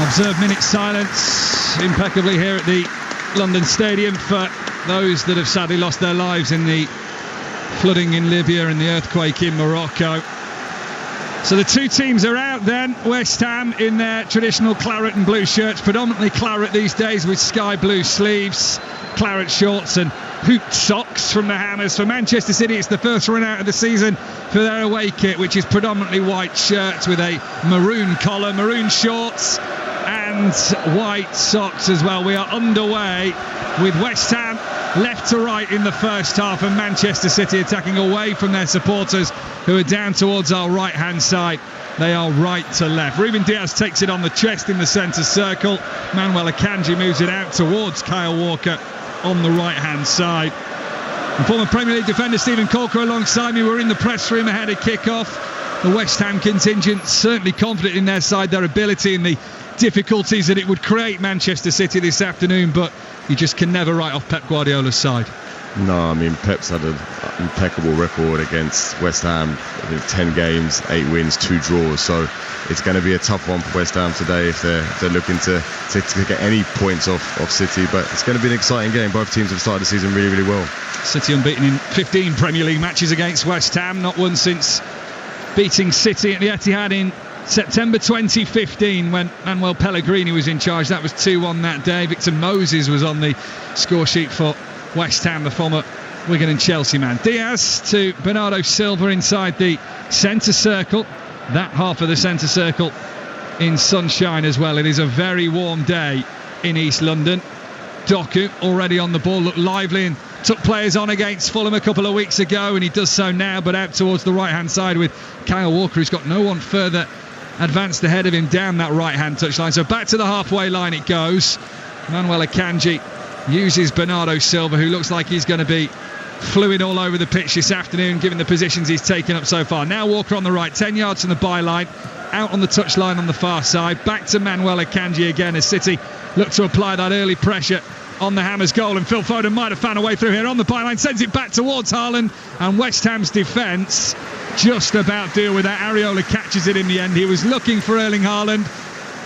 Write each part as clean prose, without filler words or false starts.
Observe minute silence impeccably here at the London Stadium for those that have sadly lost their lives in the flooding in Libya and the earthquake in Morocco. So the two teams are out then. West Ham in their traditional claret and blue shirts, predominantly claret these days with sky blue sleeves, claret shorts and hooped socks from the Hammers. For Manchester City, it's the first run out of the season for their away kit, which is predominantly white shirts with a maroon collar, maroon shorts and white socks as well. We are underway with West Ham left to right in the first half and Manchester City attacking away from their supporters who are down towards our right hand side. They are right to left. Ruben Diaz takes it on the chest in the centre circle. Manuel Akanji moves it out towards Kyle Walker on the right hand side. And former Premier League defender Stephen Corker alongside me. We're in the press room ahead of kick-off. The West Ham contingent certainly confident in their side, their ability and the difficulties that it would create Manchester City this afternoon, but you just can never write off Pep Guardiola's side. No, I mean, Pep's had an impeccable record against West Ham. 10 games, 8 wins, 2 draws. So it's going to be a tough one for West Ham today if they're looking to get any points off City. But it's going to be an exciting game. Both teams have started the season really, really well. City unbeaten in 15 Premier League matches against West Ham. Not one since beating City at the Etihad in September 2015 when Manuel Pellegrini was in charge. That was 2-1 that day. Victor Moses was on the score sheet for West Ham, the former Wigan and Chelsea man. Diaz to Bernardo Silva inside the centre circle. That half of the centre circle in sunshine as well. It is a very warm day in East London. Doku already on the ball, looked lively and took players on against Fulham a couple of weeks ago, and he does so now, but out towards the right hand side with Kyle Walker, who's got no one further advanced ahead of him down that right hand touchline. So back to the halfway line it goes. Manuel Akanji uses Bernardo Silva, who looks like he's going to be fluid all over the pitch this afternoon given the positions he's taken up so far. Now Walker on the right, 10 yards from the byline, out on the touchline on the far side. Back to Manuel Akanji again as City look to apply that early pressure on the Hammers' goal, and Phil Foden might have found a way through here on the byline, sends it back towards Haaland, and West Ham's defence just about deal with that. Areola catches it in the end. He was looking for Erling Haaland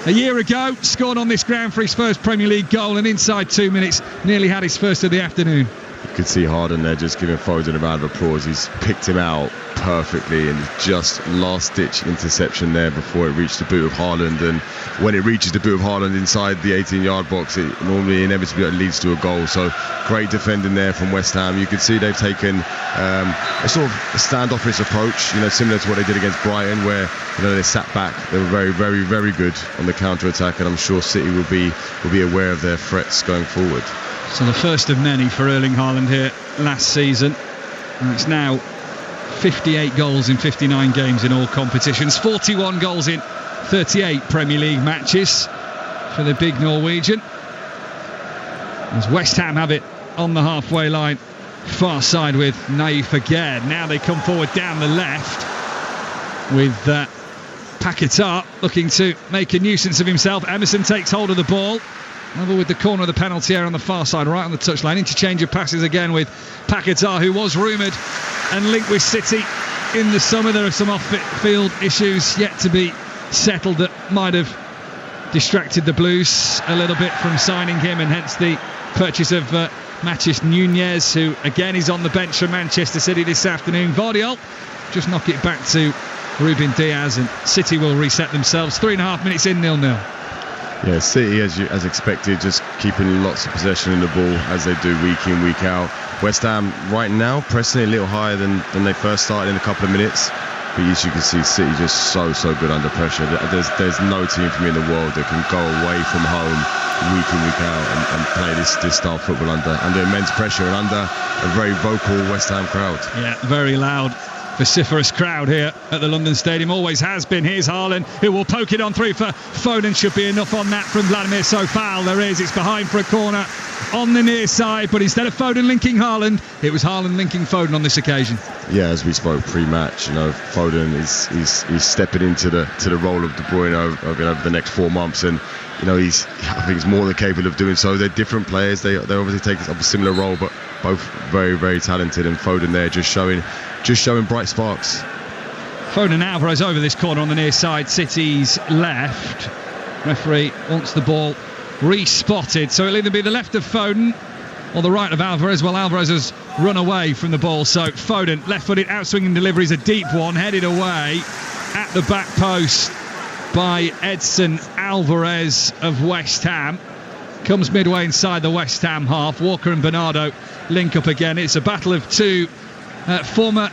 a year ago, scored on this ground for his first Premier League goal, and inside 2 minutes nearly had his first of the afternoon. You could see Harden there just giving Foden a round of applause. He's picked him out perfectly, and just last-ditch interception there before it reached the boot of Haaland. And when it reaches the boot of Haaland inside the 18-yard box, it normally inevitably leads to a goal. So great defending there from West Ham. You could see they've taken a sort of a standoffish approach, similar to what they did against Brighton, where they sat back. They were very, very, very good on the counter-attack, and I'm sure City will be aware of their threats going forward. So the first of many for Erling Haaland here last season. And it's now 58 goals in 59 games in all competitions, 41 goals in 38 Premier League matches for the big Norwegian. As West Ham have it on the halfway line, far side with Naif Aguerd. Now they come forward down the left with Paquetá looking to make a nuisance of himself. Emerson takes hold of the ball. Level with the corner of the penalty area on the far side, right on the touchline. Interchange of passes again with Paquetá, who was rumoured and linked with City in the summer. There are some off-field issues yet to be settled that might have distracted the Blues a little bit from signing him, and hence the purchase of Mathis Nunez, who again is on the bench for Manchester City this afternoon. Vardiol just knock it back to Ruben Diaz, and City will reset themselves. 3.5 minutes in, 0-0. Yeah, City, as expected, just keeping lots of possession in the ball as they do week in, week out. West Ham right now pressing it a little higher than they first started in a couple of minutes. But as you can see, City just so good under pressure. There's no team for me in the world that can go away from home week in, week out and play this style of football under immense pressure and under a very vocal West Ham crowd. Yeah, very loud, vociferous crowd here at the London Stadium, always has been. Here's Haaland, who will poke it on through for Foden. Should be enough on that from Vladimir Sofal. There is, it's behind for a corner on the near side, but instead of Foden linking Haaland, it was Haaland linking Foden on this occasion. Yeah, as we spoke pre-match, Foden is stepping into the role of De Bruyne over the next 4 months, and I think he's more than capable of doing so. They're different players. They obviously take up a similar role, but both very, very talented. And Foden there just showing bright sparks. Foden and Alvarez over this corner on the near side, City's left. Referee wants the ball re-spotted, so it'll either be the left of Foden or the right of Alvarez. Well, Alvarez has run away from the ball, so Foden, left-footed, out-swinging delivery is a deep one, headed away at the back post by Edson Alvarez of West Ham. Comes midway inside the West Ham half. Walker and Bernardo link up again. It's a battle of two former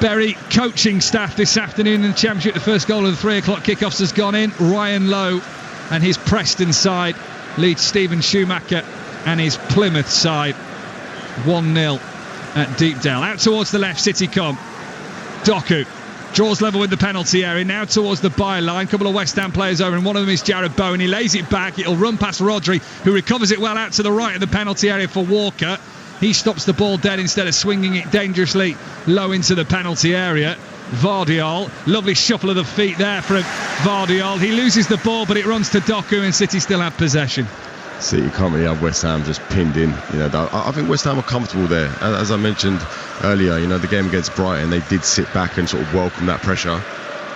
Bury coaching staff this afternoon in the Championship. The first goal of the 3 o'clock kickoffs has gone in. Ryan Lowe and his Preston side leads Stephen Schumacher and his Plymouth side 1-0 at Deepdale. Out towards the left, City come. Doku draws level with the penalty area, now towards the byline. Couple of West Ham players over, and one of them is Jared Bowen. He lays it back, it'll run past Rodri, who recovers it well out to the right of the penalty area for Walker. He stops the ball dead instead of swinging it dangerously low into the penalty area. Vardiol, lovely shuffle of the feet there from Vardiol. He loses the ball, but it runs to Doku, and City still have possession. City can't really have West Ham just pinned in. I think West Ham are comfortable there. As I mentioned earlier, the game against Brighton, they did sit back and sort of welcome that pressure.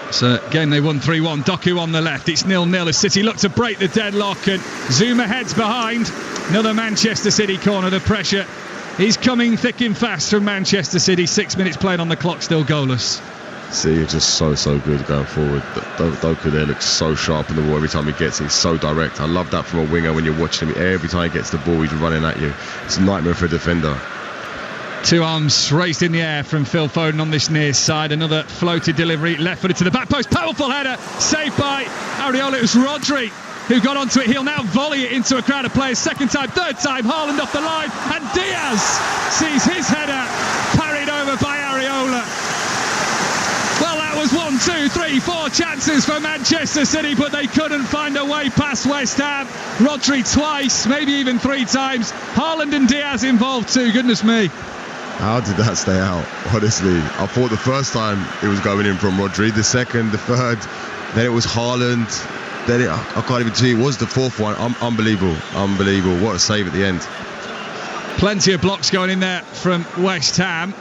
It's a game they won 3-1. Doku on the left. It's 0-0 as City look to break the deadlock, and Zuma heads behind. Another Manchester City corner. The pressure is coming thick and fast from Manchester City. 6 minutes played on the clock, still goalless. City are just so good going forward. Doku there looks so sharp in the ball every time he gets it. He's so direct. I love that from a winger when you're watching him. Every time he gets the ball, he's running at you. It's a nightmare for a defender. Two arms raised in the air from Phil Foden on this near side. Another floated delivery, left-footed to the back post. Powerful header, saved by Areola. It was Rodri who got onto it. He'll now volley it into a crowd of players. Second time, third time, Haaland off the line, and Diaz sees his header parried over by Areola. Well, that was 1, 2, 3, 4 chances for Manchester City, but they couldn't find a way past West Ham. Rodri twice, maybe even 3 times. Haaland and Diaz involved too, goodness me. How did that stay out? Honestly, I thought the first time it was going in from Rodri, the second, the third, then it was Haaland, then I can't even see, it was the fourth one. Unbelievable. What a save at the end. Plenty of blocks going in there from West Ham.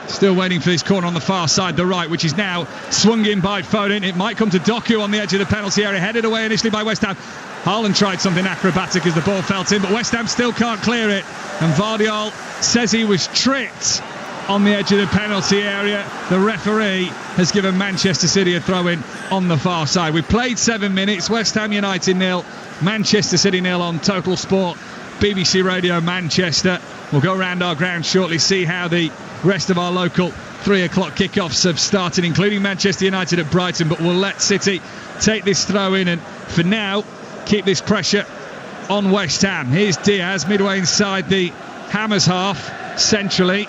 Still waiting for this corner on the far side, the right, which is now swung in by Foden. It might come to Doku on the edge of the penalty area, headed away initially by West Ham. Haaland tried something acrobatic as the ball felt in, but West Ham still can't clear it. And Vardiol says he was tripped on the edge of the penalty area. The referee has given Manchester City a throw-in on the far side. We've played 7 minutes. West Ham United 0, Manchester City 0 on Total Sport, BBC Radio Manchester. We'll go around our ground shortly, see how the rest of our local 3 o'clock kickoffs have started, including Manchester United at Brighton, but we'll let City take this throw in and for now keep this pressure on West Ham. Here's Diaz midway inside the Hammers half, centrally,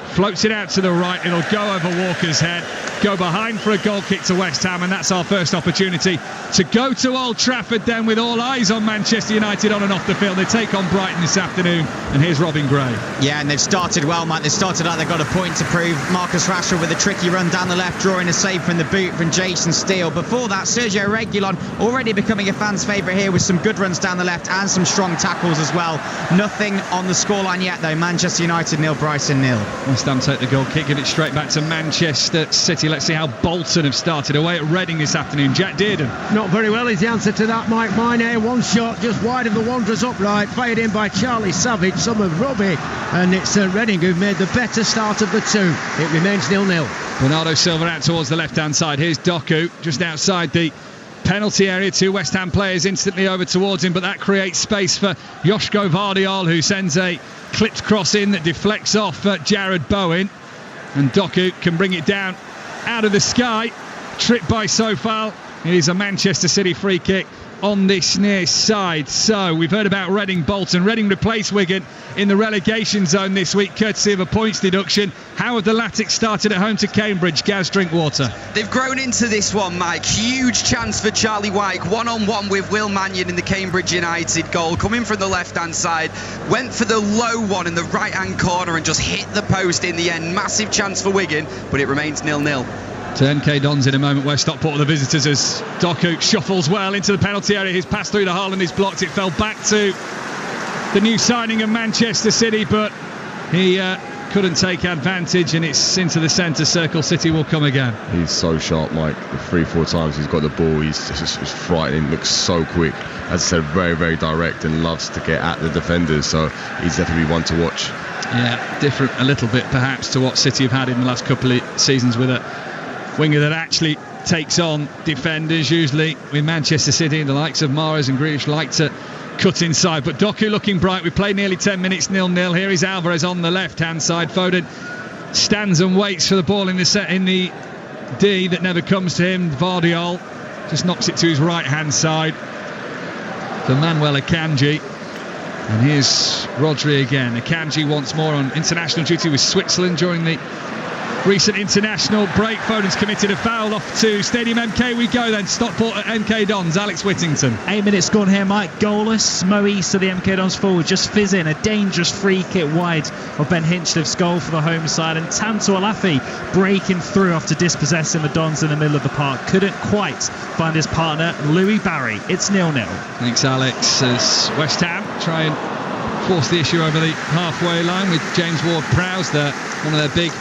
floats it out to the right. It'll go over Walker's head, go behind for a goal kick to West Ham, and that's our first opportunity to go to Old Trafford then, with all eyes on Manchester United on and off the field. They take on Brighton this afternoon, and here's Robin Gray. Yeah, and they've started well, Mike. They've started like they've got a point to prove. Marcus Rashford with a tricky run down the left, drawing a save from the boot from Jason Steele. Before that, Sergio Reguilon already becoming a fan's favourite here with some good runs down the left and some strong tackles as well. Nothing on the scoreline yet though. Manchester United 0, Brighton 0. West Ham take the goal kick, give it straight back to Manchester City. Let's see how Bolton have started away at Reading this afternoon. Jack Dearden. Not very well is the answer to that, Mike Minay. One shot just wide of the Wanderers upright, fired in by Charlie Savage, some of Robbie, and it's Reading who've made the better start of the two. It remains 0-0. Bernardo Silva out towards the left-hand side. Here's Doku just outside the penalty area. 2 West Ham players instantly over towards him, but that creates space for Joško Vardiol, who sends a clipped cross in that deflects off Jared Bowen, and Doku can bring it down out of the sky, tripped by Sofal. It is a Manchester City free kick on this near side. So we've heard about Reading Bolton. Reading replaced Wigan in the relegation zone this week, courtesy of a points deduction. How have the Latics started at home to Cambridge? Gaz Drinkwater. They've grown into this one, Mike. Huge chance for Charlie Wyke, one-on-one with Will Mannion in the Cambridge United goal, coming from the left-hand side, went for the low one in the right-hand corner and just hit the post in the end. Massive chance for Wigan, but it remains 0-0. To MK Dons in a moment, where Stockport are the visitors, as Doku shuffles well into the penalty area. His pass through to Haaland is blocked. It fell back to the new signing of Manchester City, but he couldn't take advantage, and it's into the centre circle. City will come again. He's so sharp, Mike. The 3-4 times he's got the ball, he's just frightening. Looks so quick. As I said, very, very direct, and loves to get at the defenders. So he's definitely one to watch. Yeah, different a little bit perhaps to what City have had in the last couple of seasons, with a winger that actually takes on defenders. Usually with Manchester City, the likes of Mahrez and Grealish like to cut inside, but Doku looking bright. We played nearly 10 minutes 0-0. Here is Alvarez on the left hand side. Foden stands and waits for the ball in the D that never comes to him. Vardiol just knocks it to his right hand side for Manuel Akanji, and here's Rodri again. Akanji once more on international duty with Switzerland during the recent international break. Foden's committed a foul. Off to Stadium MK we go then. Stockport at MK Dons. Alex Whittington. 8 minutes gone here, Mike. Goalless. Mo East of the MK Dons forward just fizz in. A dangerous free kick wide of Ben Hinchlife's goal for the home side, and Tanto Alafi breaking through after dispossessing the Dons in the middle of the park. Couldn't quite find his partner, Louis Barry. It's 0-0. Thanks, Alex. As West Ham try and force the issue over the halfway line with James Ward-Prowse, one of their big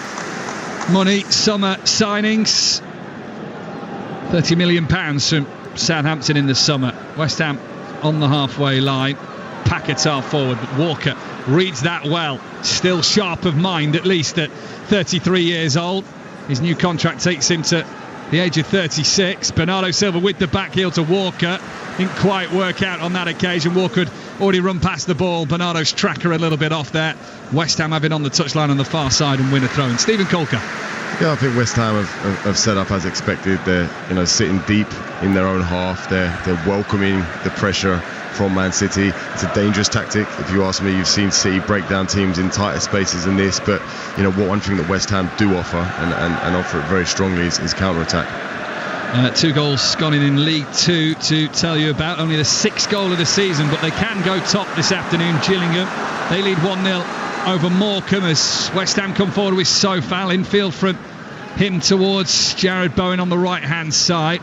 money summer signings. £30 million from Southampton in the summer. West Ham on the halfway line. Paquetá forward, but Walker reads that well. Still sharp of mind, at least at 33 years old. His new contract takes him to the age of 36. Bernardo Silva with the back heel to Walker. Didn't quite work out on that occasion. Walker had already run past the ball. Bernardo's tracker a little bit off there. West Ham have it on the touchline on the far side and win a throw-in. Stephen Colker. Yeah, I think West Ham have set up as expected. They're sitting deep in their own half. They're welcoming the pressure from Man City. It's a dangerous tactic. If you ask me, you've seen City break down teams in tighter spaces than this. But one thing that West Ham do offer and offer it very strongly is counter-attack. 2 goals gone in League 2 to tell you about. Only the 6th goal of the season, but they can go top this afternoon. Gillingham, they lead 1-0 over Morecambe as West Ham come forward with Sofal. Infield from him towards Jared Bowen on the right hand side.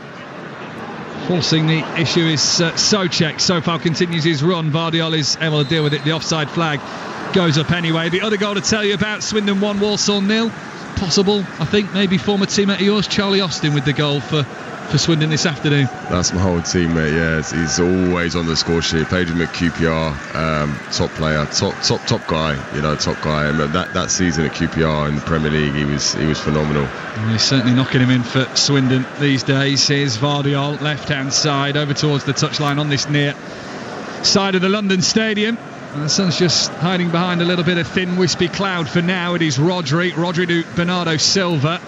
Forcing the issue is Souček. Sofal continues his run. Vardiol is able to deal with it. The offside flag goes up anyway. The other goal to tell you about, Swindon 1, Walsall 0. Possible, I think, maybe former teammate of yours, Charlie Austin, with the goal for Swindon this afternoon. That's my old teammate, yeah. He's always on the score sheet. Played him at QPR, top player, top guy, top guy. And that season at QPR in the Premier League, he was phenomenal. And he's certainly knocking him in for Swindon these days. Here's Vardiol, left-hand side, over towards the touchline on this near side of the London Stadium. And the sun's just hiding behind a little bit of thin wispy cloud for now. It is Rodri to Bernardo Silva,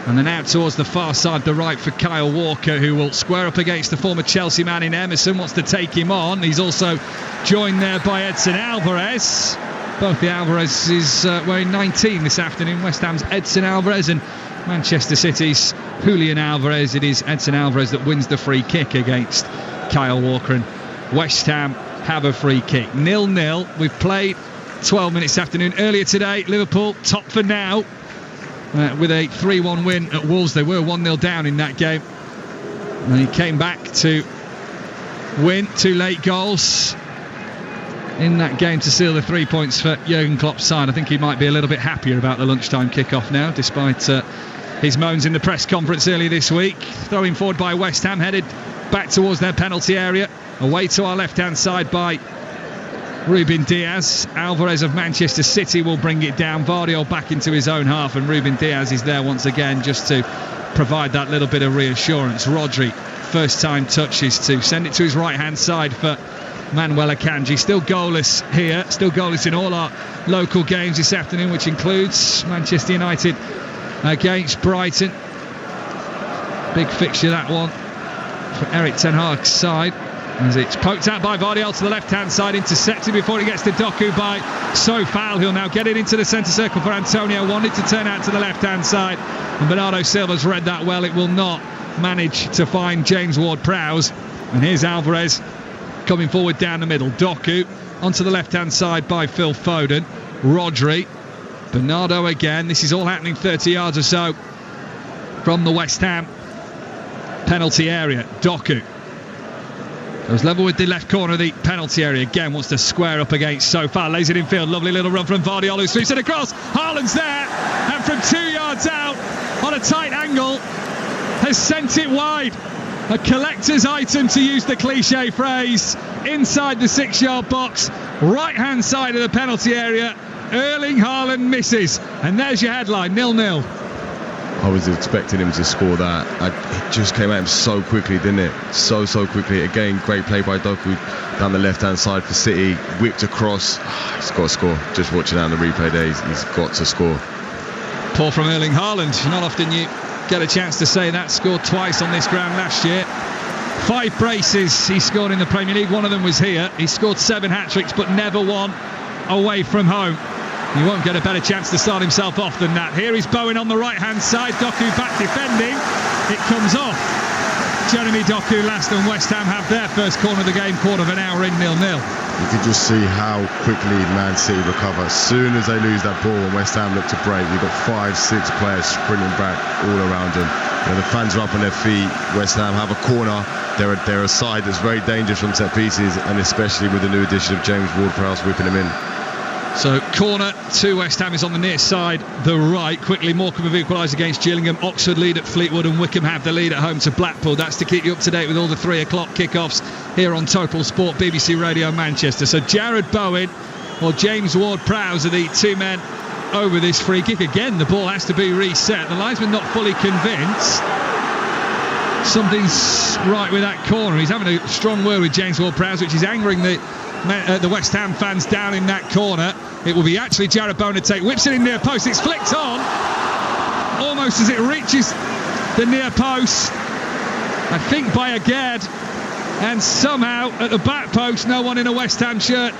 and then out towards the far side, the right for Kyle Walker, who will square up against the former Chelsea man in Emerson. Wants to take him on. He's also joined there by Edson Alvarez. Both the Alvarez's wearing 19 this afternoon. West Ham's Edson Alvarez and Manchester City's Julian Alvarez. It is Edson Alvarez that wins the free kick against Kyle Walker, and West Ham have a free kick. 0-0. We've played 12 minutes this afternoon. Earlier today, Liverpool top for now with a 3-1 win at Wolves. They were 1-0 down in that game, and he came back to win. 2 late goals in that game to seal the 3 points for Jurgen Klopp's side. I think he might be a little bit happier about the lunchtime kickoff now, despite his moans in the press conference earlier this week. Throwing forward by West Ham, headed back towards their penalty area. Away to our left-hand side by Ruben Diaz. Alvarez of Manchester City will bring it down. Vardiol back into his own half, and Ruben Diaz is there once again just to provide that little bit of reassurance. Rodri, first-time touches to send it to his right-hand side for Manuel Akanji. Still goalless here, still goalless in all our local games this afternoon, which includes Manchester United against Brighton. Big fixture, that one, for Eric Ten Hag's side. As it's poked out by Vardiol to the left-hand side, intercepted before he gets to Doku by Sofal. He'll now get it into the centre circle for Antonio. Wanted to turn out to the left-hand side, and Bernardo Silva's read that well. It will not manage to find James Ward-Prowse. And here's Alvarez coming forward down the middle. Doku onto the left-hand side by Phil Foden. Rodri. Bernardo again. This is all happening 30 yards or so from the West Ham penalty area. Doku It was level with the left corner of the penalty area. Again, wants to square up against so far. Lays it in field. Lovely little run from Vardiol, who sweeps it across. Haaland's there. And from 2 yards out, on a tight angle, has sent it wide. A collector's item, to use the cliche phrase. Inside the 6-yard box. Right-hand side of the penalty area. Erling Haaland misses. And there's your headline, 0-0. I was expecting him to score that. It just came at him so quickly, didn't it? So quickly. Again, great play by Doku down the left-hand side for City. Whipped across. He's got to score. Just watching out on the replay there, he's got to score. Poor from Erling Haaland. Not often you get a chance to say that. Scored twice on this ground last year. 5 braces he scored in the Premier League. One of them was here. He scored 7 hat-tricks, but never one away from home. He won't get a better chance to start himself off than that. Here is Bowen on the right-hand side. Doku back defending. It comes off. Jeremy Doku last, and West Ham have their first corner of the game, quarter of an hour in, 0-0. You can just see how quickly Man City recover. As soon as they lose that ball and West Ham look to break, you've got 5-6 players sprinting back all around them. The fans are up on their feet. West Ham have a corner. They're a side that's very dangerous from set pieces, and especially with the new addition of James Ward-Prowse whipping them in. So corner to West Ham is on the near side, the right. Quickly, Morecambe have equalised against Gillingham. Oxford lead at Fleetwood, and Wickham have the lead at home to Blackpool. That's to keep you up to date with all the 3 o'clock kickoffs here on Total Sport, BBC Radio Manchester. So Jared Bowen or James Ward-Prowse are the 2 men over this free kick. Again, the ball has to be reset. The linesman not fully convinced. Something's right with that corner. He's having a strong word with James Ward-Prowse, which is angering the West Ham fans down in that corner. It will be actually Jared Bowen to take. Whips it in near post. It's flicked on almost as it reaches the near post, I think by Agard, and somehow at the back post no one in a West Ham shirt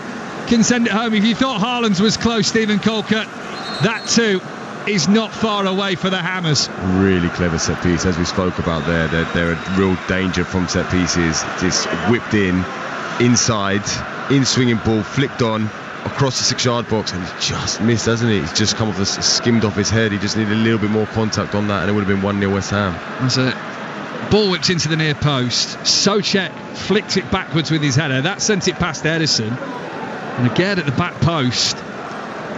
can send it home. If you thought Haaland's was close, Stephen Colcott, that too is not far away for the Hammers. Really clever set piece, as we spoke about there. They're a real danger from set pieces. Just whipped inside, in swinging ball, flicked on across the 6-yard box, and he just missed, hasn't he? He's just come off skimmed off his head. He just needed a little bit more contact on that, and it would have been 1-0 West Ham. There's a ball whipped into the near post. Souček flicked it backwards with his header. That sent it past Ederson, and again at the back post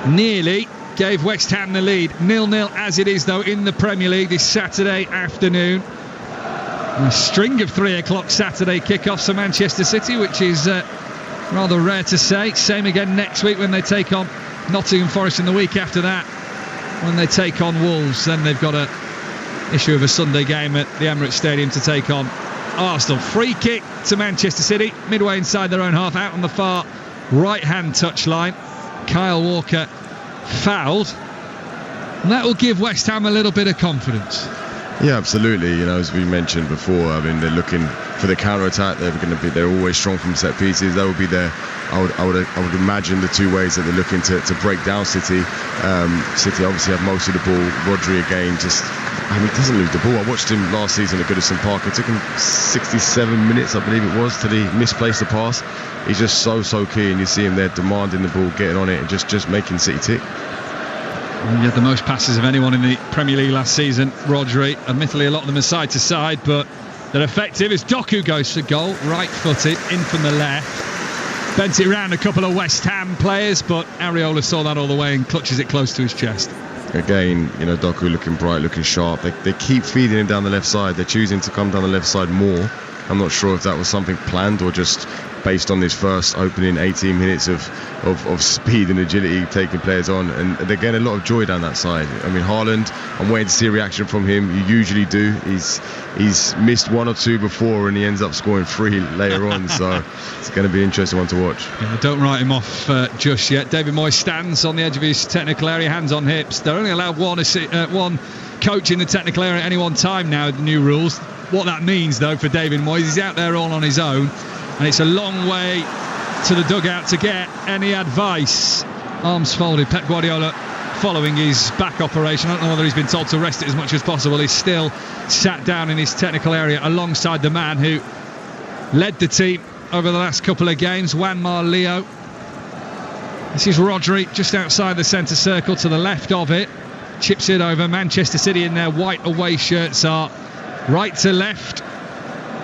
nearly gave West Ham the lead. 0-0 as it is, though, in the Premier League this Saturday afternoon. A string of 3 o'clock Saturday kickoffs for Manchester City, which is rather rare to say. Same again next week when they take on Nottingham Forest, and the week after that when they take on Wolves. Then they've got a issue of a Sunday game at the Emirates Stadium to take on Arsenal. Free kick to Manchester City, midway inside their own half, out on the far right-hand touchline. Kyle Walker fouled, and that will give West Ham a little bit of confidence. Yeah, absolutely. As we mentioned before, I mean, they're looking for the counter-attack. They're always strong from set pieces. That would be their, I would imagine, the 2 ways that they're looking to break down City. City obviously have most of the ball. Rodri again, he doesn't lose the ball. I watched him last season at Goodison Park. It took him 67 minutes, I believe it was, till he misplaced the pass. He's just so keen. You see him there demanding the ball, getting on it, and just making City tick. He had the most passes of anyone in the Premier League last season, Rodri. Admittedly, a lot of them are side to side, but they're effective as Doku goes for goal, right-footed, in from the left. Bent it round a couple of West Ham players, but Areola saw that all the way and clutches it close to his chest. Again, Doku looking bright, looking sharp. They keep feeding him down the left side. They're choosing to come down the left side more. I'm not sure if that was something planned or just based on this first opening 18 minutes of speed and agility taking players on, and they're getting a lot of joy down that side. I mean, Haaland, I'm waiting to see a reaction from him. You usually do. He's missed 1 or 2 before, and he ends up scoring 3 later on, so it's going to be an interesting one to watch. Yeah, don't write him off just yet. David Moyes stands on the edge of his technical area, hands on hips. They're only allowed one coach in the technical area at any one time now, the new rules. What that means, though, for David Moyes, he's out there all on his own, and it's a long way to the dugout to get any advice. Arms folded. Pep Guardiola, following his back operation, I don't know whether he's been told to rest it as much as possible. He's still sat down in his technical area alongside the man who led the team over the last couple of games, Juanma Leo. This is Rodri just outside the centre circle to the left of it. Chips it over. Manchester City in their white away shirts are right to left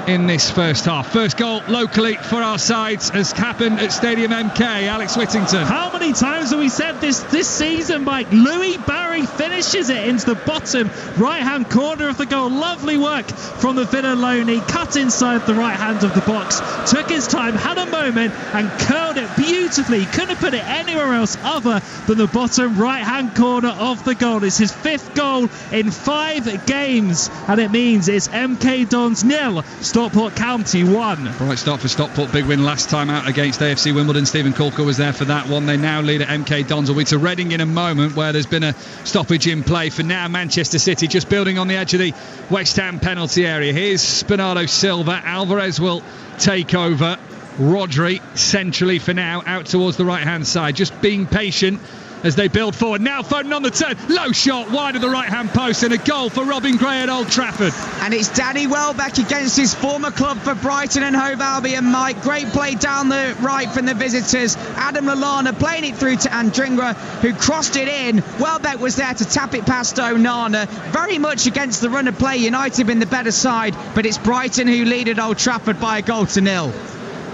in this first half. First goal locally for our sides has happened at Stadium MK. Alex Whittington. How many times have we said this season, Mike? Louis Barry finishes it into the bottom right-hand corner of the goal. Lovely work from the Villaloni. Cut inside the right hand of the box. Took his time, had a moment and curled it beautifully. Couldn't have put it anywhere else other than the bottom right-hand corner of the goal. It's his 5th goal in 5 games, and it means it's MK Dons 0, Stockport County 1. Bright start for Stockport. Big win last time out against AFC Wimbledon. Stephen Culker was there for that one. They now lead at MK Dons. We'll be to Reading in a moment, where there's been a stoppage in play. For now, Manchester City just building on the edge of the West Ham penalty area. Here's Bernardo Silva. Alvarez will take over. Rodri centrally for now, out towards the right hand side, just being patient as they build forward. Now Foden on the turn, low shot wide of the right hand post, and a goal for Robin Gray at Old Trafford. And it's Danny Welbeck against his former club for Brighton and Hove Albion, Mike. Great play down the right from the visitors. Adam Lallana playing it through to Andringra, who crossed it in. Welbeck was there to tap it past Onana. Very much against the run of play, United been the better side, but it's Brighton who lead at Old Trafford by a 0-0.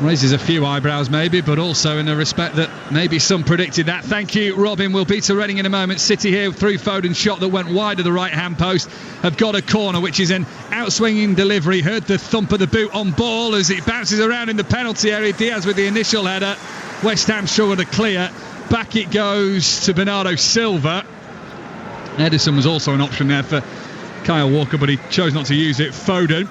Raises a few eyebrows maybe, but also in the respect that maybe some predicted that. Thank you, Robin. We'll be to Reading in a moment. City here through Foden's shot that went wide of the right hand post have got a corner, which is an outswinging delivery. Heard the thump of the boot on ball as it bounces around in the penalty area. Diaz with the initial header. West Ham struggle to clear. Back it goes to Bernardo Silva. Ederson was also an option there for Kyle Walker, but he chose not to use it. Foden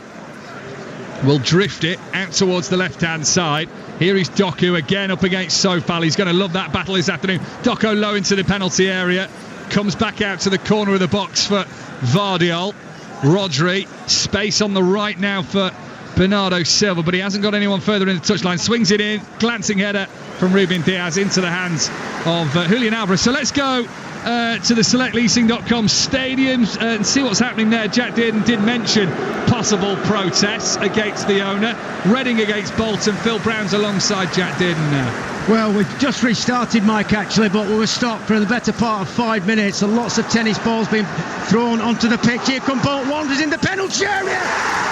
will drift it out towards the left-hand side. Here is Doku again up against Sofal. He's going to love that battle this afternoon. Doku low into the penalty area. Comes back out to the corner of the box for Vardiol. Rodri. Space on the right now for Bernardo Silva, but he hasn't got anyone further in the touchline. Swings it in. Glancing header from Ruben Diaz into the hands of Julian Alvarez. So let's go to the selectleasing.com stadiums and see what's happening there. Jack Dearden did mention possible protests against the owner. Reading against Bolton. Phil Brown's alongside Jack Dearden now. Well, we've just restarted, Mike, actually, but we were stopped for the better part of 5 minutes, and lots of tennis balls being thrown onto the pitch. Here come Bolton Wanderers in the penalty area,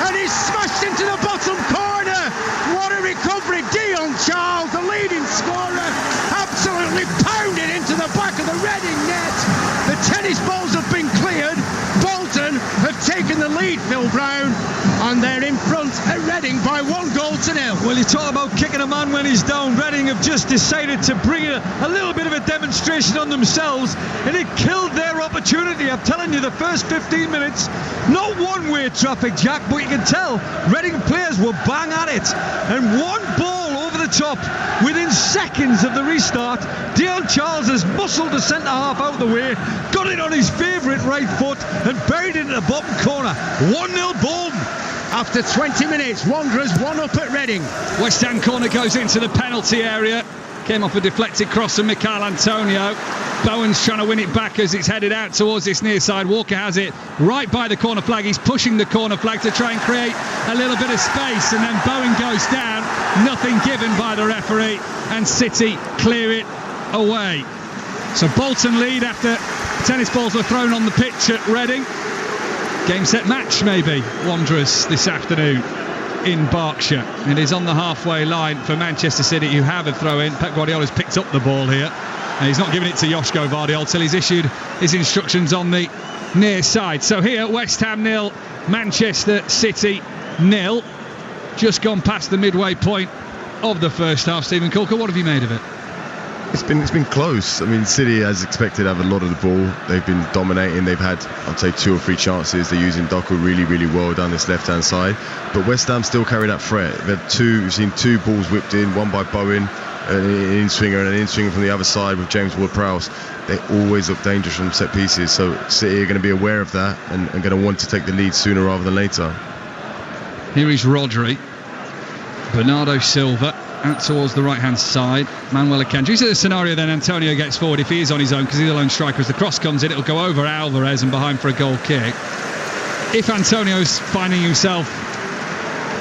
and he's smashed into the bottom corner. What a recovery. Dion Charles, the leading scorer, absolutely pounded into the back of the Reading net. The tennis balls have been cleared. Bolton have taken the lead, Phil Brown, and they're in front at Reading by 1-0. Well, you talk about kicking a man when he's down. Reading have just decided to bring a little bit of a demonstration on themselves, and it killed their opportunity. I'm telling you, the first 15 minutes, not one-way traffic, Jack, but you can tell Reading players were bang at it, and one ball over the top within seconds of the restart. Dion Charles has muscled the centre half out of the way, got it on his favourite right foot and buried it in the bottom corner. 1-0 Bolton. After 20 minutes, Wanderers 1-up at Reading. West Ham corner goes into the penalty area. Came off a deflected cross from Michail Antonio. Bowen's trying to win it back as it's headed out towards this near side. Walker has it right by the corner flag. He's pushing the corner flag to try and create a little bit of space, and then Bowen goes down. Nothing given by the referee, and City clear it away. So Bolton lead after tennis balls were thrown on the pitch at Reading. Game set match maybe, Wanderers this afternoon in Berkshire. It is on the halfway line for Manchester City, who have a throw in. Pep Guardiola's picked up the ball here, and he's not giving it to Joško Vardiol till he's issued his instructions on the near side. So here, West Ham 0, Manchester City 0. Just gone past the midway point of the first half. Stephen Culker, what have you made of it? It's been close. I mean, City, as expected, have a lot of the ball. They've been dominating. They've had, I'd say, 2 or 3 chances. They're using Doku really, really well down this left-hand side. But West Ham still carry that threat. We've seen 2 balls whipped in, one by Bowen, an in-swinger, and an in-swinger from the other side with James Ward-Prowse. They always look dangerous from set pieces. So City are going to be aware of that and going to want to take the lead sooner rather than later. Here is Rodri. Bernardo Silva out towards the right-hand side. Manuel Akanji. Is it a scenario then Antonio gets forward if he is on his own, because he's the lone striker? As the cross comes in, it'll go over Alvarez and behind for a goal kick. If Antonio's finding himself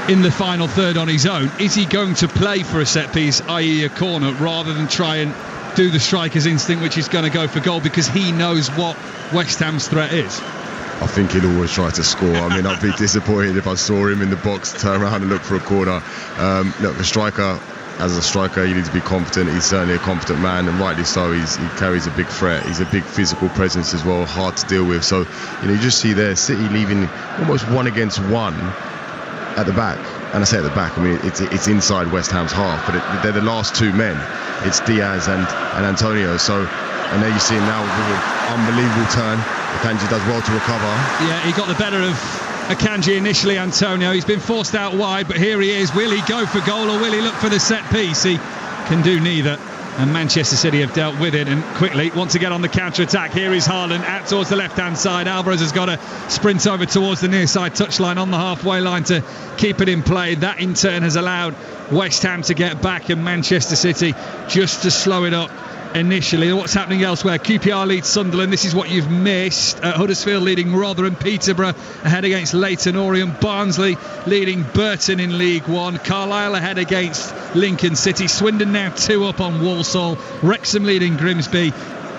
in the final third on his own, is he going to play for a set piece, i.e. a corner, rather than try and do the striker's instinct, which is going to go for goal, because he knows what West Ham's threat is? I think he'll always try to score. I mean, I'd be disappointed if I saw him in the box turn around and look for a corner. Look, as a striker, you need to be competent. He's certainly a competent man, and rightly so. He carries a big threat. He's a big physical presence as well, hard to deal with. So, you just see there City leaving almost 1 against 1 at the back. And I say at the back, I mean, it's inside West Ham's half, but they're the last 2 men. It's Diaz and Antonio. So, and there you see him now with an unbelievable turn. Akanji does well to recover. Yeah, he got the better of Akanji initially, Antonio. He's been forced out wide, but here he is. Will he go for goal or will he look for the set piece? He can do neither. And Manchester City have dealt with it and quickly want to get on the counter-attack. Here is Haaland out towards the left-hand side. Alvarez has got to sprint over towards the near side touchline on the halfway line to keep it in play. That in turn has allowed West Ham to get back and Manchester City just to slow it up initially. What's happening elsewhere? QPR leads Sunderland. This is what you've missed. Huddersfield leading Rotherham. Peterborough ahead against Leyton Orient. Barnsley leading Burton in League One. Carlisle ahead against Lincoln City. Swindon now 2 up on Walsall. Wrexham leading Grimsby.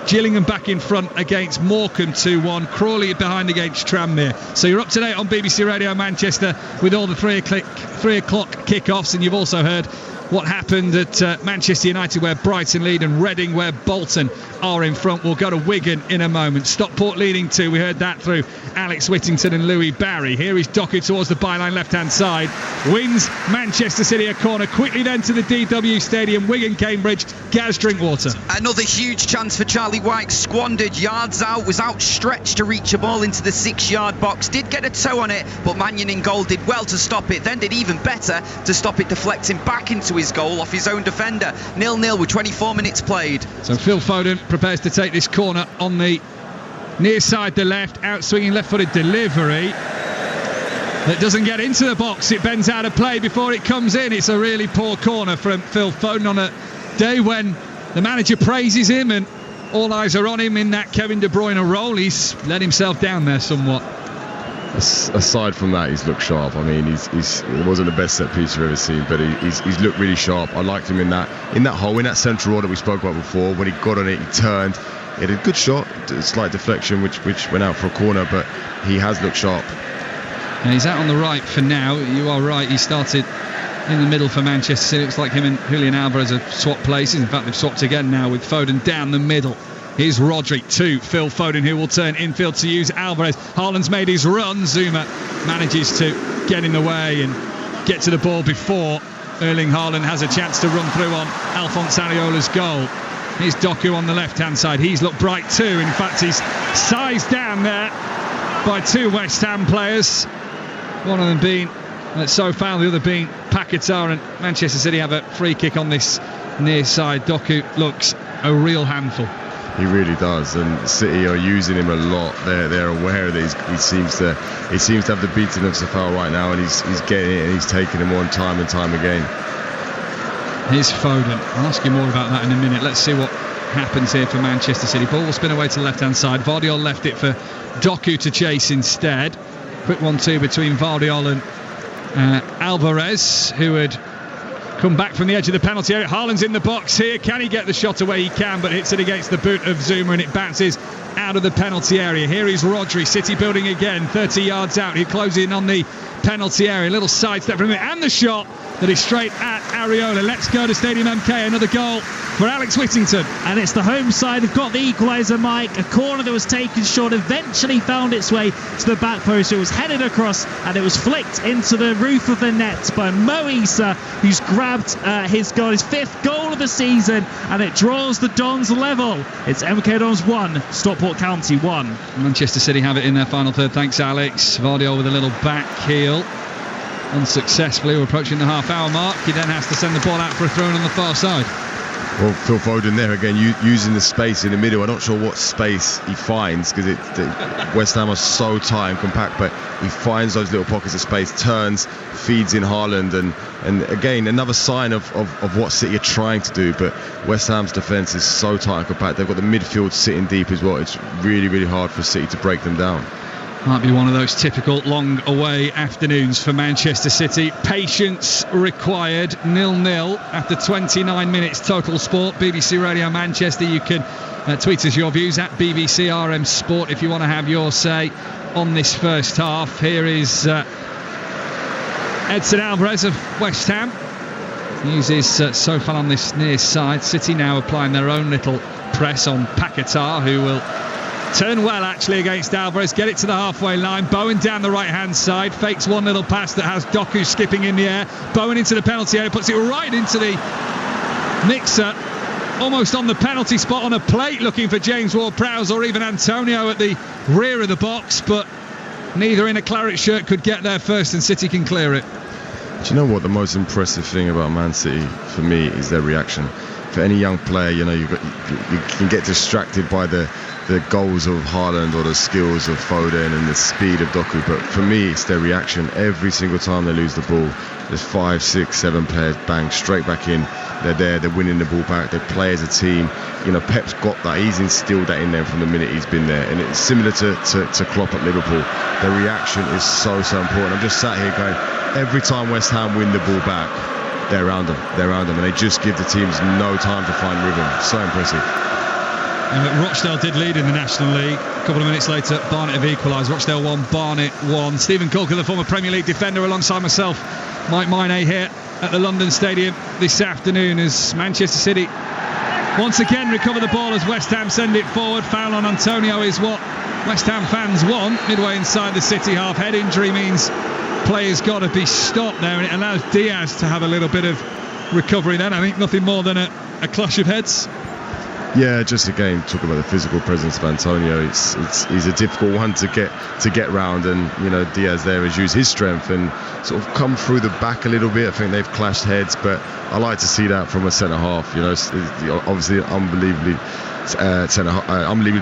Gillingham back in front against Morecambe 2-1. Crawley behind against Tranmere. So you're up to date on BBC Radio Manchester with all the 3 o'clock kickoffs, and you've also heard what happened at Manchester United, where Brighton lead, and Reading, where Bolton are in front. We'll go to Wigan in a moment. Stockport leading 2. We heard that through Alex Whittington and Louis Barry. Here is Doku towards the byline left-hand side. Wins Manchester City a corner. Quickly then to the DW Stadium. Wigan, Cambridge. Gaz Drinkwater. Another huge chance for Charlie Wyke. Squandered, yards out, was outstretched to reach a ball into the 6-yard box. Did get a toe on it, but Mannion in goal did well to stop it. Then did even better to stop it deflecting back into his goal off his own defender. 0-0 with 24 minutes played. So Phil Foden prepares to take this corner on the near side, the left, out swinging left-footed delivery that doesn't get into the box. It bends out of play before it comes in. It's a really poor corner from Phil Foden on a day when the manager praises him and all eyes are on him in that Kevin De Bruyne role. He's let himself down there somewhat. Aside from that, he's looked sharp. I mean, it wasn't the best set piece you've ever seen, but he's looked really sharp. I liked him in that hole, in that central role that we spoke about before. When he got on it, he turned. He had a good shot, a slight deflection, which went out for a corner, but he has looked sharp. And he's out on the right for now. You are right. He started in the middle for Manchester City. It looks like him and Julian Alvarez have swapped places. In fact, they've swapped again now with Foden down the middle. Here's Rodri to Phil Foden, who will turn infield to use Alvarez. Haaland's made his run. Zuma manages to get in the way and get to the ball before Erling Haaland has a chance to run through on Alphonse Areola's goal. Here's Doku on the left-hand side. He's looked bright too. In fact, he's sized down there by 2 West Ham players. One of them being Sofal, the other being Paquetá, and Manchester City have a free kick on this near side. Doku looks a real handful. He really does, and City are using him a lot. They're aware that he seems to have the beating of Sofal right now, and he's getting it and he's taking him on time and time again. Here's Foden. I'll ask you more about that in a minute. Let's see what happens here for Manchester City. Ball will spin away to the left-hand side. Vardiol left it for Doku to chase instead. Quick 1-2 between Vardiol and Alvarez, who had come back from the edge of the penalty area. Haaland's in the box here. Can he get the shot away? He can, but hits it against the boot of Zuma and it bounces out of the penalty area. Here is Rodri. City building again, 30 yards out. He closes in on the penalty area. A little sidestep from him, and the shot that is straight at Areola. Let's go to Stadium MK. Another goal for Alex Whittington. And it's the home side who've got the equaliser, Mike. A corner that was taken short eventually found its way to the back post. It was headed across and it was flicked into the roof of the net by Mo Issa, who's grabbed his 5th goal of the season, and it draws the Dons level. It's MK Dons 1, Stockport County 1. Manchester City have it in their final third. Thanks, Alex. Vardiol with a little back heel. Unsuccessfully. We're approaching the half-hour mark. He then has to send the ball out for a throw-in on the far side. Well, Phil Foden there again, using the space in the middle. I'm not sure what space he finds, because West Ham are so tight and compact, but he finds those little pockets of space, turns, feeds in Haaland, and again, another sign of what City are trying to do. But West Ham's defence is so tight and compact. They've got the midfield sitting deep as well. It's really, really hard for City to break them down. Might be one of those typical long away afternoons for Manchester City. Patience required. 0-0 after 29 minutes. Total Sport, BBC Radio Manchester. You can tweet us your views at BBC RM Sport if you want to have your say. on this first half. Here is Edson Alvarez of West Ham. Uses Sofal on this near side. City now applying their own little press on Paquetá, who will turn well actually against Alvarez, get it to the halfway line. Bowen down the right hand side, fakes one little pass that has Doku skipping in the air. Bowen into the penalty area, puts it right into the mixer, almost on the penalty spot on a plate, looking for James Ward-Prowse or even Antonio at the rear of the box, but neither in a claret shirt could get there first, and City can clear it. Do you know what the most impressive thing about Man City for me is? Their reaction. For any young player, you can get distracted by the goals of Haaland or the skills of Foden and the speed of Doku, but for me it's their reaction. Every single time they lose the ball, there's 5, 6, 7 players, bang, straight back in. They're there, they're winning the ball back, they play as a team. Pep's got that, he's instilled that in them from the minute he's been there, and it's similar to Klopp at Liverpool. Their reaction is so important. I'm just sat here going, every time West Ham win the ball back, they're around them, and they just give the teams no time to find rhythm. So impressive. And Rochdale did lead in the National League. A couple of minutes later, Barnet have equalised. Rochdale 1, Barnet 1. Stephen Culker, the former Premier League defender, alongside myself, Mike Maine, here at the London Stadium this afternoon, as Manchester City once again recover the ball as West Ham send it forward. Foul on Antonio is what West Ham fans want. Midway inside the City half. Head injury means players got to be stopped there, and it allows Diaz to have a little bit of recovery then. I think nothing more than a clash of heads. Yeah, just again talking about the physical presence of Antonio. He's a difficult one to get round, and Diaz there has used his strength and sort of come through the back a little bit. I think they've clashed heads, but I like to see that from a centre half. Obviously unbelievably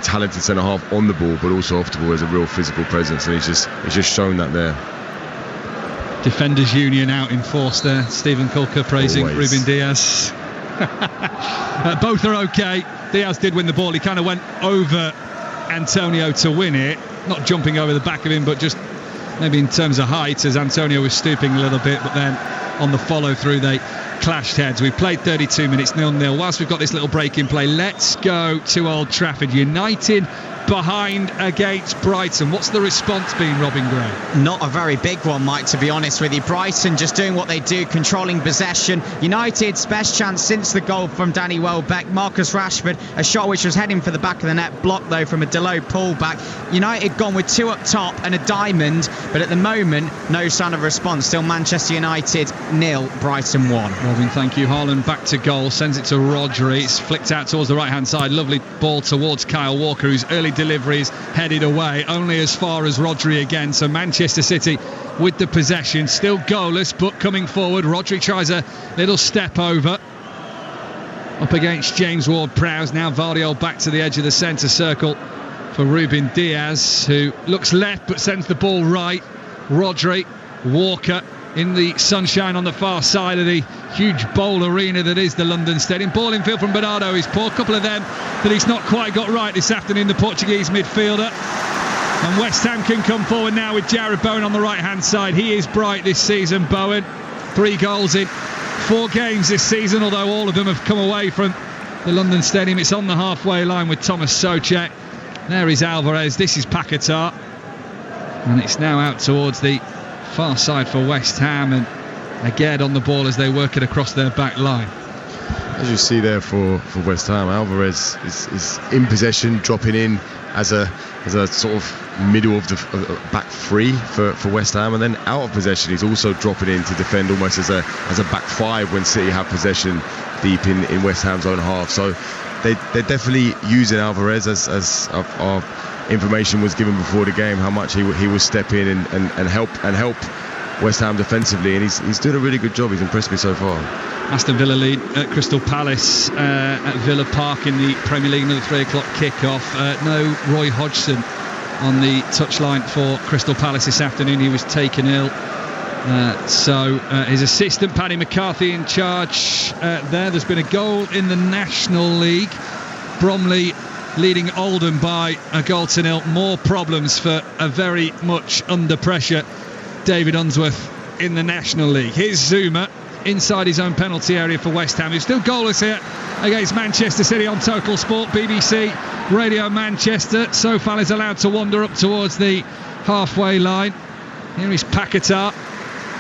talented centre half on the ball, but also off the ball as a real physical presence, and he's just shown that there. Defenders Union out in force there. Stephen Culker praising Always. Ruben Diaz. Both are okay. Diaz did win the ball. He kind of went over Antonio to win it, not jumping over the back of him, but just maybe in terms of height, as Antonio was stooping a little bit, but then on the follow through they clashed heads. We've played 32 minutes 0-0. Whilst we've got this little break in play, let's go to Old Trafford. United behind against Brighton. What's the response been, Robin Gray? Not a very big one, Mike, to be honest with you. Brighton just doing what they do, controlling possession. United's best chance since the goal from Danny Welbeck. Marcus Rashford, a shot which was heading for the back of the net, blocked though from a Delot pullback. United gone with 2 up top and a diamond, but at the moment no sign of response. Still Manchester United 0, Brighton 1. Robin, thank you. Haaland back to goal, sends it to Rodri. It's flicked out towards the right hand side. Lovely ball towards Kyle Walker, whose early deliveries headed away, only as far as Rodri again. So Manchester City with the possession, still goalless, but coming forward. Rodri tries a little step over up against James Ward-Prowse. Now Vardiol back to the edge of the centre circle for Ruben Diaz, who looks left but sends the ball right. Rodri, Walker in the sunshine on the far side of the huge bowl arena that is the London Stadium. Ball in field from Bernardo is poor. A couple of them that he's not quite got right this afternoon, the Portuguese midfielder. And West Ham can come forward now with Jared Bowen on the right hand side. He is bright this season, Bowen. 3 goals in 4 games this season, although all of them have come away from the London Stadium. It's on the halfway line with Thomas Souček. There is Alvarez. This is Paquetá, and it's now out towards the far side for West Ham, and again on the ball as they work it across their back line. As you see there for West Ham, Alvarez is in possession, dropping in as a sort of middle of the back 3 for West Ham, and then out of possession he's also dropping in to defend almost as a back 5 when City have possession deep in West Ham's own half. So they're definitely using Alvarez as our information was given before the game, how much he will step in and help West Ham defensively, and he's doing a really good job. He's impressed me so far. Aston Villa lead at Crystal Palace at Villa Park in the Premier League, another 3 o'clock kick-off. No Roy Hodgson on the touchline for Crystal Palace this afternoon. He was taken ill. So his assistant Paddy McCarthy in charge there. There's been a goal in the National League. Bromley leading Oldham by a 0-0. More problems for a very much under pressure David Unsworth in the National League. Here's Zuma inside his own penalty area for West Ham, who's still goalless here against Manchester City on Total Sport, BBC Radio Manchester. Sofal is allowed to wander up towards the halfway line. Here is Paquetá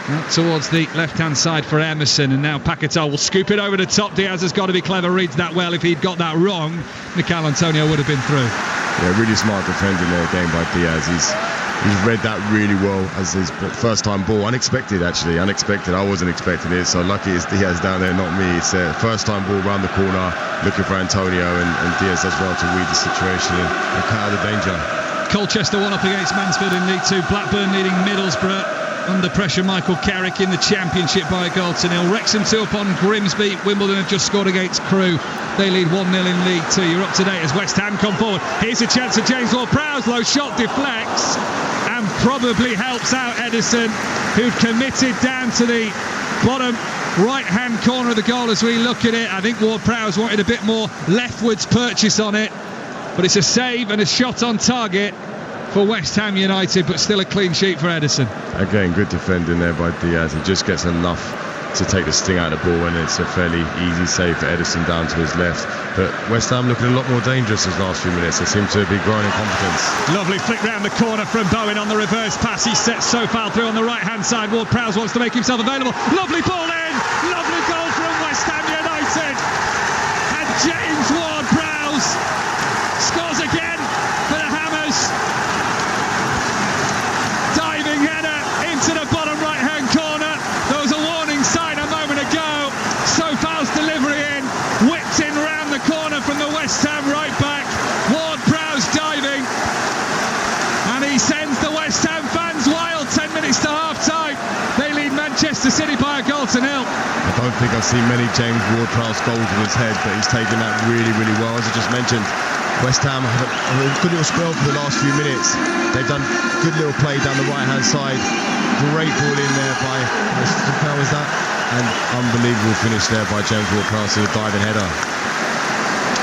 out towards the left-hand side for Emerson, and now Paquetá will scoop it over the top. Diaz has got to be clever, reads that well. If he'd got that wrong, Mikel Antonio would have been through. Yeah, really smart defending there again by Diaz. He's read that really well as his first time ball. Unexpected, actually. Unexpected. I wasn't expecting it, so lucky it's Diaz down there, not me. It's a first time ball round the corner, looking for Antonio, and Diaz does well to read the situation and cut out the danger. Colchester 1 up against Mansfield in League 2. Blackburn leading Middlesbrough. Under pressure, Michael Carrick in the Championship by 1-0. Wrexham 2 up on Grimsby. Wimbledon have just scored against Crewe. They lead 1-0 in League 2. You're up to date as West Ham come forward. Here's a chance for James Ward-Prowse. Low shot deflects and probably helps out Ederson, who'd committed down to the bottom right-hand corner of the goal as we look at it. I think Ward-Prowse wanted a bit more leftwards purchase on it, but it's a save and a shot on target for West Ham United, but still a clean sheet for Ederson. Again, good defending there by Diaz. He just gets enough to take the sting out of the ball, and it's a fairly easy save for Ederson down to his left. But West Ham looking a lot more dangerous these last few minutes. They seem to be growing in confidence. Lovely flick round the corner from Bowen on the reverse pass. He sets Sofal through on the right-hand side. Ward-Prowse wants to make himself available. Lovely ball in! Lovely goal from West Ham United! And James Ward-Prowse scores again for the Hammers. Diving header into the bottom right-hand corner. There was a warning sign a moment ago. Sofal's delivery in, whipped in round the corner from the West Ham right back. Ward-Prowse diving, and he sends the West Ham fans wild. 10 minutes to half-time. They lead Manchester City by 1-0. I don't think I've seen many James Ward-Prowse goals in his head, but he's taken that really, really well. As I just mentioned, West Ham have a good little spell for the last few minutes. They've done good little play down the right-hand side. Great ball in there by, how was that? And unbelievable finish there by James Ward-Prowse with a diving header.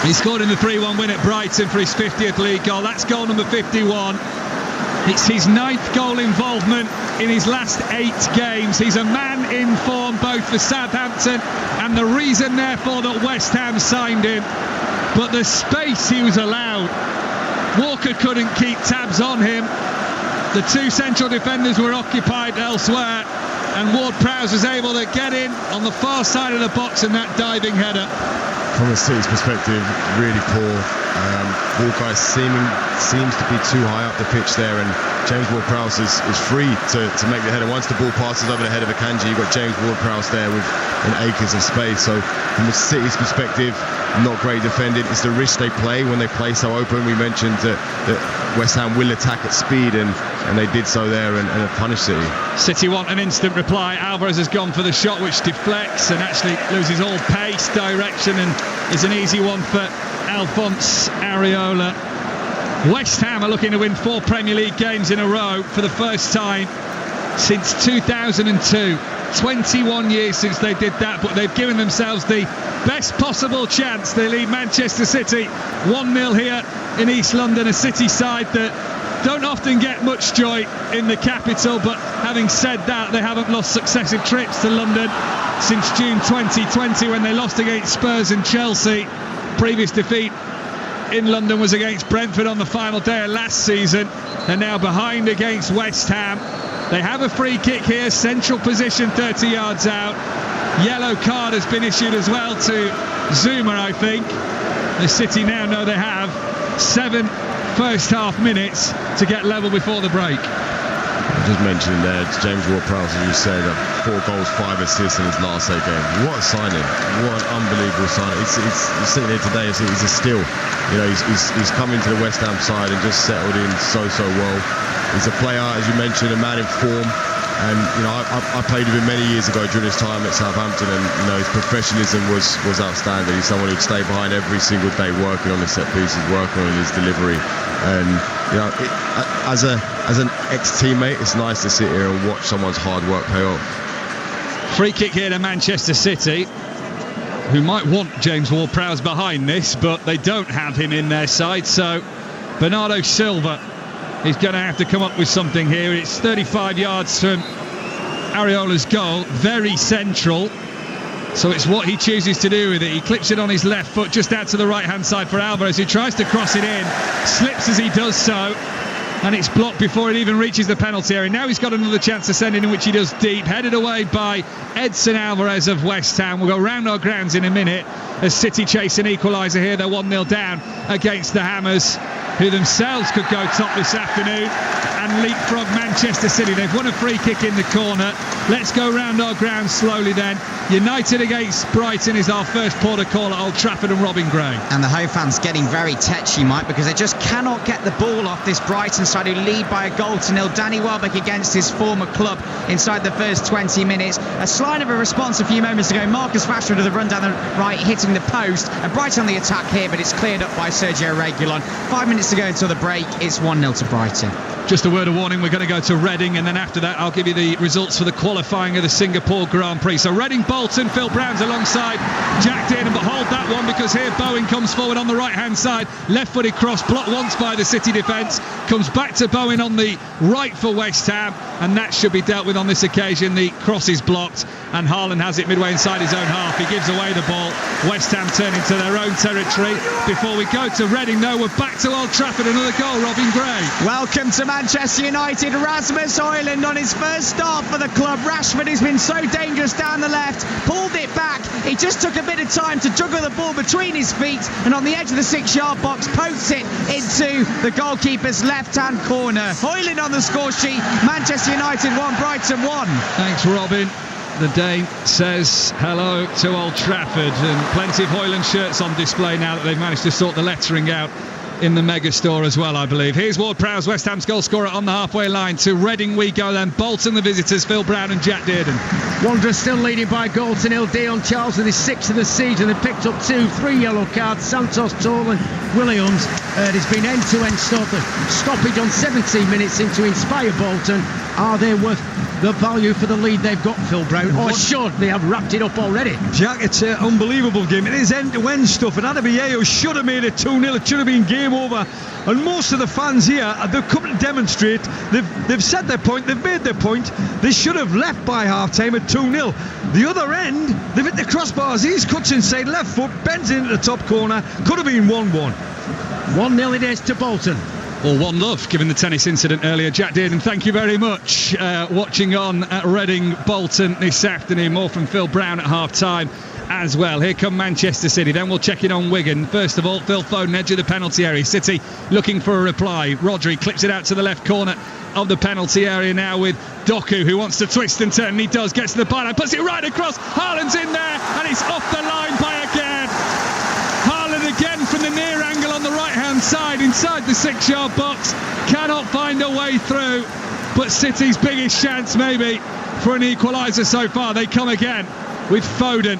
He scored in the 3-1 win at Brighton for his 50th league goal. That's goal number 51. It's his 9th goal involvement in his last 8 games. He's a man in form both for Southampton, and the reason therefore that West Ham signed him. But the space he was allowed, Walker couldn't keep tabs on him. The 2 central defenders were occupied elsewhere, and Ward-Prowse was able to get in on the far side of the box in that diving header. From a City's perspective, really poor. Walker seems to be too high up the pitch there, and James Ward-Prowse is free to make the header. Once the ball passes over the head of Akanji, you've got James Ward-Prowse there with an acres of space. So from a City's perspective, not great defending. It's the risk they play when they play so open. We mentioned that West Ham will attack at speed, and they did so there and have punished City. City want an instant reply. Alvarez has gone for the shot, which deflects and actually loses all pace, direction, and is an easy one for Alphonse Areola. West Ham are looking to win 4 Premier League games in a row for the first time since 2002. 21 years since they did that, but they've given themselves the best possible chance. They lead Manchester City 1-0 here in East London, a City side that don't often get much joy in the capital, but having said that, they haven't lost successive trips to London since June 2020 when they lost against Spurs and Chelsea. Previous defeat in London was against Brentford on the final day of last season. They're now behind against West Ham. They have a free kick here, central position 30 yards out. Yellow card has been issued as well to Zuma, I think. The City now know they have 7 first half minutes to get level before the break. Just mentioning there, James Ward-Prowse, as you said, 4 goals, 5 assists in his last 8 games. What a signing! What an unbelievable signing! He's sitting here today. He's a steal. You know, he's come into the West Ham side and just settled in so well. He's a player, as you mentioned, a man in form. And you know, I played with him many years ago during his time at Southampton, and you know, his professionalism was outstanding. He's someone who'd stay behind every single day, working on his set pieces, working on his delivery. And you know, as an ex-teammate, it's nice to sit here and watch someone's hard work pay off. Free kick here to Manchester City, who might want James Ward-Prowse behind this, but they don't have him in their side. So Bernardo Silva is going to have to come up with something here. It's 35 yards from Areola's goal, very central. So it's what he chooses to do with it. He clips it on his left foot just out to the right-hand side for Alvarez, who tries to cross it in, slips as he does so. and it's blocked before it even reaches the penalty area. Now he's got another chance to send it in, which he does deep, headed away by Edson Alvarez of West Ham. We'll go round our grounds in a minute as City chase an equaliser here. They're 1-0 down against the Hammers, who themselves could go top this afternoon and leapfrog Manchester City. They've won a free kick in the corner. Let's go round our grounds slowly then. United against Brighton is our first port of call at Old Trafford, and Robin Gray. And the home fans getting very tetchy, Mike, because they just cannot get the ball off this Brighton side, who lead by a goal to nil. Danny Welbeck against his former club inside the first 20 minutes. A slide of a response a few moments ago. Marcus Rashford with a run down the right, hitting the post. And Brighton on the attack here, but it's cleared up by Sergio Reguilon. 5 minutes to go until the break. It's 1-0 to Brighton. Just a word of warning, we're going to go to Reading, and then after that I'll give you the results for the qualifying of the Singapore Grand Prix. So Reading Bolton, Phil Brown's alongside Jack Dearden, but hold that one because here Bowen comes forward on the right hand side, left-footed cross blocked once by the City defence, comes back to Bowen on the right for West Ham, and that should be dealt with on this occasion. The cross is blocked and Haaland has it midway inside his own half. He gives away the ball. West Ham turn into their own territory. Before we go to Reading though, we're back to Old Trafford. Another goal, Robin Gray. Welcome to Manchester United. Rasmus Højlund on his first start for the club. Rashford has been so dangerous down the left, pulled it back. He just took a bit of time to juggle the ball between his feet, and on the edge of the 6-yard box pokes it into the goalkeeper's left-hand corner. Højlund on the score sheet. Manchester United 1, Brighton 1. Thanks, Robin. The Dane says hello to Old Trafford, and plenty of Højlund shirts on display now that they've managed to sort the lettering out in the mega store as well, I believe. Here's Ward-Prowse, West Ham's goal scorer, on the halfway line. To Reading we go then. Bolton the visitors, Phil Brown and Jack Dearden. Wanderers still leading by a goal to nil. Dion Charles with his 6th of the season. They picked up 3 yellow cards. Santos, Toll and Williams. There's been end-to-end stoppage on 17 minutes into inspire Bolton. Are they worth the value for the lead they've got, Phil Brown? Or should they have wrapped it up already? Jack, it's an unbelievable game. It is end-to-end stuff, and Adebayo should have made it 2-0. It should have been game over. And most of the fans here, they've come to demonstrate. They've said their point. They've made their point. They should have left by half-time at 2-0. The other end, they've hit the crossbars. He cuts inside left foot, bends into the top corner. Could have been 1-1. 1-0 it is to Bolton. Or 1-0, given the tennis incident earlier. Jack Dearden, thank you very much. Watching on at Reading Bolton this afternoon. More from Phil Brown at half-time as well. Here come Manchester City. Then we'll check in on Wigan. First of all, Phil Foden, edge of the penalty area. City looking for a reply. Rodri clips it out to the left corner of the penalty area now with Doku, who wants to twist and turn, and he does. Gets to the byline, puts it right across. Haaland's in there, and it's off the line by again. Haaland again from the near angle on the right-hand side, inside the 6-yard box. Cannot find a way through, but City's biggest chance maybe for an equaliser so far. They come again with Foden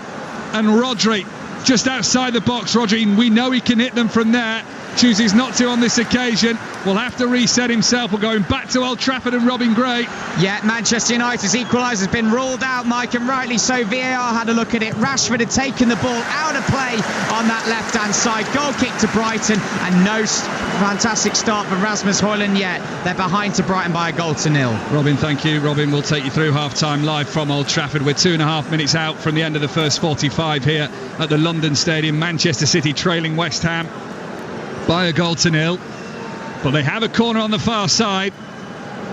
and Rodri just outside the box. Rodri, we know he can hit them from there. Chooses not to on this occasion. Will have to reset himself. We're going back to Old Trafford and Robin Gray. Yeah, Manchester United's equaliser has been ruled out, Mike, and rightly so. VAR had a look at it. Rashford had taken the ball out of play on that left-hand side. Goal kick to Brighton, and no fantastic start for Rasmus Højlund yet. They're behind to Brighton by a goal to nil. Robin, thank you. Robin will take you through half-time live from Old Trafford. We're 2.5 minutes out from the end of the first 45 here at the London Stadium. Manchester City trailing West Ham by a goal to nil, but they have a corner on the far side.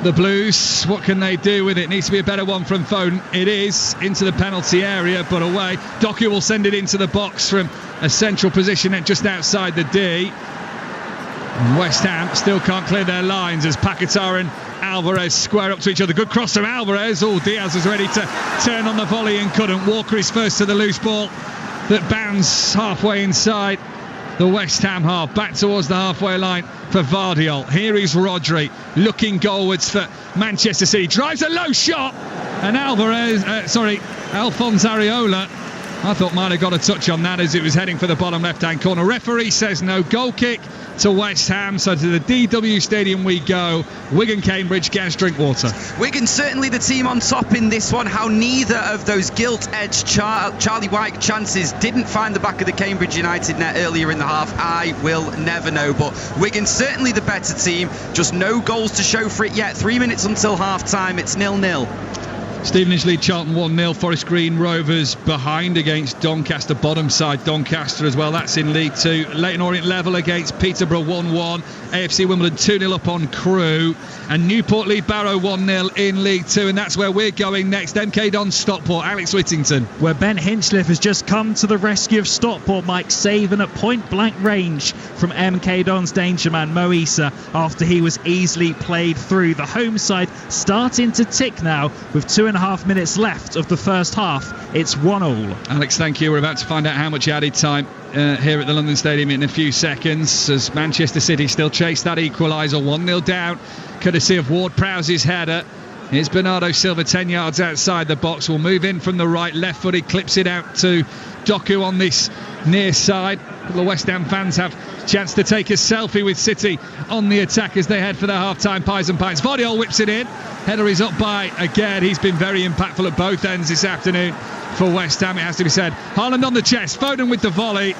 The Blues, what can they do with it? Needs to be a better one from Foden. It is into the penalty area, but away. Doku will send it into the box from a central position just outside the D. And West Ham still can't clear their lines as Paquetá and Alvarez square up to each other. Good cross from Alvarez. Diaz was ready to turn on the volley and couldn't. Walker is first to the loose ball that bounds halfway inside the West Ham half, back towards the halfway line for Vardiol. Here is Rodri looking goalwards for Manchester City. Drives a low shot, and Alphonse Areola, I thought might have got a touch on that as it was heading for the bottom left-hand corner. Referee says no. Goal kick to West Ham. So to the DW Stadium we go. Wigan, Cambridge, Gaz Drinkwater. Wigan certainly the team on top in this one. How neither of those gilt-edged Charlie White chances didn't find the back of the Cambridge United net earlier in the half, I will never know. But Wigan certainly the better team. Just no goals to show for it yet. 3 minutes until half-time. It's 0-0. Stevenage lead Charlton 1-0. Forest Green Rovers behind against Doncaster, bottom side Doncaster as well. That's in League 2. Leyton Orient level against Peterborough 1-1. AFC Wimbledon 2-0 up on Crewe. And Newport lead Barrow 1-0 in League 2. And that's where we're going next. MK Dons Stockport. Alex Whittington. Where Ben Hinchliffe has just come to the rescue of Stockport. Mike saving at point blank range from MK Dons danger man Mo Issa after he was easily played through. The home side starting to tick now with 2.5 minutes left of the first half. It's 1-1. Alex, thank you. We're about to find out how much added time here at the London Stadium in a few seconds as Manchester City still chase that equaliser. 1-0 down, courtesy of Ward-Prowse's header. Here's Bernardo Silva 10 yards outside the box. Will move in from the right, left-footed, clips it out to Doku on this near side. The West Ham fans have a chance to take a selfie with City on the attack as they head for their half-time pies and pints. Vardiol whips it in. Header is up by again. He's been very impactful at both ends this afternoon for West Ham, it has to be said. Haaland on the chest, Foden with the volley.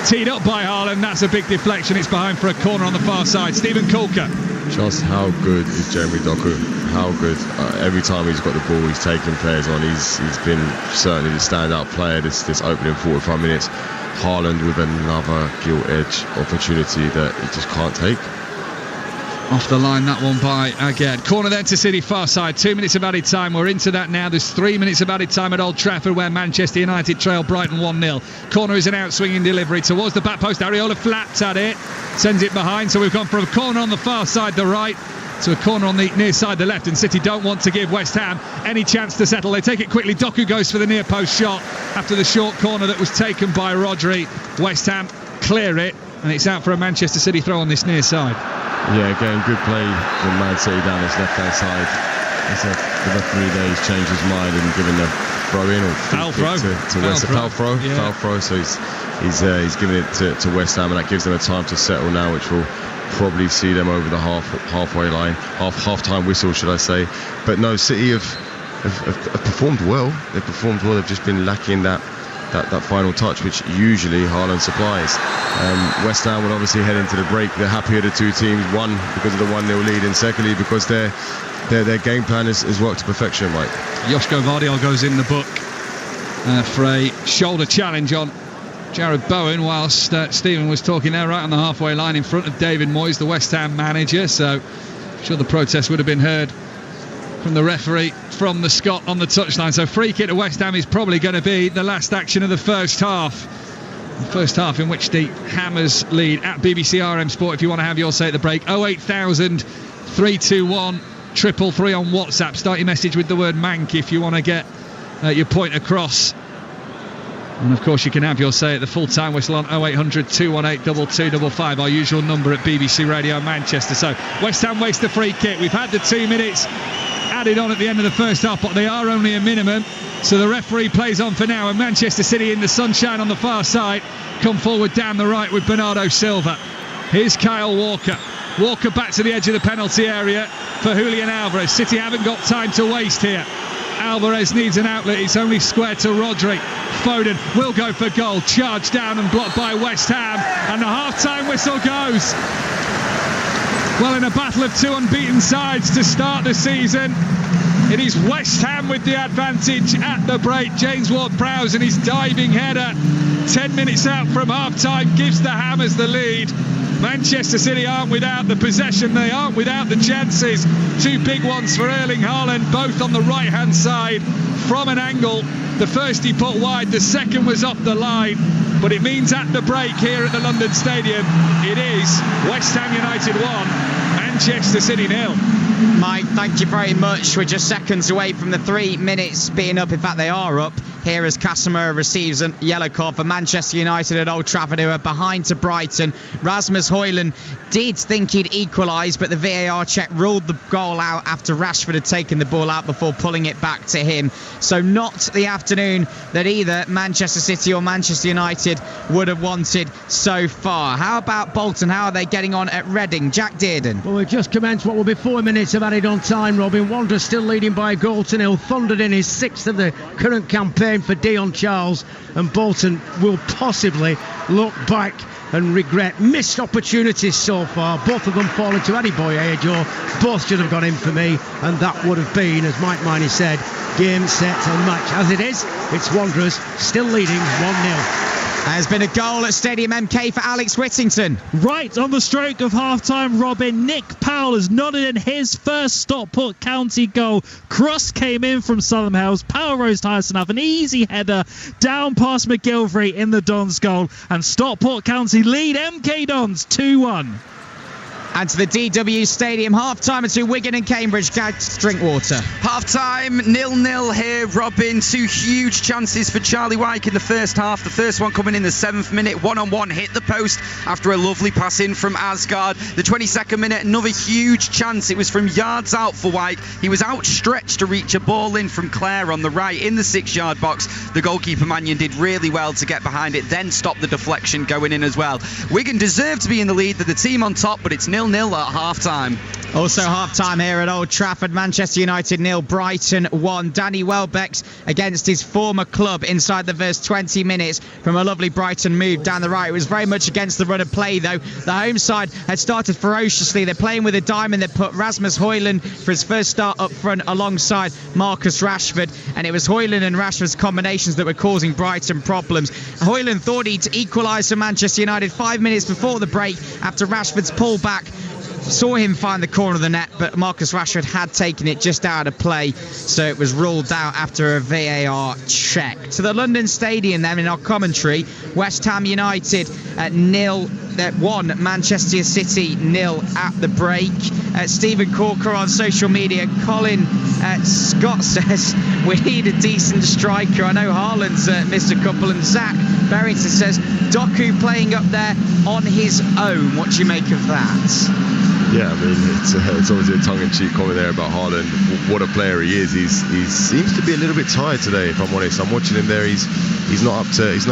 Teed up by Haaland, that's a big deflection. It's behind for a corner on the far side. Stephen Coulter. Just how good is Jeremy Doku? How good. Every time he's got the ball, he's taking players on. He's been certainly the standout player this opening 45 minutes. Haaland with another gilt edge opportunity that he just can't take. Off the line, that one by Aged. Corner then to City far side. 2 minutes of added time. We're into that now. There's 3 minutes of added time at Old Trafford where Manchester United trail Brighton 1-0. Corner is an out-swinging delivery towards the back post. Areola flaps at it. Sends it behind. So we've gone from a corner on the far side, the right, to a corner on the near side, the left. And City don't want to give West Ham any chance to settle. They take it quickly. Doku goes for the near post shot after the short corner that was taken by Rodri. West Ham clear it. And it's out for a Manchester City throw on this near side. Yeah, again, good play from Man City down his left-hand side. The referee there, he's changed his mind and given the throw-in or foul throw to West Ham. Foul throw. So he's giving it to West Ham, and that gives them a time to settle now, which will probably see them over the halfway line, half-time whistle, should I say. But no, City have performed well. They've performed well. They've just been lacking that final touch, which usually Haaland supplies. West Ham will obviously head into the break. They're happy of the two teams. One, because of the 1-0 lead, and secondly, because their game plan has worked to perfection, Mike. Joško Vardiol goes in the book for a shoulder challenge on Jared Bowen, whilst Stephen was talking there right on the halfway line in front of David Moyes, the West Ham manager. So I'm sure the protest would have been heard from the referee from the Scot on the touchline. So free kick to West Ham is probably going to be the last action of the first half. The first half in which the Hammers lead. At BBC RM Sport if you want to have your say at the break. 08000 321 333 on WhatsApp. Start your message with the word Mank if you want to get your point across. And of course you can have your say at the full time whistle on 0800 218 2255, our usual number at BBC Radio Manchester. So West Ham waste the free kick. We've had the 2 minutes added on at the end of the first half, but they are only a minimum. So the referee plays on for now, and Manchester City in the sunshine on the far side come forward down the right with Bernardo Silva. Here's Kyle Walker. Walker back to the edge of the penalty area for Julian Alvarez. City haven't got time to waste here. Alvarez needs an outlet. It's only square to Rodri. Foden will go for goal. Charged down and blocked by West Ham. And the half-time whistle goes. Well, in a battle of two unbeaten sides to start the season, it is West Ham with the advantage at the break. James Ward-Prowse and his diving header 10 minutes out from half-time gives the Hammers the lead. Manchester City aren't without the possession, they aren't without the chances. Two big ones for Erling Haaland, both on the right-hand side from an angle. The first he put wide, the second was off the line. But it means at the break here at the London Stadium, it is West Ham United 1, Manchester City 0. Mike, thank you very much. We're just seconds away from the 3 minutes being up. In fact, they are up. Here as Casemiro receives a yellow card for Manchester United at Old Trafford, who are behind to Brighton. Rasmus Højlund did think he'd equalise, but the VAR check ruled the goal out after Rashford had taken the ball out before pulling it back to him. So not the afternoon that either Manchester City or Manchester United would have wanted so far. How about Bolton? How are they getting on at Reading? Jack Dearden. Well, we've just commenced what will be 4 minutes of added on time, Robin. Wanderers still leading by a goal to nil. Thundered in his sixth of the current campaign. pain for Dion Charles, and Bolton will possibly look back and regret missed opportunities so far. Both of them falling to Eddie Boyejo. Both should have gone in for me, and that would have been, as Mike Miney said, game, set and match. As it is, it's Wanderers still leading 1-0. There's been a goal at Stadium MK for Alex Whittington. Right on the stroke of half-time, Robin. Nick Powell has nodded in his first Stockport County goal. Cross came in from Southern Hills. Powell rose highest enough. An easy header down past McGilvery in the Dons goal. And Stockport County lead MK Dons 2-1. And to the DW Stadium, half-time to Wigan and Cambridge. Gags Drinkwater. Half-time, 0-0 here, Robin. Two huge chances for Charlie Wyke in the first half. The first one coming in the 7th minute, one-on-one, hit the post after a lovely pass in from Asgard. The 22nd minute, another huge chance. It was from yards out for Wyke. He was outstretched to reach a ball in from Clare on the right in the 6-yard box. The goalkeeper, Mannion, did really well to get behind it, then stop the deflection going in as well. Wigan deserved to be in the lead. They're the team on top, but it's 0-0 at half-time. Also half-time here at Old Trafford. Manchester United 0, Brighton 1. Danny Welbeck's against his former club inside the first 20 minutes from a lovely Brighton move down the right. It was very much against the run of play, though. The home side had started ferociously. They're playing with a diamond. They put Rasmus Højlund for his first start up front alongside Marcus Rashford, and it was Højlund and Rashford's combinations that were causing Brighton problems. Højlund thought he'd equalise for Manchester United 5 minutes before the break after Rashford's pullback. Saw him find the corner of the net, but Marcus Rashford had taken it just out of play, so it was ruled out after a VAR check. To the London Stadium then in our commentary, West Ham United at 1, Manchester City 0 at the break. Stephen Corker on social media, Colin Scott says we need a decent striker. I know Haaland's missed a couple, and Zach Barrington says Doku playing up there on his own. What do you make of that? Yeah, I mean, it's obviously a tongue-in-cheek comment there about Haaland. What a player he is. He seems to be a little bit tired today, if I'm honest. I'm watching him there. He's not up to his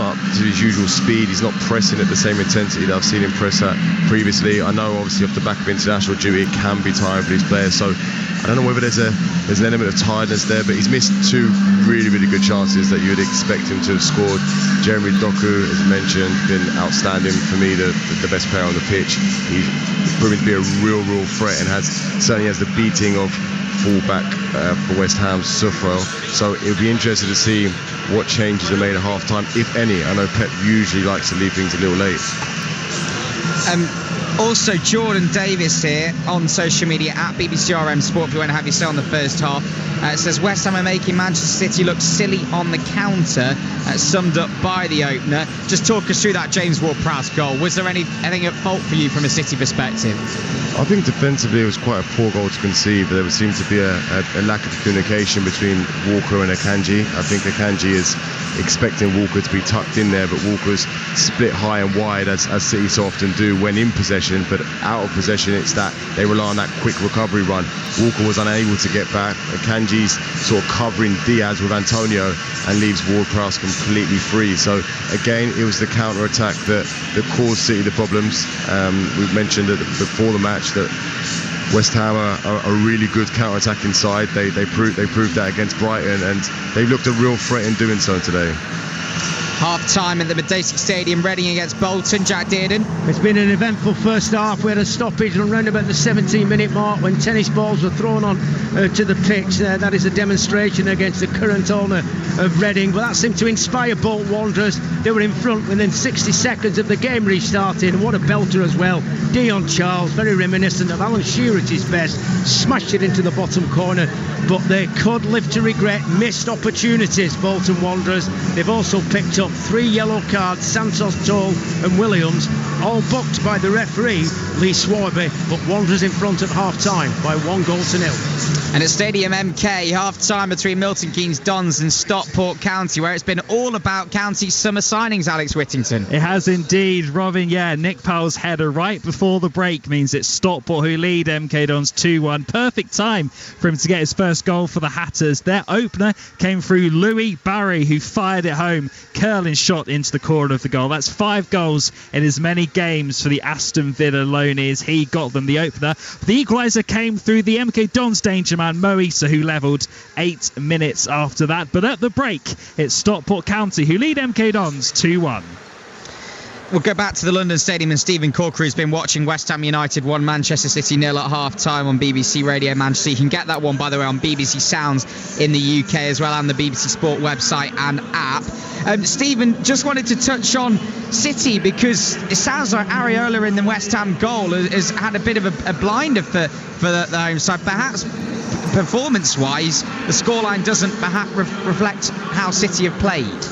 usual speed. He's not pressing at the same intensity that I've seen him press at previously. I know, obviously, off the back of international duty, it can be tiring for these players. So I don't know whether there's an element of tiredness there, but he's missed two really, really good chances that you'd expect him to have scored. Jeremy Doku, as mentioned, been outstanding for me, the best player on the pitch. He's proven to be a real threat and certainly has the beating of fullback for West Ham, Sufrel. So it'll be interesting to see what changes are made at half-time, if any. I know Pep usually likes to leave things a little late. Also, Jordan Davis here on social media at BBCRM Sport, if you want to have your say on the first half, says West Ham are making Manchester City look silly on the counter, summed up by the opener. Just talk us through that James Ward-Prowse goal. Was there anything at fault for you from a City perspective? I think defensively it was quite a poor goal to concede. There seemed to be a lack of communication between Walker and Akanji. I think Akanji is expecting Walker to be tucked in there, but Walker's split high and wide as City so often do when in possession, but out of possession it's that they rely on that quick recovery run. Walker was unable to get back. Akanji's sort of covering Diaz with Antonio and leaves Ward-Prowse completely free. So again, it was the counter-attack that caused City the problems. We've mentioned that before the match that West Ham are a really good counter-attacking side. They proved that against Brighton, and they looked a real threat in doing so today. Half-time at the Madejski Stadium, Reading against Bolton. Jack Dearden. It's been an eventful first half. We had a stoppage around about the 17-minute mark when tennis balls were thrown on to the pitch. That is a demonstration against the current owner of Reading, but that seemed to inspire Bolton Wanderers. They were in front within 60 seconds of the game restarting, and what a belter as well. Dion Charles, very reminiscent of Alan Shearer at his best, smashed it into the bottom corner, but they could live to regret missed opportunities, Bolton Wanderers. They've also picked up 3 yellow cards, Santos, Toll and Williams, all booked by the referee Lee Swarby, but Wanderers in front at half-time by 1-0. And at Stadium MK, half-time between Milton Keynes Dons and Stockport County, where it's been all about County summer signings, Alex Whittington. It has indeed, Robin. Yeah, Nick Powell's header right before the break means it's Stockport who lead MK Dons 2-1. Perfect time for him to get his first goal for the Hatters. Their opener came through Louis Barry, who fired it home. Curl Sterling shot into the corner of the goal. That's 5 goals in as many games for the Aston Villa loanees. He got them the opener. The equaliser came through the MK Dons danger man, Mo Issa, who levelled 8 minutes after that. But at the break, it's Stockport County who lead MK Dons 2-1. We'll go back to the London Stadium, and Stephen Corker has been watching West Ham United 1, Manchester City 0 at half-time on BBC Radio Manchester. You can get that one, by the way, on BBC Sounds in the UK as well, and the BBC Sport website and app. Stephen, just wanted to touch on City, because it sounds like Areola in the West Ham goal has had a bit of a blinder for the home side. Perhaps performance-wise, the scoreline doesn't perhaps reflect how City have played.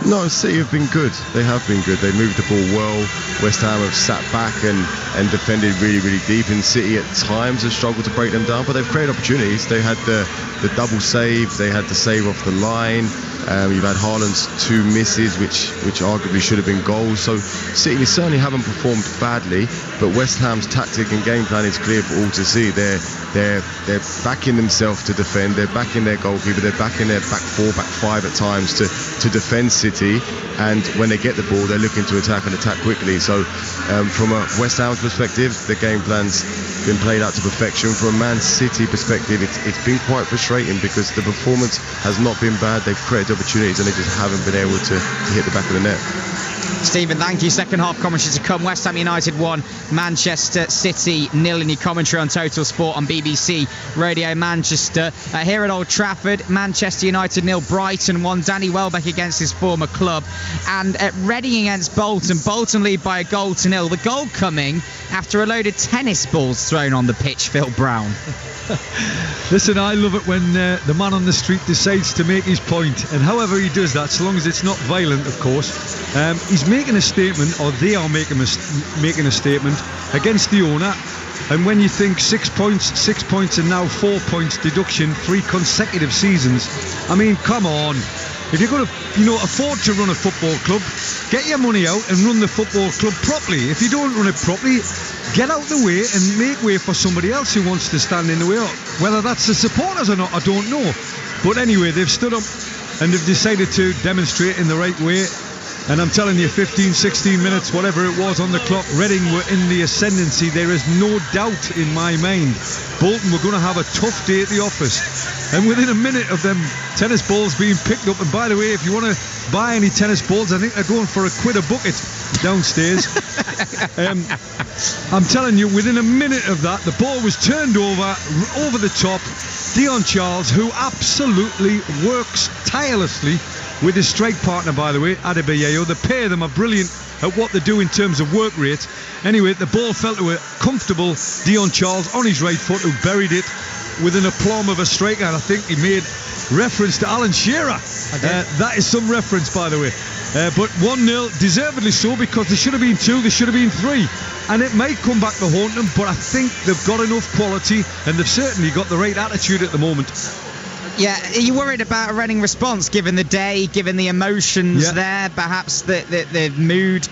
No, City have been good. They have been good. They moved the ball well. West Ham have sat back and defended really, really deep. And City at times have struggled to break them down, but they've created opportunities. They had the double save. They had the save off the line. You've had Haaland's 2 misses, which arguably should have been goals. So City certainly haven't performed badly, but West Ham's tactic and game plan is clear for all to see. They're backing themselves to defend. They're backing their goalkeeper. They're backing their back 4, back 5 at times to defend City. And when they get the ball, they're looking to attack and attack quickly. So from a West Ham's perspective, the game plan's been played out to perfection. From a Man City perspective, it's been quite frustrating because the performance has not been bad. They've created opportunities and they just haven't been able to hit the back of the net. Stephen, thank you. Second half commentary to come. West Ham United 1, Manchester City 0 in your commentary on Total Sport on BBC Radio Manchester. Here at Old Trafford, Manchester United 0, Brighton 1. Danny Welbeck against his former club. And at Reading against Bolton, Bolton lead by a goal to 0. The goal coming after a load of tennis balls thrown on the pitch, Phil Brown. Listen, I love it when the man on the street decides to make his point, and however he does that, so long as it's not violent, of course. He's making a statement, or they are making a statement against the owner. And when you think 6 points and now 4 points deduction, 3 consecutive seasons, I mean, come on. If you're going to, afford to run a football club, get your money out and run the football club properly. If you don't run it properly, get out the way and make way for somebody else who wants to stand in the way. Whether that's the supporters or not, I don't know. But anyway, they've stood up and they've decided to demonstrate in the right way. And I'm telling you, 15, 16 minutes, whatever it was on the clock, Reading were in the ascendancy. There is no doubt in my mind. Bolton were going to have a tough day at the office. And within a minute of them tennis balls being picked up, and by the way, if you want to buy any tennis balls, I think they're going for £1 a bucket downstairs. I'm telling you, within a minute of that, the ball was turned over the top. Dion Charles, who absolutely works tirelessly with his strike partner, by the way, Adebayo. The pair of them are brilliant at what they do in terms of work rate. Anyway, the ball fell to a comfortable Dion Charles on his right foot, who buried it with an aplomb of a striker. And I think he made reference to Alan Shearer. That is some reference, by the way. But 1-0, deservedly so, because there should have been 2, there should have been 3. And it may come back to haunt them, but I think they've got enough quality and they've certainly got the right attitude at the moment. Yeah, are you worried about a Reading response, given the day, given the emotions there? Perhaps the mood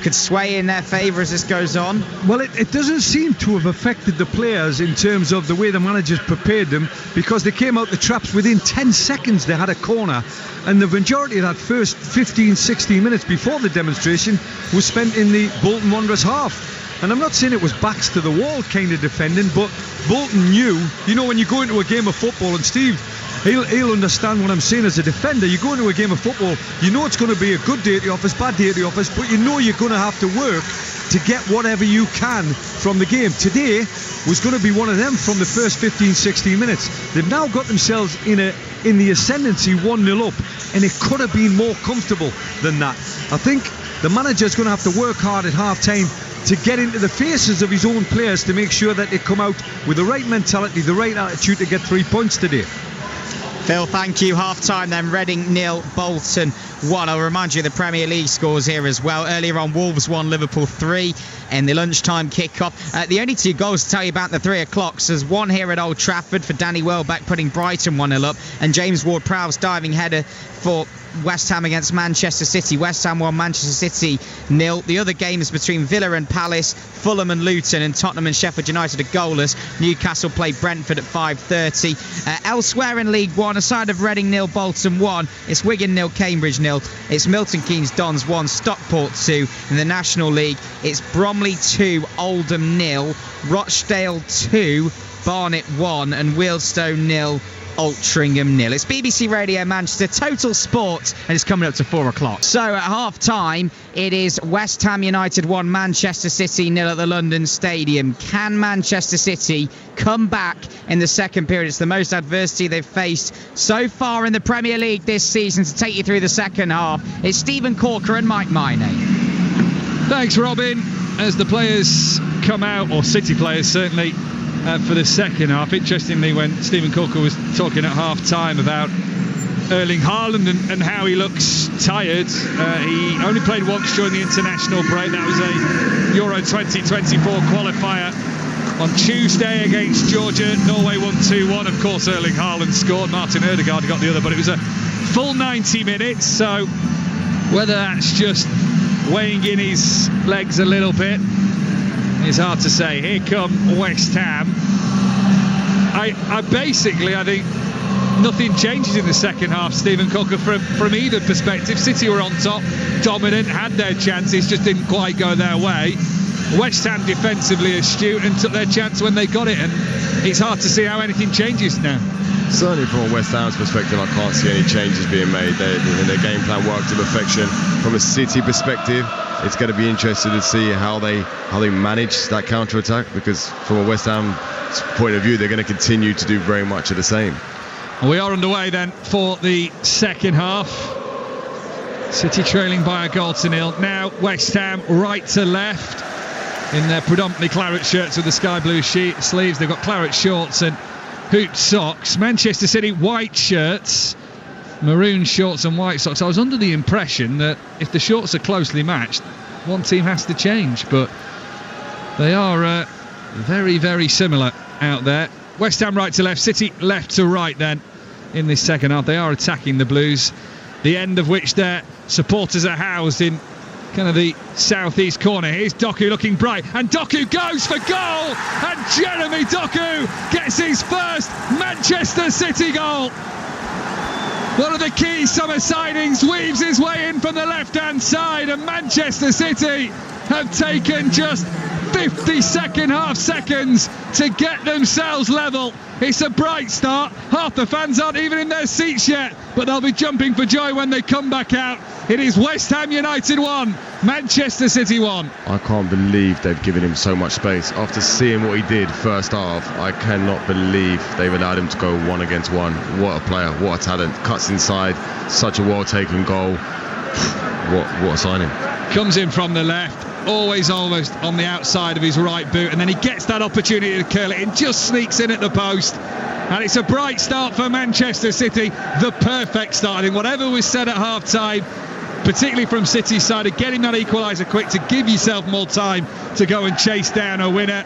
could sway in their favour as this goes on? Well, it doesn't seem to have affected the players in terms of the way the managers prepared them, because they came out the traps within 10 seconds. They had a corner, and the majority of that first 15, 16 minutes before the demonstration was spent in the Bolton Wanderers half. And I'm not saying it was backs to the wall kind of defending, but Bolton knew, when you go into a game of football, and Steve, he'll understand what I'm saying as a defender. You go into a game of football, you know it's going to be a good day at the office, bad day at the office, but you know you're going to have to work to get whatever you can from the game. Today was going to be one of them from the first 15, 16 minutes. They've now got themselves in the ascendancy 1-0 up, and it could have been more comfortable than that. I think the manager's going to have to work hard at half-time to get into the faces of his own players to make sure that they come out with the right mentality, the right attitude to get 3 points today. Phil, thank you. Half-time then, Reading 0, Bolton 1. I'll remind you of the Premier League scores here as well. Earlier on, Wolves 1, Liverpool 3 in the lunchtime kick-off. The only 2 goals to tell you about the 3 o'clock. So there's one here at Old Trafford for Danny Welbeck, putting Brighton 1-0 up, and James Ward-Prowse's diving header for West Ham against Manchester City. West Ham 1, Manchester City 0. The other games between Villa and Palace, Fulham and Luton, and Tottenham and Sheffield United are goalless. Newcastle played Brentford at 5:30. Elsewhere in League One, the side of Reading 0, Bolton 1. It's Wigan 0, Cambridge 0. It's Milton Keynes Dons 1, Stockport 2. In the National League, it's Bromley 2, Oldham 0, Rochdale 2, Barnet 1, and Wealdstone 0, Altrincham 0. It's BBC Radio Manchester, Total Sport, and it's coming up to 4 o'clock. So at half time, it is West Ham United 1, Manchester City 0 at the London Stadium. Can Manchester City come back in the second period? It's the most adversity they've faced so far in the Premier League this season. To take you through the second half, it's Stephen Corker and Mike Minay. Thanks, Robin. As the players come out, or City players certainly, for the second half. Interestingly, when Stephen Corker was talking at half-time about Erling Haaland and how he looks tired, he only played once during the international break. That was a Euro 2024 qualifier on Tuesday against Georgia. Norway won 2-1. Of course, Erling Haaland scored. Martin Ødegaard got the other, but it was a full 90 minutes. So whether that's just weighing in his legs a little bit, it's hard to say. Here come West Ham. I think nothing changes in the second half, Stephen Corker, from either perspective. City were on top, dominant, had their chances, just didn't quite go their way. West Ham defensively astute and took their chance when they got it, and it's hard to see how anything changes now. Certainly from a West Ham's perspective, I can't see any changes being made. Their game plan worked to perfection. From a City perspective, it's going to be interesting to see how they manage that counter-attack, because from a West Ham point of view, they're going to continue to do very much of the same. We are underway then for the second half. City trailing by a goal to nil. Now West Ham right to left in their predominantly claret shirts with the sky blue sleeves. They've got claret shorts and hoop socks. Manchester City white shirts, maroon shorts and white socks. I was under the impression that if the shorts are closely matched, one team has to change, but they are very, very similar out there. West Ham right to left, City left to right then in this second half. They are attacking the Blues, the end of which their supporters are housed in kind of the southeast corner. Here's Doku looking bright, and Doku goes for goal, and Jeremy Doku gets his first Manchester City goal. One of the key summer signings weaves his way in from the left-hand side, and Manchester City have taken just 50 second half seconds to get themselves level. It's a bright start. Half the fans aren't even in their seats yet, but they'll be jumping for joy when they come back out. It is West Ham United 1, Manchester City 1. I can't believe they've given him so much space. After seeing what he did first half, I cannot believe they've allowed him to go 1-against-1. What a player, what a talent. Cuts inside, such a well-taken goal. What a signing. Comes in from the left, always almost on the outside of his right boot, and then he gets that opportunity to curl it in, just sneaks in at the post, and it's a bright start for Manchester City, the perfect start. I think whatever was said at half time, particularly from City's side, of getting that equaliser quick to give yourself more time to go and chase down a winner,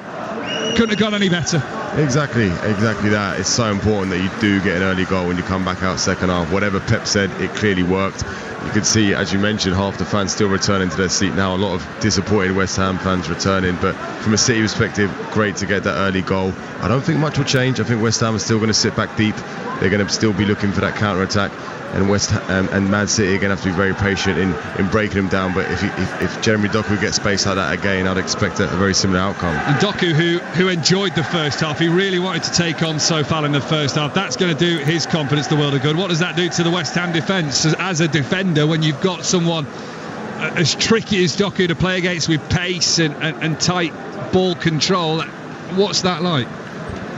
couldn't have gone any better. Exactly that. It's so important that you do get an early goal when you come back out second half. Whatever Pep said, it clearly worked. You could see, as you mentioned, half the fans still returning to their seat now. A lot of disappointed West Ham fans returning, but from a City perspective, great to get that early goal. I don't think much will change. I think West Ham are still going to sit back deep. They're going to still be looking for that counter-attack, and West Ham and Man City are going to have to be very patient in breaking them down. But if Jeremy Doku gets space like that again, I'd expect a very similar outcome. And Doku, who enjoyed the first half, he really wanted to take on Sofal in the first half. That's going to do his confidence the world of good. What does that do to the West Ham defence as a defender when you've got someone as tricky as Doku to play against with pace and tight ball control? What's that like?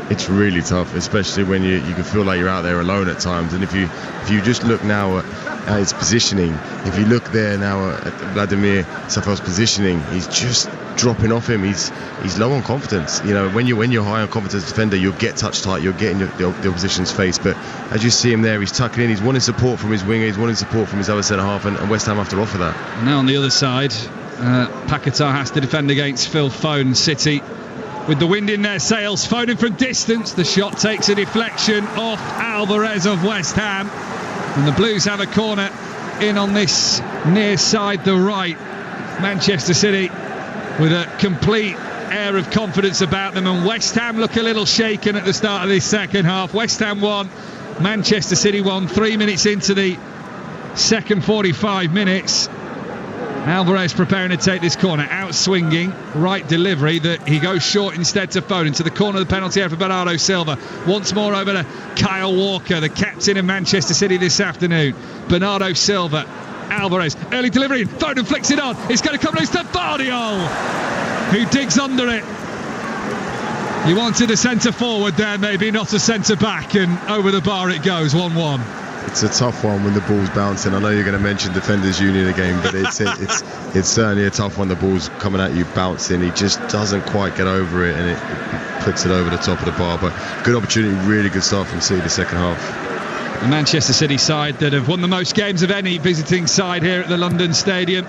It's really tough, especially when you can feel like you're out there alone at times. And if you just look now at his positioning, if you look there now at Vladimir Sofal's positioning, he's just dropping off him. He's low on confidence. You know, when you're high on confidence defender, you'll get touch tight, you'll get in the opposition's face. But as you see him there, he's tucking in, he's wanting support from his winger, he's wanting support from his other centre half, and West Ham have to offer that. Now on the other side, Paquetá has to defend against Phil Foden. City with the wind in their sails. Foden from distance, the shot takes a deflection off Alvarez of West Ham, and the Blues have a corner in on this near side, the right. Manchester City with a complete air of confidence about them, and West Ham look a little shaken at the start of this second half. West Ham 1, Manchester City 1, 3 minutes into the second 45 minutes. Alvarez preparing to take this corner, out swinging, right delivery, that he goes short instead to Foden, to the corner of the penalty area for Bernardo Silva. Once more over to Kyle Walker, the captain of Manchester City this afternoon. Bernardo Silva, Alvarez, early delivery, Foden flicks it on, it's going to come loose to Vardiol, who digs under it. You wanted a centre forward there, maybe not a centre back, and over the bar it goes, 1-1. It's a tough one when the ball's bouncing. I know you're going to mention Defenders Union again, but it's certainly a tough one. The ball's coming at you bouncing. He just doesn't quite get over it, and it puts it over the top of the bar. But good opportunity, really good start from City the second half. The Manchester City side that have won the most games of any visiting side here at the London Stadium.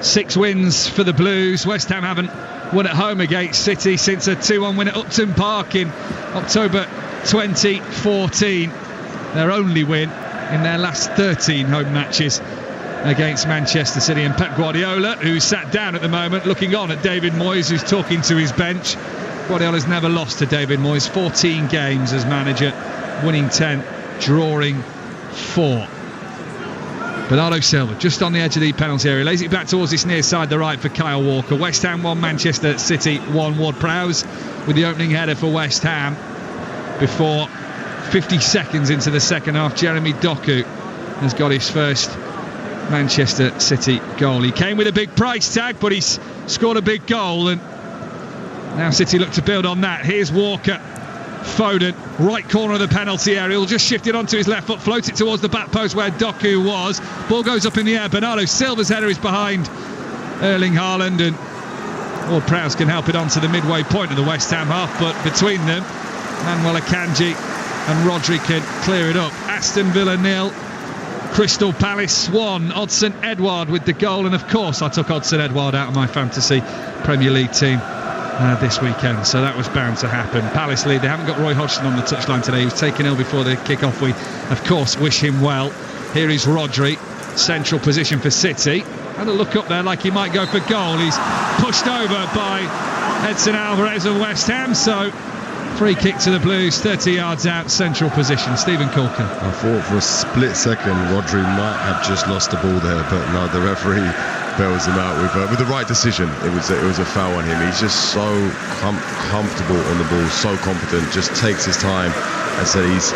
6 wins for the Blues. West Ham haven't won at home against City since a 2-1 win at Upton Park in October 2014. Their only win in their last 13 home matches against Manchester City. And Pep Guardiola, who's sat down at the moment looking on at David Moyes, who's talking to his bench. Guardiola's never lost to David Moyes, 14 games as manager, winning 10, drawing 4. Bernardo Silva just on the edge of the penalty area, lays it back towards this near side, the right for Kyle Walker. West Ham 1, Manchester City 1. Ward-Prowse with the opening header for West Ham before 50 seconds into the second half. Jeremy Doku has got his first Manchester City goal. He came with a big price tag, but he's scored a big goal, and now City look to build on that. Here's Walker, Foden, right corner of the penalty area. He'll just shift it onto his left foot, float it towards the back post where Doku was. Ball goes up in the air. Bernardo Silva's header is behind Erling Haaland, and Ward-Prowse can help it onto the midway point of the West Ham half, but between them, Manuel Akanji and Rodri can clear it up. Aston Villa 0, Crystal Palace 1. Odsonne Edouard with the goal, and of course I took Odsonne Edouard out of my fantasy Premier League team this weekend, so that was bound to happen. Palace lead. They haven't got Roy Hodgson on the touchline today. He was taken ill before the kick-off. We of course wish him well. Here is Rodri, central position for City. Had a look up there like he might go for goal. He's pushed over by Edson Alvarez of West Ham, so free kick to the Blues, 30 yards out, central position. Stephen Corker. I thought for a split second Rodri might have just lost the ball there, but no, the referee bails him out with the right decision. It was a foul on him. He's just so comfortable on the ball, so confident, just takes his time. I said he's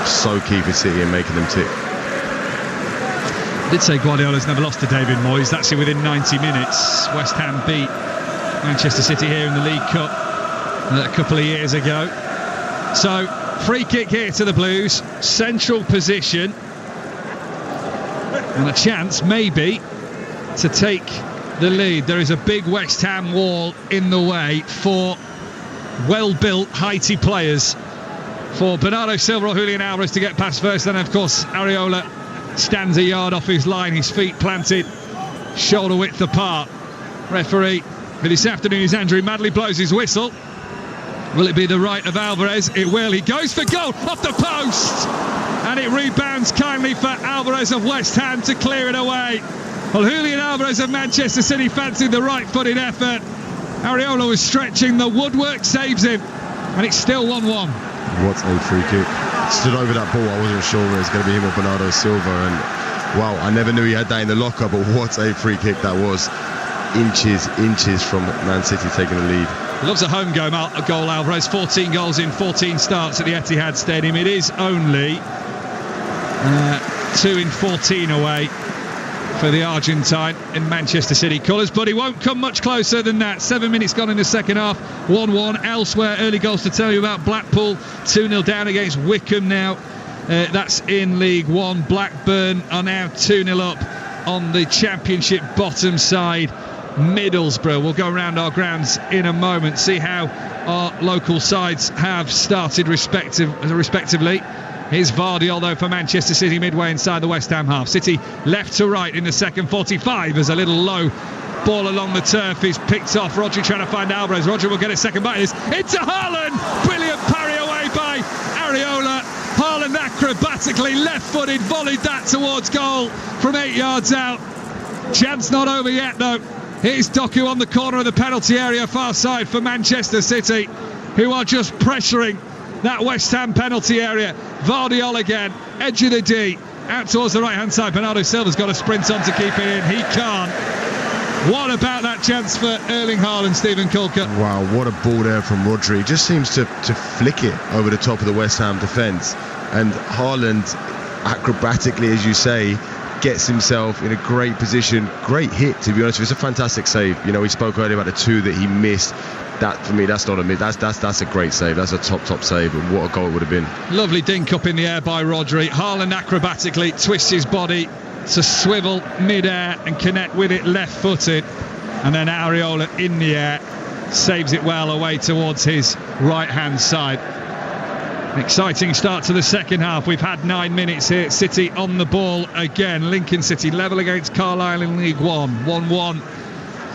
so key for City and making them tick. I did say Guardiola's never lost to David Moyes. That's it within 90 minutes. West Ham beat Manchester City here in the League Cup a couple of years ago. So free kick here to the Blues, central position, and a chance maybe to take the lead. There is a big West Ham wall in the way for well-built, heighty players. For Bernardo Silva or Julian Alvarez to get past first, then of course Areola stands a yard off his line, his feet planted shoulder width apart. Referee for this afternoon is Andrew Madley, blows his whistle. Will it be the right of Alvarez? It will. He goes for goal off the post, and it rebounds kindly for Alvarez of West Ham to clear it away. Well, Julian Alvarez of Manchester City fancied the right-footed effort. Areola was stretching, the woodwork saves him, and it's still 1-1. What a free kick. Stood over that ball, I wasn't sure it was going to be him or Bernardo Silva, and wow, I never knew he had that in the locker, but what a free kick that was. Inches from Man City taking the lead. Loves a home goal, Alvarez. 14 goals in 14 starts at the Etihad Stadium. It is only 2 in 14 away for the Argentine in Manchester City colours, but he won't come much closer than that. 7 minutes gone in the second half, 1-1. Elsewhere, early goals to tell you about. Blackpool 2-0 down against Wycombe now. That's in League One. Blackburn are now 2-0 up on the Championship bottom side. Middlesbrough. We'll go around our grounds in a moment, see how our local sides have started respectively. Here's Vardiol though for Manchester City midway inside the West Ham half. City left to right in the second 45 as a little low ball along the turf is picked off. Rodri trying to find Alvarez. Rodri will get a second bite of this. Into Haaland! Brilliant parry away by Areola. Haaland acrobatically left-footed, volleyed that towards goal from 8 yards out. Chance not over yet though. Here's Doku on the corner of the penalty area, far side for Manchester City, who are just pressuring that West Ham penalty area. Vardiol again, edge of the D, out towards the right-hand side. Bernardo Silva's got a sprint on to keep it in. He can't. What about that chance for Erling Haaland, Stephen Kulka? Wow, what a ball there from Rodri. He just seems to flick it over the top of the West Ham defence. And Haaland, acrobatically, as you say, gets himself in a great position. Great hit, to be honest. It's a fantastic save. You know, we spoke earlier about the two that he missed. That, for me, that's not a miss. That's a great save. That's a top save. And what a goal it would have been. Lovely dink up in the air by Rodri. Haaland acrobatically twists his body to swivel mid-air and connect with it left-footed, and then Areola in the air saves it well away towards his right-hand side. An exciting start to the second half. We've had 9 minutes here. City on the ball again. Lincoln City level against Carlisle in League One. 1-1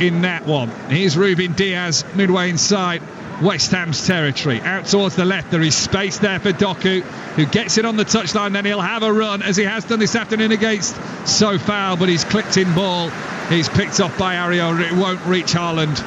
in that one. Here's Ruben Diaz midway inside West Ham's territory. Out towards the left, there is space there for Doku, who gets it on the touchline. Then he'll have a run, as he has done this afternoon against Sofal, but he's clicked in ball. He's picked off by Areola. It won't reach Haaland,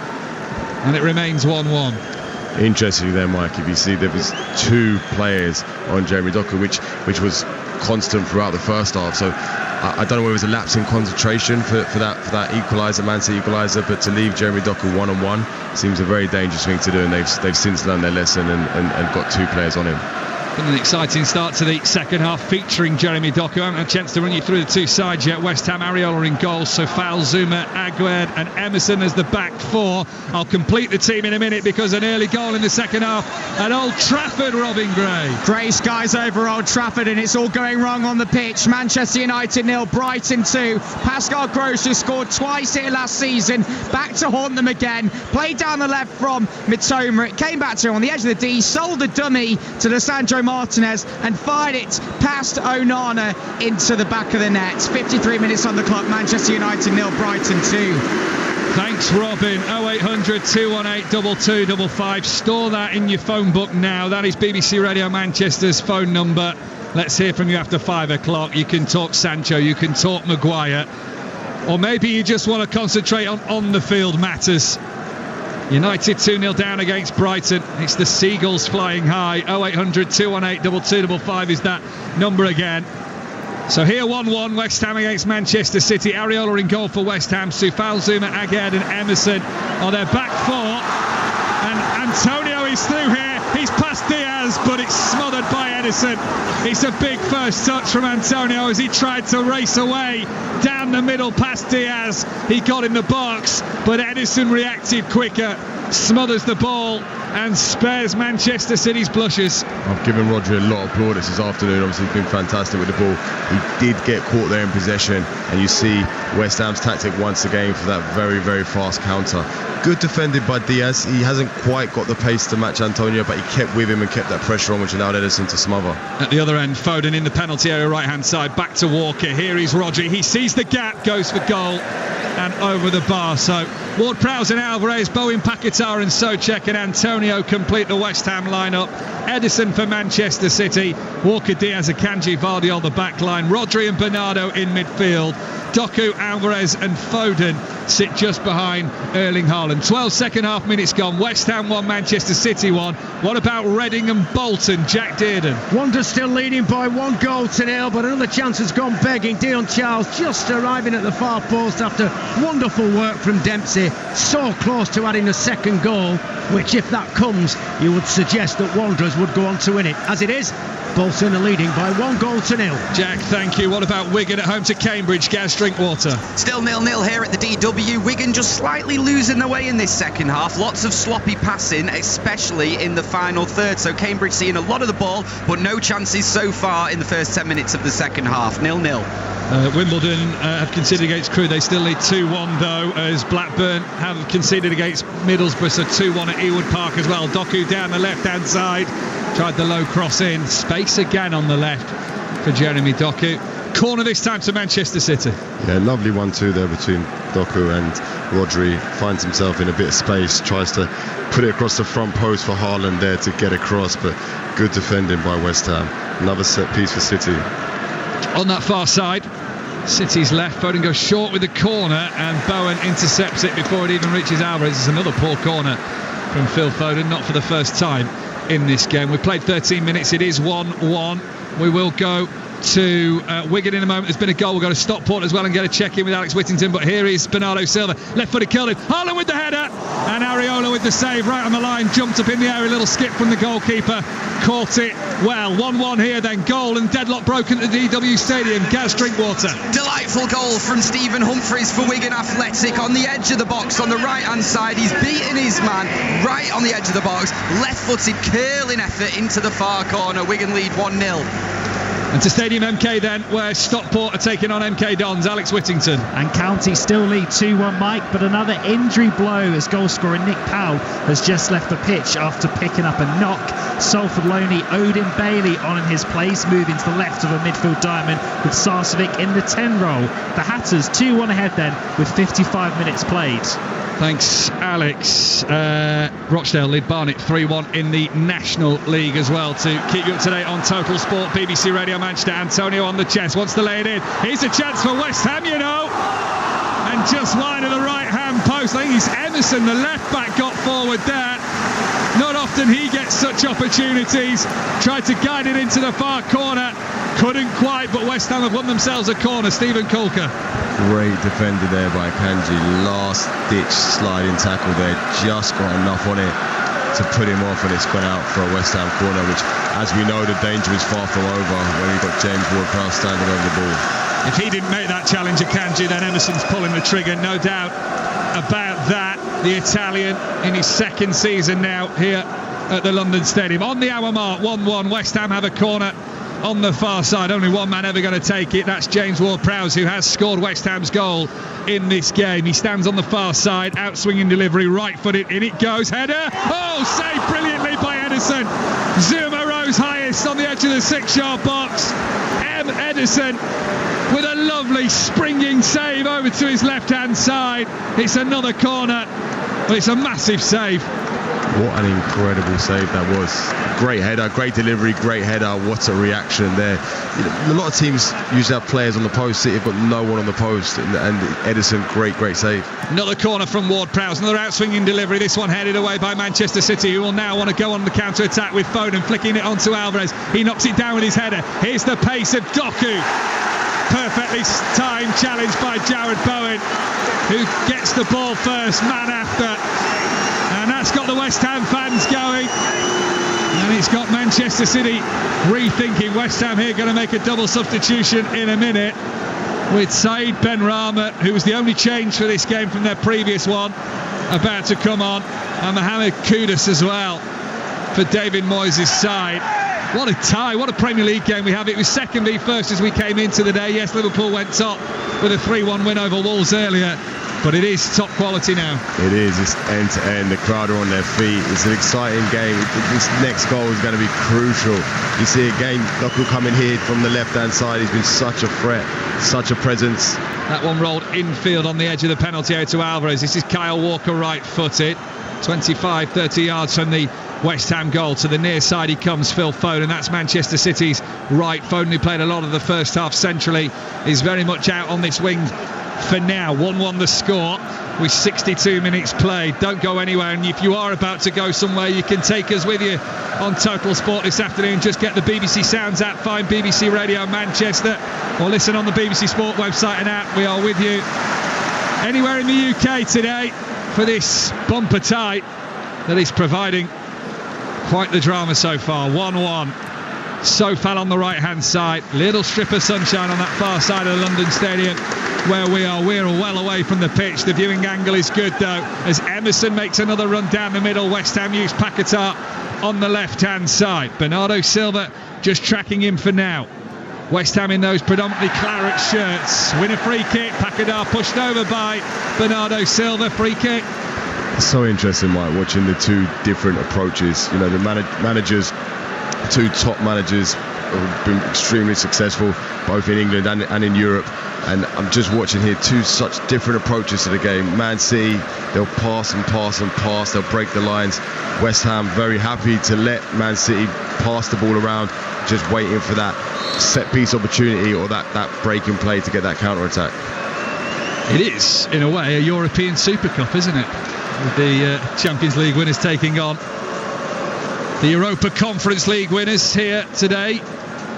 and it remains 1-1. Interestingly there, Mike, if you see, there was 2 players on Jeremy Doku, which was constant throughout the first half. So I don't know whether it was a lapse in concentration for that equaliser, Man City equaliser, but to leave Jeremy Doku one-on-one seems a very dangerous thing to do, and they've since learned their lesson and got 2 players on him. Been an exciting start to the second half featuring Jeremy Doku. I haven't had a chance to run you through the 2 sides yet. West Ham, Areola in goal, Sofal, Zuma, Aguerd and Emerson as the back 4. I'll complete the team in a minute because an early goal in the second half at Old Trafford, Robin Gray. Grey skies over Old Trafford, and it's all going wrong on the pitch. Manchester United 0, Brighton 2. Pascal Gross, who scored twice here last season, back to haunt them again. Played down the left from Mitoma. It came back to him on the edge of the D, sold the dummy to Lisandro Martinez and fired it past Onana into the back of the net. 53 minutes on the clock. Manchester United 0, Brighton 2. Thanks, Robin. 0800 218 2255. Store that in your phone book now. That is BBC Radio Manchester's phone number. Let's hear from you after 5 o'clock. You can talk Sancho, you can talk Maguire, or maybe you just want to concentrate on the field matters. United 2-0 down against Brighton. It's the Seagulls flying high. 0800 218 2255 is that number again. So here 1-1, West Ham against Manchester City. Areola in goal for West Ham. Sofal, Zuma, Aguerd and Emerson are their back 4. And Antonio is through here. He's past Diaz, but it's smothered by Edison. It's a big first touch from Antonio as he tried to race away down the middle past Diaz. He got in the box, but Edison reacted quicker, smothers the ball and spares Manchester City's blushes. I've given Rodri a lot of plaudits this afternoon. Obviously he's been fantastic with the ball. He did get caught there in possession, and you see West Ham's tactic once again for that very, very fast counter. Good defended by Diaz. He hasn't quite got the pace to match Antonio, but he kept with him and kept that pressure on, which allowed Edison to smother. At the other end, Foden in the penalty area, right hand side, back to Walker. Here is Rodri. He sees the gap, goes for goal and over the bar. So Ward-Prowse and Alvarez, Bowen, Paquetá and Souček and Antonio complete the West Ham lineup. Edison for Manchester City, Walker, Diaz, Akanji, Vardiol the back line, Rodri and Bernardo in midfield. Doku, Alvarez and Foden sit just behind Erling Haaland. 12 second half minutes gone. West Ham 1, Manchester City 1. What about Reading and Bolton? Jack Dearden. Wanderers still leading by 1-0, but another chance has gone begging. Dion Charles just arriving at the far post after wonderful work from Dempsey. So close to adding a second goal, which if that comes, you would suggest that Wanderers would go on to win it. As it is, Bolton are leading by 1-0. Jack, thank you. What about Wigan at home to Cambridge? Gaz Drinkwater. Still 0-0 here at the DW. Wigan just slightly losing their way in this second half. Lots of sloppy passing, especially in the final third. So Cambridge seeing a lot of the ball, but no chances so far in the first 10 minutes of the second half. 0-0. Wimbledon have conceded against Crewe. They still lead 2-1 though, as Blackburn have conceded against Middlesbrough. So 2-1 at Ewood Park as well. Doku down the left hand side, tried the low cross in. Space again on the left for Jeremy Doku. Corner this time to Manchester City. Yeah, lovely 1-2 there between Doku and Rodri. Finds himself in a bit of space, tries to put it across the front post for Haaland there to get across, but good defending by West Ham. Another set piece for City. On that far side, City's left. Foden goes short with the corner and Bowen intercepts it before it even reaches Alvarez. It's another poor corner from Phil Foden, not for the first time in this game. We've played 13 minutes. It is 1-1. We will go to Wigan in a moment. There's been a goal. We'll go to Stockport as well and get a check in with Alex Whittington. But here is Bernardo Silva, left-footed curling. Haaland with the header, and Areola with the save right on the line. Jumped up in the air, a little skip from the goalkeeper, caught it well. 1-1 here, then goal and deadlock broken at the DW Stadium. Gaz Drinkwater. Delightful goal from Stephen Humphreys for Wigan Athletic on the edge of the box on the right-hand side. He's beaten his man right on the edge of the box. Left-footed curling effort into the far corner. Wigan lead 1-0. And to Stadium MK then, where Stockport are taking on MK Dons. Alex Whittington. And County still lead 2-1, Mike, but another injury blow as goalscorer Nick Powell has just left the pitch after picking up a knock. Salford Loney, Odin Bailey on in his place, moving to the left of a midfield diamond with Sarcevic in the 10 role. The Hatters 2-1 ahead then with 55 minutes played. Thanks, Alex. Rochdale lead Barnet 3-1 in the National League as well. To keep you up to date on Total Sport, BBC Radio Manchester. Antonio on the chest, wants to lay it in. Here's a chance for West Ham, you know. And just wide of the right-hand post. I think it's Emerson, the left-back, got forward there. Not often he gets such opportunities. Tried to guide it into the far corner. Couldn't quite, but West Ham have won themselves a corner. Stephen Colker. Great defender there by Kanji. Last ditch sliding tackle there. Just got enough on it to put him off, and it's gone out for a West Ham corner, which, as we know, the danger is far from over when you've got James Ward-Prowse standing over the ball. If he didn't make that challenge at Kanji, then Emerson's pulling the trigger, no doubt about that. The Italian in his second season now here at the London Stadium. On the hour mark, 1-1. West Ham have a corner on the far side. Only one man ever going to take it. That's James Ward-Prowse, who has scored West Ham's goal in this game. He stands on the far side, out-swinging delivery, right-footed, in it goes, header. Oh, saved brilliantly by Edison. Zuma rose highest on the edge of the 6-yard box. Edison with a lovely springing save over to his left-hand side. It's another corner, but it's a massive save. What an incredible save that was. Great header, great delivery, great header. What a reaction there. You know, a lot of teams usually have players on the post. City have got no one on the post. And Edison, great save. Another corner from Ward-Prowse. Another out-swinging delivery. This one headed away by Manchester City, who will now want to go on the counter-attack with Foden, flicking it onto Alvarez. He knocks it down with his header. Here's the pace of Doku. Perfectly timed challenge by Jared Bowen, who gets the ball first, man after. And that's got the West Ham fans going. And it's got Manchester City rethinking. West Ham here going to make a double substitution in a minute with Said Benrahma, who was the only change for this game from their previous one, about to come on. And Mohamed Kudus as well for David Moyes' side. What a tie, what a Premier League game we have. It was second v first as we came into the day. Yes, Liverpool went top with a 3-1 win over Wolves earlier, but it is top quality now. It is. It's end to end. The crowd are on their feet. It's an exciting game. This next goal is going to be crucial. You see again, Doku coming here from the left-hand side. He's been such a threat, such a presence. That one rolled infield on the edge of the penalty area to Alvarez. This is Kyle Walker right-footed. 25, 30 yards from the West Ham goal. To the near side he comes, Phil Foden. That's Manchester City's right. Foden, who played a lot of the first half centrally, is very much out on this wing for now. 1-1 the score with 62 minutes played. Don't go anywhere, and if you are about to go somewhere, you can take us with you on Total Sport this afternoon. Just get the BBC Sounds app, find BBC Radio Manchester, or listen on the BBC Sport website and app. We are with you anywhere in the UK today for this bumper tie that is providing quite the drama so far. 1-1. Sofal on the right hand side, little strip of sunshine on that far side of the London Stadium where we are. We're well away from the pitch. The viewing angle is good though, as Emerson makes another run down the middle. West Ham use Paquetá on the left hand side. Bernardo Silva just tracking him for now. West Ham in those predominantly claret shirts. Win a free kick. Paquetá pushed over by Bernardo Silva. Free kick. So interesting, Mike, watching the two different approaches. You know, the managers, two top managers have been extremely successful both in England and in Europe, and I'm just watching here two such different approaches to the game. Man City, they'll pass and pass and pass, they'll break the lines. West Ham very happy to let Man City pass the ball around, just waiting for that set piece opportunity or that break in play to get that counter attack. It is in a way a European Super Cup, isn't it, with the Champions League winners taking on The Europa Conference League winners here today.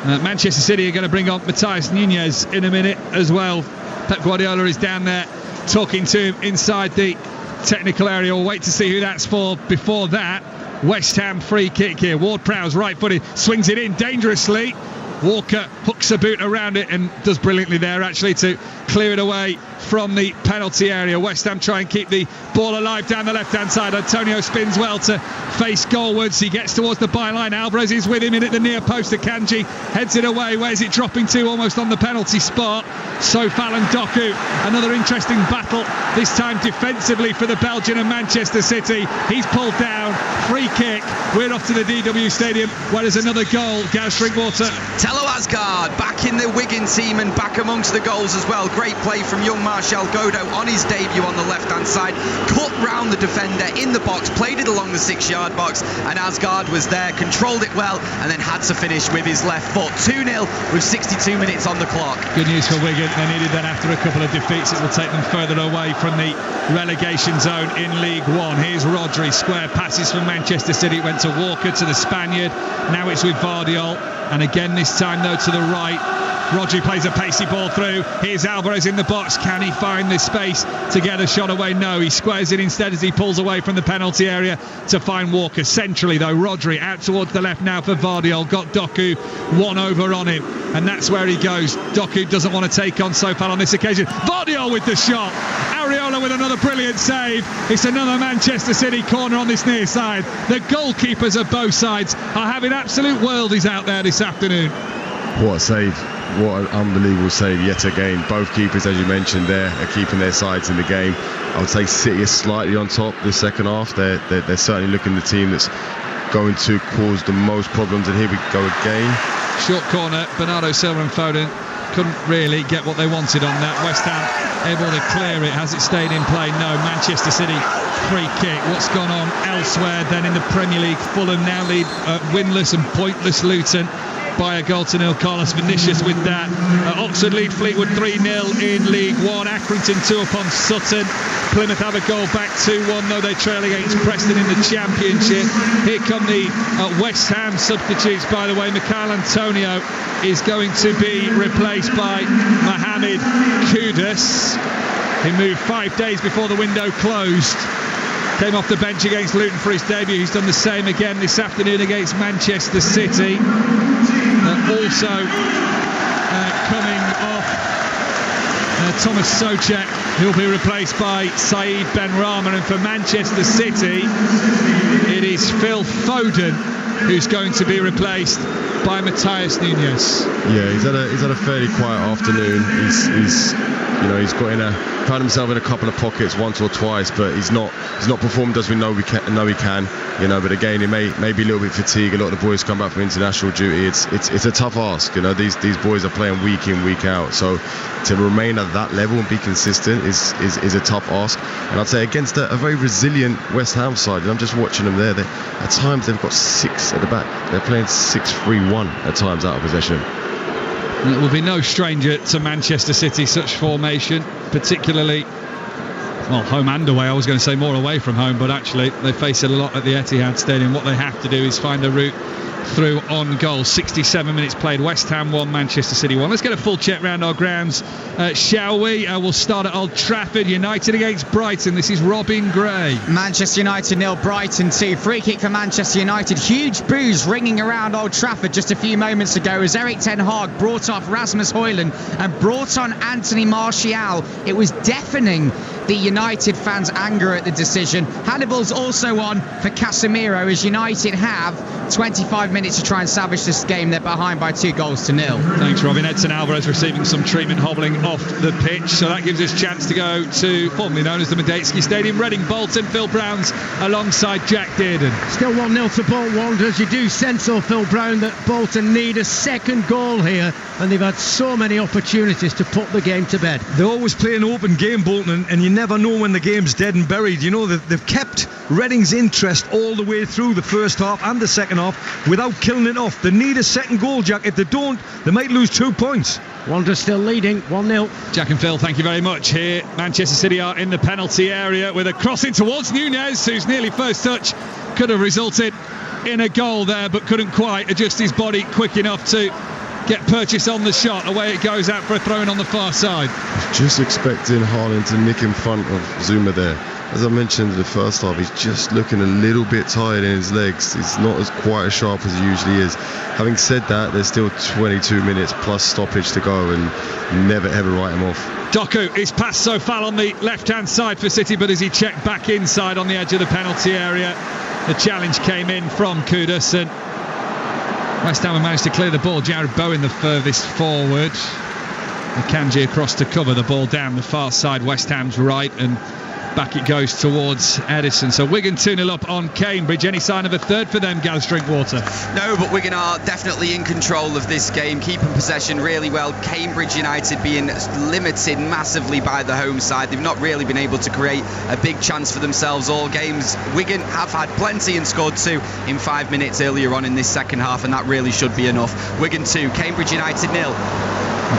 Manchester City are going to bring on Matheus Nunes in a minute as well. Pep Guardiola is down there talking to him inside the technical area. We'll wait to see who that's for. Before that, West Ham free kick here. Ward-Prowse right-footed, swings it in dangerously. Walker hooks a boot around it and does brilliantly there actually to clear it away from the penalty area. West Ham try and keep the ball alive down the left-hand side. Antonio spins well to face goalwards. He gets towards the byline. Alvarez is with him in at the near post. Akanji heads it away. Where's it dropping to? Almost on the penalty spot. Sofal and Doku. Another interesting battle, this time defensively for the Belgian and Manchester City. He's pulled down. Free kick. We're off to the DW Stadium where there's another goal. Gareth Drinkwater. Thelo Asgard back in the Wigan team and back amongst the goals as well. Great play from young Martial Godo on his debut on the left-hand side. Cut round the defender in the box, played it along the 6-yard box, and Asgard was there, controlled it well, and then had to finish with his left foot. 2-0 with 62 minutes on the clock. Good news for Wigan. They needed that after a couple of defeats. It will take them further away from the relegation zone in League One. Here's Rodri. Square passes from Manchester City. It went to Walker, to the Spaniard. Now it's with Vardiol. And again this time though to the right. Rodri plays a pacey ball through. Here's Alvarez in the box. Can he find the space to get a shot away? No, he squares it instead as he pulls away from the penalty area to find Walker. Centrally though, Rodri out towards the left now for Vardiol. Got Doku one over on him, and that's where he goes. Doku doesn't want to take on Sofal on this occasion. Vardiol with the shot. Areola with another brilliant save. It's another Manchester City corner on this near side. The goalkeepers of both sides are having absolute worldies out there this afternoon. What a save. What an unbelievable save yet again. Both keepers, as you mentioned there, are keeping their sides in the game. I would say City is slightly on top this second half. They're certainly looking the team that's going to cause the most problems, and here we go again. Short corner, Bernardo Silva and Foden couldn't really get what they wanted on that. West Ham able to clear it. Has it stayed in play? No. Manchester City free kick. What's gone on elsewhere then in the Premier League? Fulham now lead winless and pointless Luton by a goal to nil. Carlos Vinicius with that. Oxford lead Fleetwood 3-0 in League One. Accrington 2 upon Sutton. Plymouth have a goal back 2-1 though they trail against Preston in the Championship. Here come the West Ham substitutes, by the way. Michail Antonio is going to be replaced by Mohamed Kudus. He moved 5 days before the window closed. Came off the bench against Luton for his debut. He's done the same again this afternoon against Manchester City. Also coming off Thomas Souček, who'll be replaced by Saeed Benrahma, and for Manchester City it is Phil Foden who's going to be replaced by Matheus Nunes. Yeah, he's had a fairly quiet afternoon. He's found himself in a couple of pockets once or twice, but he's not performed as we know he can. But again, it may be a little bit fatigued. A lot of the boys come back from international duty. It's a tough ask. These boys are playing week in, week out. So to remain at that level and be consistent is a tough ask. And I'd say against a very resilient West Ham side. And I'm just watching them there. At times they've got 6 at the back. They're playing 6-3-1 at times out of possession. And it will be no stranger to Manchester City, such formation, particularly, well, home and away. I was going to say more away from home, but actually they face it a lot at the Etihad Stadium. What they have to do is find a route through on goal. 67 minutes played. West Ham 1, Manchester City 1. Let's get a full check round our grounds, shall we? We'll start at Old Trafford. United against Brighton. This is Robin Gray. Manchester United 0, Brighton 2. Free kick for Manchester United. Huge boos ringing around Old Trafford just a few moments ago as Erik ten Hag brought off Rasmus Højlund and brought on Anthony Martial. It was deafening, the United fans' anger at the decision. Hannibal's also on for Casemiro as United have 25 minutes to try and salvage this game. They're behind by 2-0. Thanks, Robin. Edson Alvarez receiving some treatment hobbling off the pitch, so that gives us a chance to go to formerly known as the Medeski Stadium. Reading Bolton, Phil Brown's alongside Jack Dearden. Still 1-0 to Bolton Wanderers. You do sense, though, Phil Brown, that Bolton need a second goal here, and they've had so many opportunities to put the game to bed. They always play an open game, Bolton, and you never know when the game's dead and buried. They've kept Reading's interest all the way through the first half and the second half without killing it off. They need a second goal, Jack. If they don't, they might lose 2 points. Wanderers still leading 1-0. Jack and Phil, thank you very much. Here Manchester City are in the penalty area with a cross in towards Nunes, whose nearly first touch could have resulted in a goal there, but couldn't quite adjust his body quick enough to get purchase on the shot. Away it goes out for a throw-in on the far side. Just expecting Haaland to nick in front of Zuma there. As I mentioned in the first half, he's just looking a little bit tired in his legs. He's not as quite as sharp as he usually is. Having said that, there's still 22 minutes plus stoppage to go, and never ever write him off. Doku is past Sofal on the left-hand side for City, but as he checked back inside on the edge of the penalty area, the challenge came in from Kudus, and West Ham managed to clear the ball. Jared Bowen the furthest forward. Akanji across to cover the ball down the far side, West Ham's right, and back it goes towards Edison. So Wigan 2-0 up on Cambridge. Any sign of a third for them, Gaz Drinkwater? No, but Wigan are definitely in control of this game, keeping possession really well. Cambridge United being limited massively by the home side. They've not really been able to create a big chance for themselves all games. Wigan have had plenty and scored 2 in 5 minutes earlier on in this second half, and that really should be enough. Wigan 2, Cambridge United 0.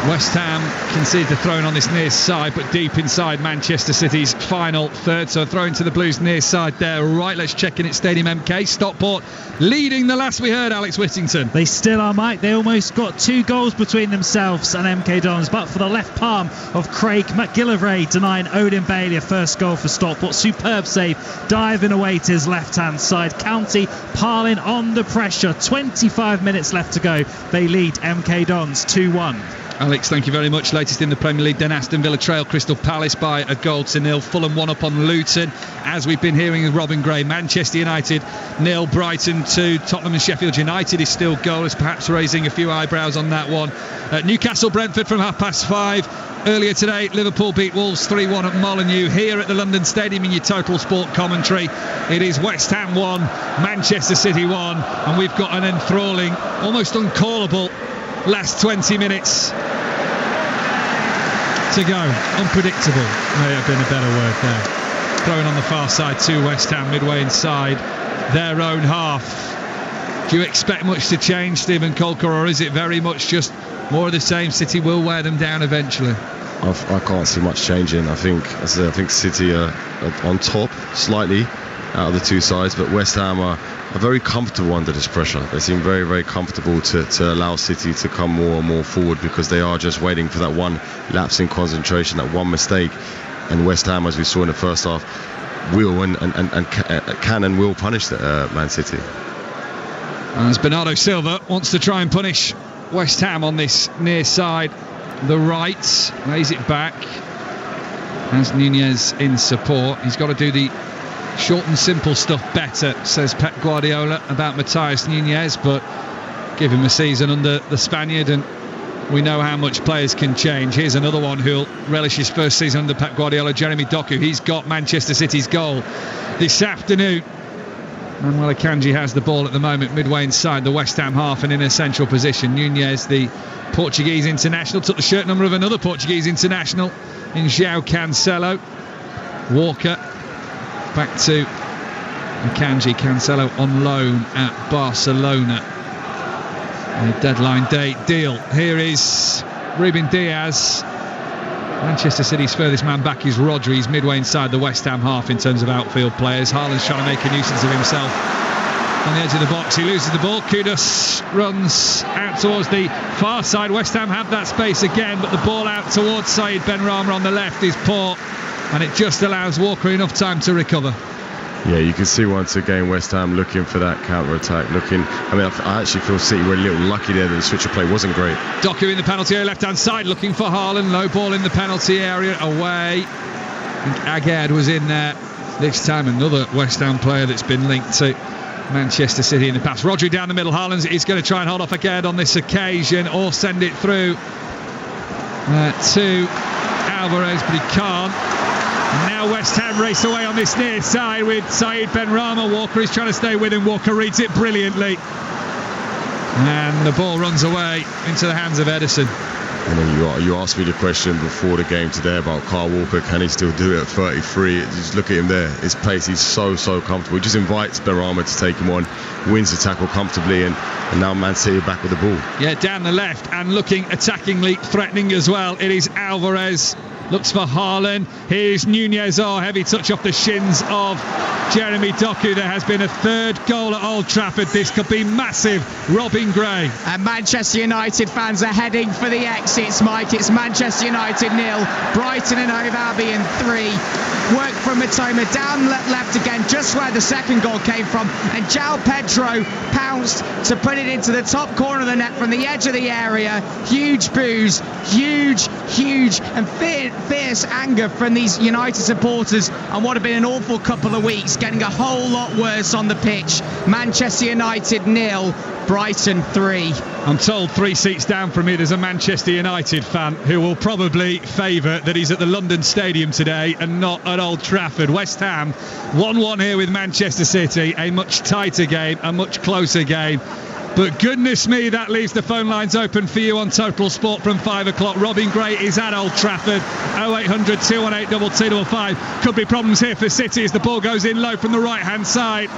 West Ham conceded the throw-in on this near side, but deep inside Manchester City's final third. So throw into the Blues near side there. Right, let's check in at Stadium MK. Stockport leading the last we heard, Alex Whittington. They still are, Mike. They almost got 2 goals between themselves and MK Dons, but for the left palm of Craig McGillivray denying Odin Bailey a first goal for Stockport. Superb save, diving away to his left-hand side. County piling on the pressure. 25 minutes left to go. They lead MK Dons 2-1. Alex, thank you very much. Latest in the Premier League, then Aston Villa trail Crystal Palace by 1-0. Fulham 1 up on Luton. As we've been hearing with Robin Gray, Manchester United 0, Brighton 2. Tottenham and Sheffield United is still goalless, perhaps raising a few eyebrows on that one. Newcastle Brentford from 5:30. Earlier today, Liverpool beat Wolves 3-1 at Molineux. Here at the London Stadium in your Total Sport commentary, it is West Ham 1, Manchester City 1, and we've got an enthralling, almost uncallable last 20 minutes to go. Unpredictable may have been a better word there. Throwing on the far side to West Ham, midway inside their own half. Do you expect much to change, Stephen Colker, or is it very much just more of the same? City will wear them down eventually. I can't see much changing. I think City are on top slightly out of the two sides, but West Ham are very comfortable under this pressure. They seem very, very comfortable to allow City to come more and more forward, because they are just waiting for that one lapse in concentration, that one mistake. And West Ham, as we saw in the first half, will and can and will punish Man City. As Bernardo Silva wants to try and punish West Ham on this near side, the right, lays it back, has Nunez in support. He's got to do the short and simple stuff better, says Pep Guardiola about Matheus Nunez, but give him a season under the Spaniard and we know how much players can change. Here's another one who'll relish his first season under Pep Guardiola, Jeremy Doku. He's got Manchester City's goal this afternoon. Manuel Akanji has the ball at the moment, midway inside the West Ham half and in a central position. Nunez, the Portuguese international, took the shirt number of another Portuguese international in João Cancelo. Walker back to Akanji. Cancelo on loan at Barcelona. A deadline day deal. Here is Ruben Diaz. Manchester City's furthest man back is Rodri. He's midway inside the West Ham half in terms of outfield players. Haaland's trying to make a nuisance of himself on the edge of the box. He loses the ball. Kudus runs out towards the far side. West Ham have that space again, but the ball out towards Said Benrahma on the left is poor, and it just allows Walker enough time to recover. Yeah, you can see once again West Ham looking for that counter-attack. I actually feel City were a little lucky there that the switch of play wasn't great. Doku in the penalty area, left-hand side, looking for Haaland. Low ball in the penalty area, away. I think Agard was in there this time. Another West Ham player that's been linked to Manchester City in the past. Rodri down the middle. Haaland is going to try and hold off Agard on this occasion, or send it through to Alvarez, but he can't. And now West Ham race away on this near side with Said Benrahma. Walker is trying to stay with him. Walker reads it brilliantly. And the ball runs away into the hands of Edison. And then you asked me the question before the game today about Kyle Walker. Can he still do it at 33? Just look at him there. His pace, he's so comfortable. He just invites Benrahma to take him on, wins the tackle comfortably, and now Man City back with the ball. Yeah, down the left and looking attackingly threatening as well. It is Alvarez. Looks for Haaland. Here's Nunez. Oh, heavy touch off the shins of Jeremy Doku. There has been a third goal at Old Trafford. This could be massive. Robin Gray. And Manchester United fans are heading for the exits, Mike. It's Manchester United 0, Brighton and Hove Albion 3. Work from Matoma down left again, just where the second goal came from. And João Pedro pounced to put it into the top corner of the net from the edge of the area. Huge boos, huge and fierce anger from these United supporters on what have been an awful couple of weeks, getting a whole lot worse on the pitch. Manchester United 0, Brighton 3. I'm told 3 seats down from me there's a Manchester United fan who will probably favour that he's at the London Stadium today and not at Old Trafford. West Ham 1-1 here with Manchester City, a much tighter game, a much closer game. But goodness me, that leaves the phone lines open for you on Total Sport from 5 o'clock. Robin Gray is at Old Trafford. 0800 218 2255. Could be problems here for City as the ball goes in low from the right-hand side.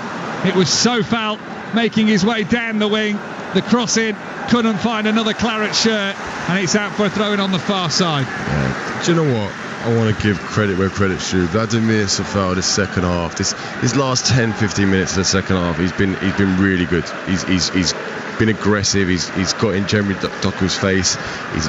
It was Sofal making his way down the wing. The cross in, couldn't find another claret shirt, and it's out for a throw-in on the far side. Yeah. Do you know what? I want to give credit where credit's due. Vladimir Sofal, this second half, his last 10-15 minutes of the second half, he's been really good. He's been aggressive. He's got in Jeremy Doku's face.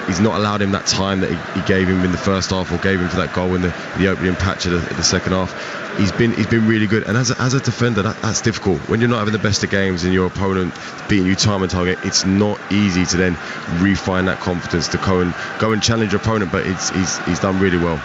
He's not allowed him that time that he gave him in the first half, or gave him for that goal in the opening patch of the second half. He's been really good, and as a defender, that's difficult when you're not having the best of games and your opponent beating you time and time again. It's not easy to then refine that confidence to go and challenge your opponent, but he's done really well.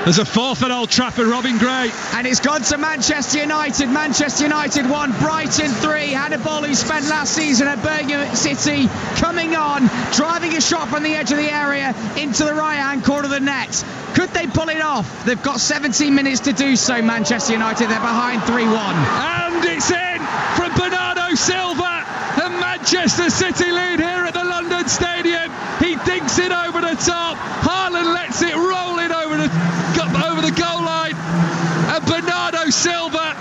There's a fourth at Old Trafford, Robin Gray. And it's gone to Manchester United. Manchester United 1, Brighton 3. Hannibal, who spent last season at Birmingham City, coming on, driving a shot from the edge of the area into the right-hand corner of the net. Could they pull it off? They've got 17 minutes to do so, Manchester United. They're behind 3-1. And it's in from Bernardo Silva. And Manchester City lead here at the London Stadium. He dinks it over the top. Haaland lets it roll in over the goal line. And Bernardo Silva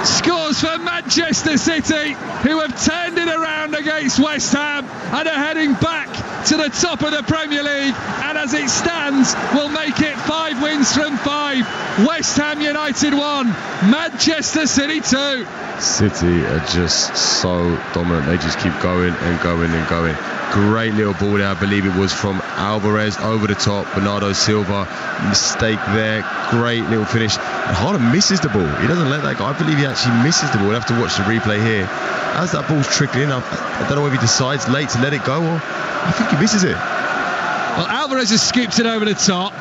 scores for Manchester City, who have turned it around against West Ham and are heading back to the top of the Premier League, and as it stands will make it 5 wins from 5. West Ham United 1, Manchester City 2. City are just so dominant. They just keep going and going and going. Great little ball there. I believe it was from Alvarez over the top. Bernardo Silva, mistake there. Great little finish. And Haaland misses the ball. He doesn't let that go. I believe he actually misses the ball. We'll have to watch the replay here. As that ball's trickling up, I don't know if he decides late to let it go, or I think he misses it. Well, Alvarez has scooped it over the top.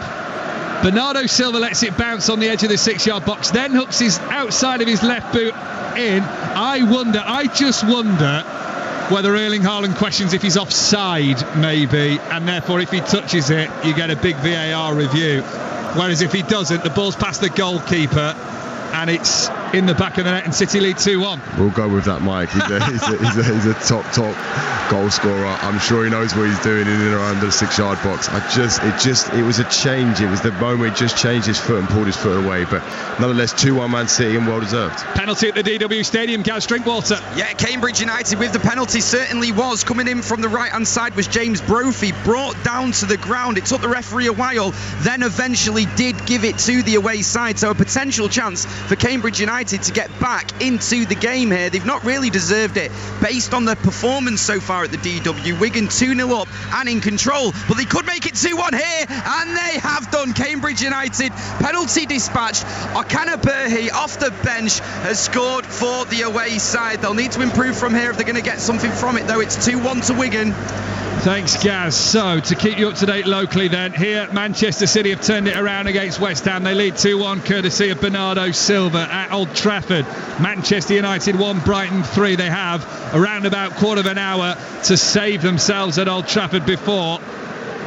Bernardo Silva lets it bounce on the edge of the 6-yard box, then hooks his outside of his left boot in. I just wonder whether Erling Haaland questions if he's offside, maybe, and therefore if he touches it, you get a big VAR review. Whereas if he doesn't, the ball's past the goalkeeper and it's in the back of the net, and City lead 2-1. We'll go with that, Mike. He's a top goal scorer. I'm sure he knows what he's doing in and around the 6-yard box. It was a change. It was the moment he just changed his foot and pulled his foot away. But nonetheless, 2-1 Man City, and well deserved. Penalty at the DW Stadium. Gaz Drinkwater. Yeah, Cambridge United with the penalty certainly was. Coming in from the right-hand side was James Brophy, brought down to the ground. It took the referee a while, then eventually did give it to the away side. So a potential chance for Cambridge United to get back into the game here. They've not really deserved it based on their performance so far at the DW. Wigan 2-0 up and in control, but they could make it 2-1 here, and they have done. Cambridge United penalty dispatched. Okana Berhe off the bench has scored for the away side. They'll need to improve from here if they're going to get something from it, though. It's 2-1 to Wigan. Thanks, Gaz. So, to keep you up to date locally then, here Manchester City have turned it around against West Ham. They lead 2-1 courtesy of Bernardo Silva at Old Trafford. Manchester United 1, Brighton 3. They have around about quarter of an hour to save themselves at Old Trafford before.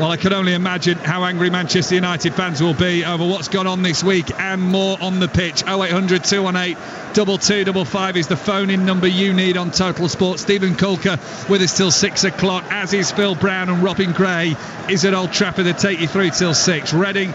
Well, I can only imagine how angry Manchester United fans will be over what's gone on this week and more on the pitch. 0800 218 2255 is the phone-in number you need on Total Sport. Stephen Kulka with us till 6 o'clock, as is Phil Brown, and Robin Gray is at Old Trafford to take you through till 6. Reading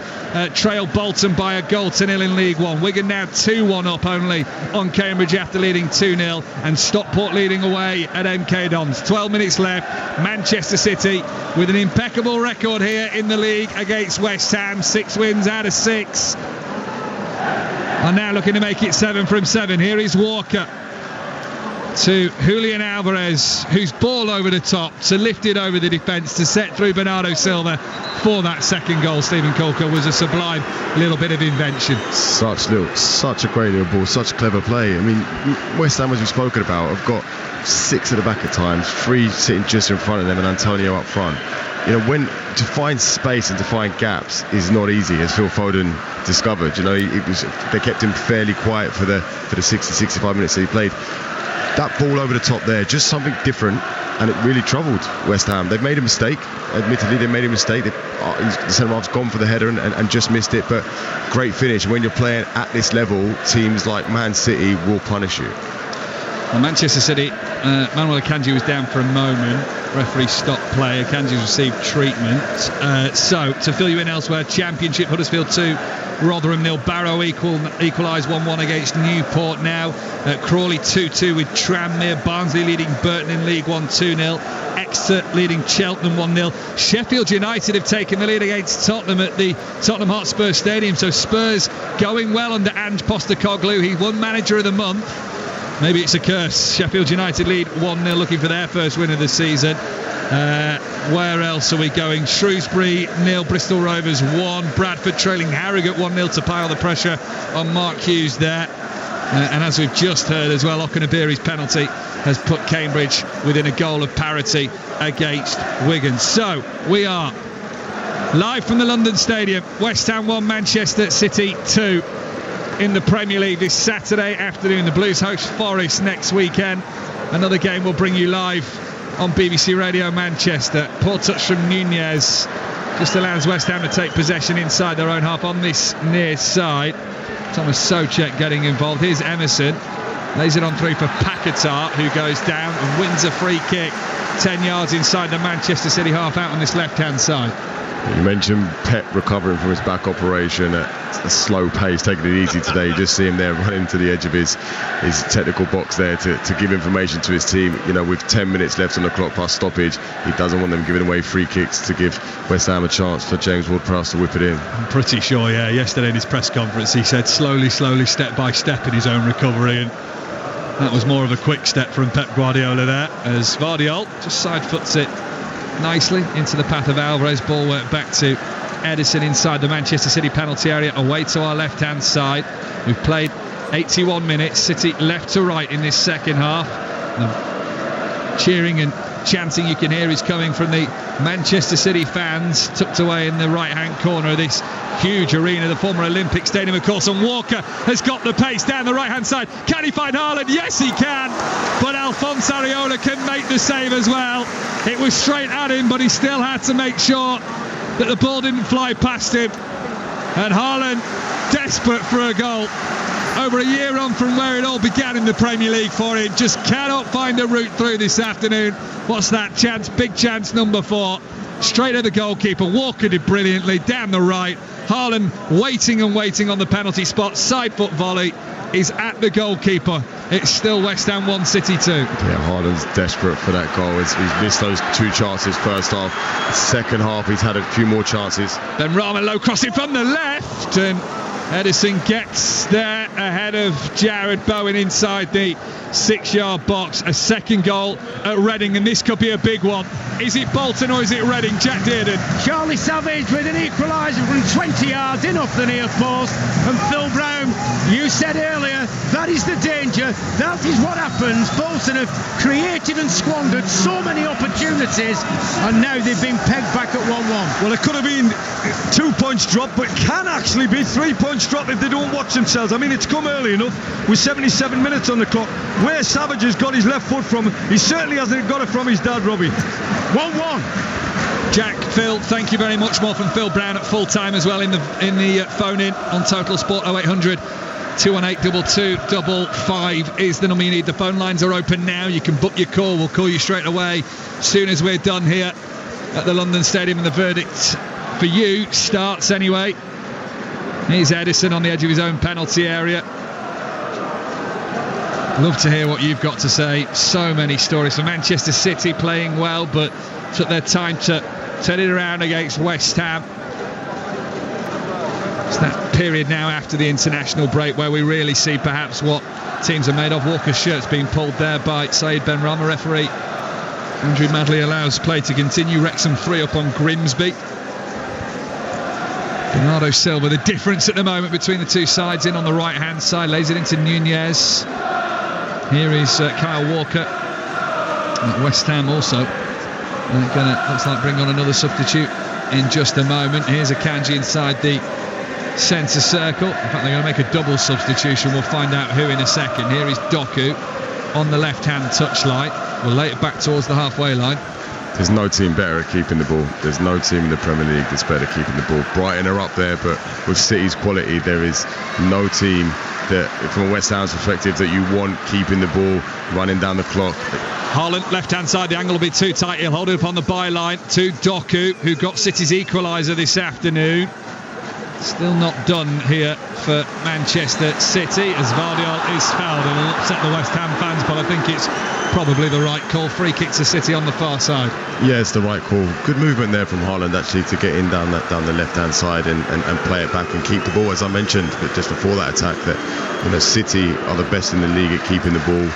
trail Bolton by a goal to 0 in League One. Wigan now 2-1 up only on Cambridge after leading 2-0, and Stockport leading away at MK Dons. 12 minutes left. Manchester City with an impeccable record here in the league against West Ham. 6 wins out of 6. are now looking to make it 7 from 7. Here is Walker to Julian Alvarez, who's ball over the top to lift it over the defence to set through Bernardo Silva for that second goal. Stephen Colker was a sublime little bit of invention. Such a great little ball, such a clever play. I mean, West Ham, as we've spoken about, have got 6 at the back at times, 3 sitting just in front of them, and Antonio up front. You know, when to find space and to find gaps is not easy, as Phil Foden discovered. You know, they kept him fairly quiet for the 60-65 minutes that he played. That ball over the top there, just something different, and it really troubled West Ham. They've made a mistake. Admittedly, they made a mistake. The centre-half's gone for the header and just missed it, but great finish. And when you're playing at this level, teams like Man City will punish you. Well, Manchester City, Manuel Akanji was down for a moment. Referee stopped play. Akanji's received treatment. So, to fill you in elsewhere, Championship, Huddersfield 2, Rotherham 0. Barrow equalised 1-1 against Newport now. Crawley 2-2 with Tranmere. Barnsley leading Burton in League 1 2-0. Exeter leading Cheltenham 1-0. Sheffield United have taken the lead against Tottenham at the Tottenham Hotspur Stadium. So Spurs going well under Ange Postecoglou. He won Manager of the Month. Maybe it's a curse. Sheffield United lead 1-0, looking for their first win of the season. Where else are we going? Shrewsbury 0, Bristol Rovers 1. Bradford trailing Harrogate 1-0 to pile the pressure on Mark Hughes there. And as we've just heard as well, Okunabiri's penalty has put Cambridge within a goal of parity against Wigan. So we are live from the London Stadium. West Ham 1, Manchester City 2. In the Premier League this Saturday afternoon. The Blues host Forest next weekend. Another game we'll bring you live on BBC Radio Manchester. Poor touch from Nunez just allows West Ham to take possession inside their own half on this near side. Thomas Souček getting involved. Here's Emerson, lays it on through for Paquetá, who goes down and wins a free kick 10 yards inside the Manchester City half out on this left hand side. You mentioned Pep recovering from his back operation at a slow pace, taking it easy today. You just see him there running to the edge of his technical box there to give information to his team. You know, with 10 minutes left on the clock plus stoppage, he doesn't want them giving away free kicks to give West Ham a chance for James Ward-Prowse to whip it in. I'm pretty sure, yeah. Yesterday in his press conference, he said slowly, step by step in his own recovery, and that was more of a quick step from Pep Guardiola there, as Vardiol just side foots it nicely into the path of Alvarez. Ball work back to Edison inside the Manchester City penalty area, away to our left hand side. We've played 81 minutes, City left to right in this second half. The cheering and chanting you can hear is coming from the Manchester City fans, tucked away in the right hand corner of this huge arena, the former Olympic Stadium of course. And Walker has got the pace down the right hand side. Can he find Haaland? Yes he can, but Alphonse Areola can make the save as well. It was straight at him, but he still had to make sure that the ball didn't fly past him. And Haaland, desperate for a goal, over a year on from where it all began in the Premier League for him, just cannot find a route through this afternoon. What's that chance? Big chance number 4, straight at the goalkeeper. Walker did brilliantly down the right. Haaland waiting on the penalty spot. Side foot volley is at the goalkeeper. It's still West Ham 1, City 2. Yeah, Haaland's desperate for that goal. He's missed those 2 chances first half. Second half, he's had a few more chances. Then Rama low crossing from the left, and Edison gets there ahead of Jared Bowen inside the 6-yard box. A second goal at Reading, and this could be a big one. Is it Bolton or is it Reading? Jack Dearden. Charlie Savage with an equaliser from 20 yards in off the near post. And Phil Brown, you said earlier, that is the danger. That is what happens. Bolton have created and squandered so many opportunities, and now they've been pegged back at 1-1. Well, it could have been 2 points drop, but it can actually be 3 points drop if they don't watch themselves. I mean, it's come early enough with 77 minutes on the clock. Where Savage has got his left foot from, he certainly hasn't got it from his dad, Robbie. 1-1. Jack, Phil, thank you very much. More from Phil Brown at full time as well in the phone in on Total Sport. 0800 218 2255 is the number you need. The phone lines are open now. You can book your call. We'll call you straight away as soon as we're done here at the London Stadium, and the verdict for you starts anyway. Here's Edison on the edge of his own penalty area. Love to hear what you've got to say. So many stories for Manchester City, playing well, but took their time to turn it around against West Ham. It's that period now after the international break where we really see perhaps what teams are made of. Walker's shirt's being pulled there by Saeed Benrahma. Referee Andrew Madley allows play to continue. Wrexham 3 up on Grimsby. Bernardo Silva, the difference at the moment between the two sides, in on the right hand side, lays it into Nunez. Here is Kyle Walker at West Ham also. They're gonna, looks like, bring on another substitute in just a moment. Here's Akanji inside the centre circle. In fact, they're going to make a double substitution. We'll find out who in a second. Here is Doku on the left-hand touchline. We'll lay it back towards the halfway line. There's no team better at keeping the ball. There's no team in the Premier League that's better at keeping the ball. Brighton are up there, but with City's quality, there is no team that, from a West Ham's perspective, that you want keeping the ball, running down the clock. Haaland, left-hand side, the angle will be too tight. He'll hold it up on the byline to Doku, who got City's equaliser this afternoon. Still not done here for Manchester City, as Vardiol is fouled. It'll upset the West Ham fans, but I think it's probably the right call. Free kick to City on the far side. Yeah, it's the right call. Good movement there from Haaland, actually, to get in down the left-hand side and play it back and keep the ball, as I mentioned, but just before that attack, that City are the best in the league at keeping the ball.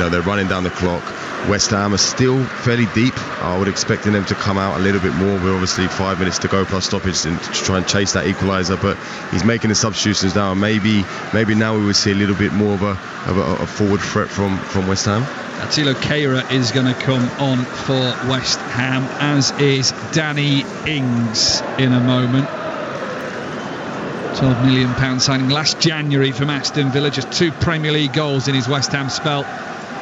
They're running down the clock. West Ham are still fairly deep. I would expect them to come out a little bit more. We're obviously 5 minutes to go plus stoppage to try and chase that equaliser, but he's making the substitutions now. Maybe now we would see a little bit more of a forward threat from West Ham. Attilo Kehrer is going to come on for West Ham, as is Danny Ings in a moment. £12 million signing last January from Aston Villa. Just 2 Premier League goals in his West Ham spell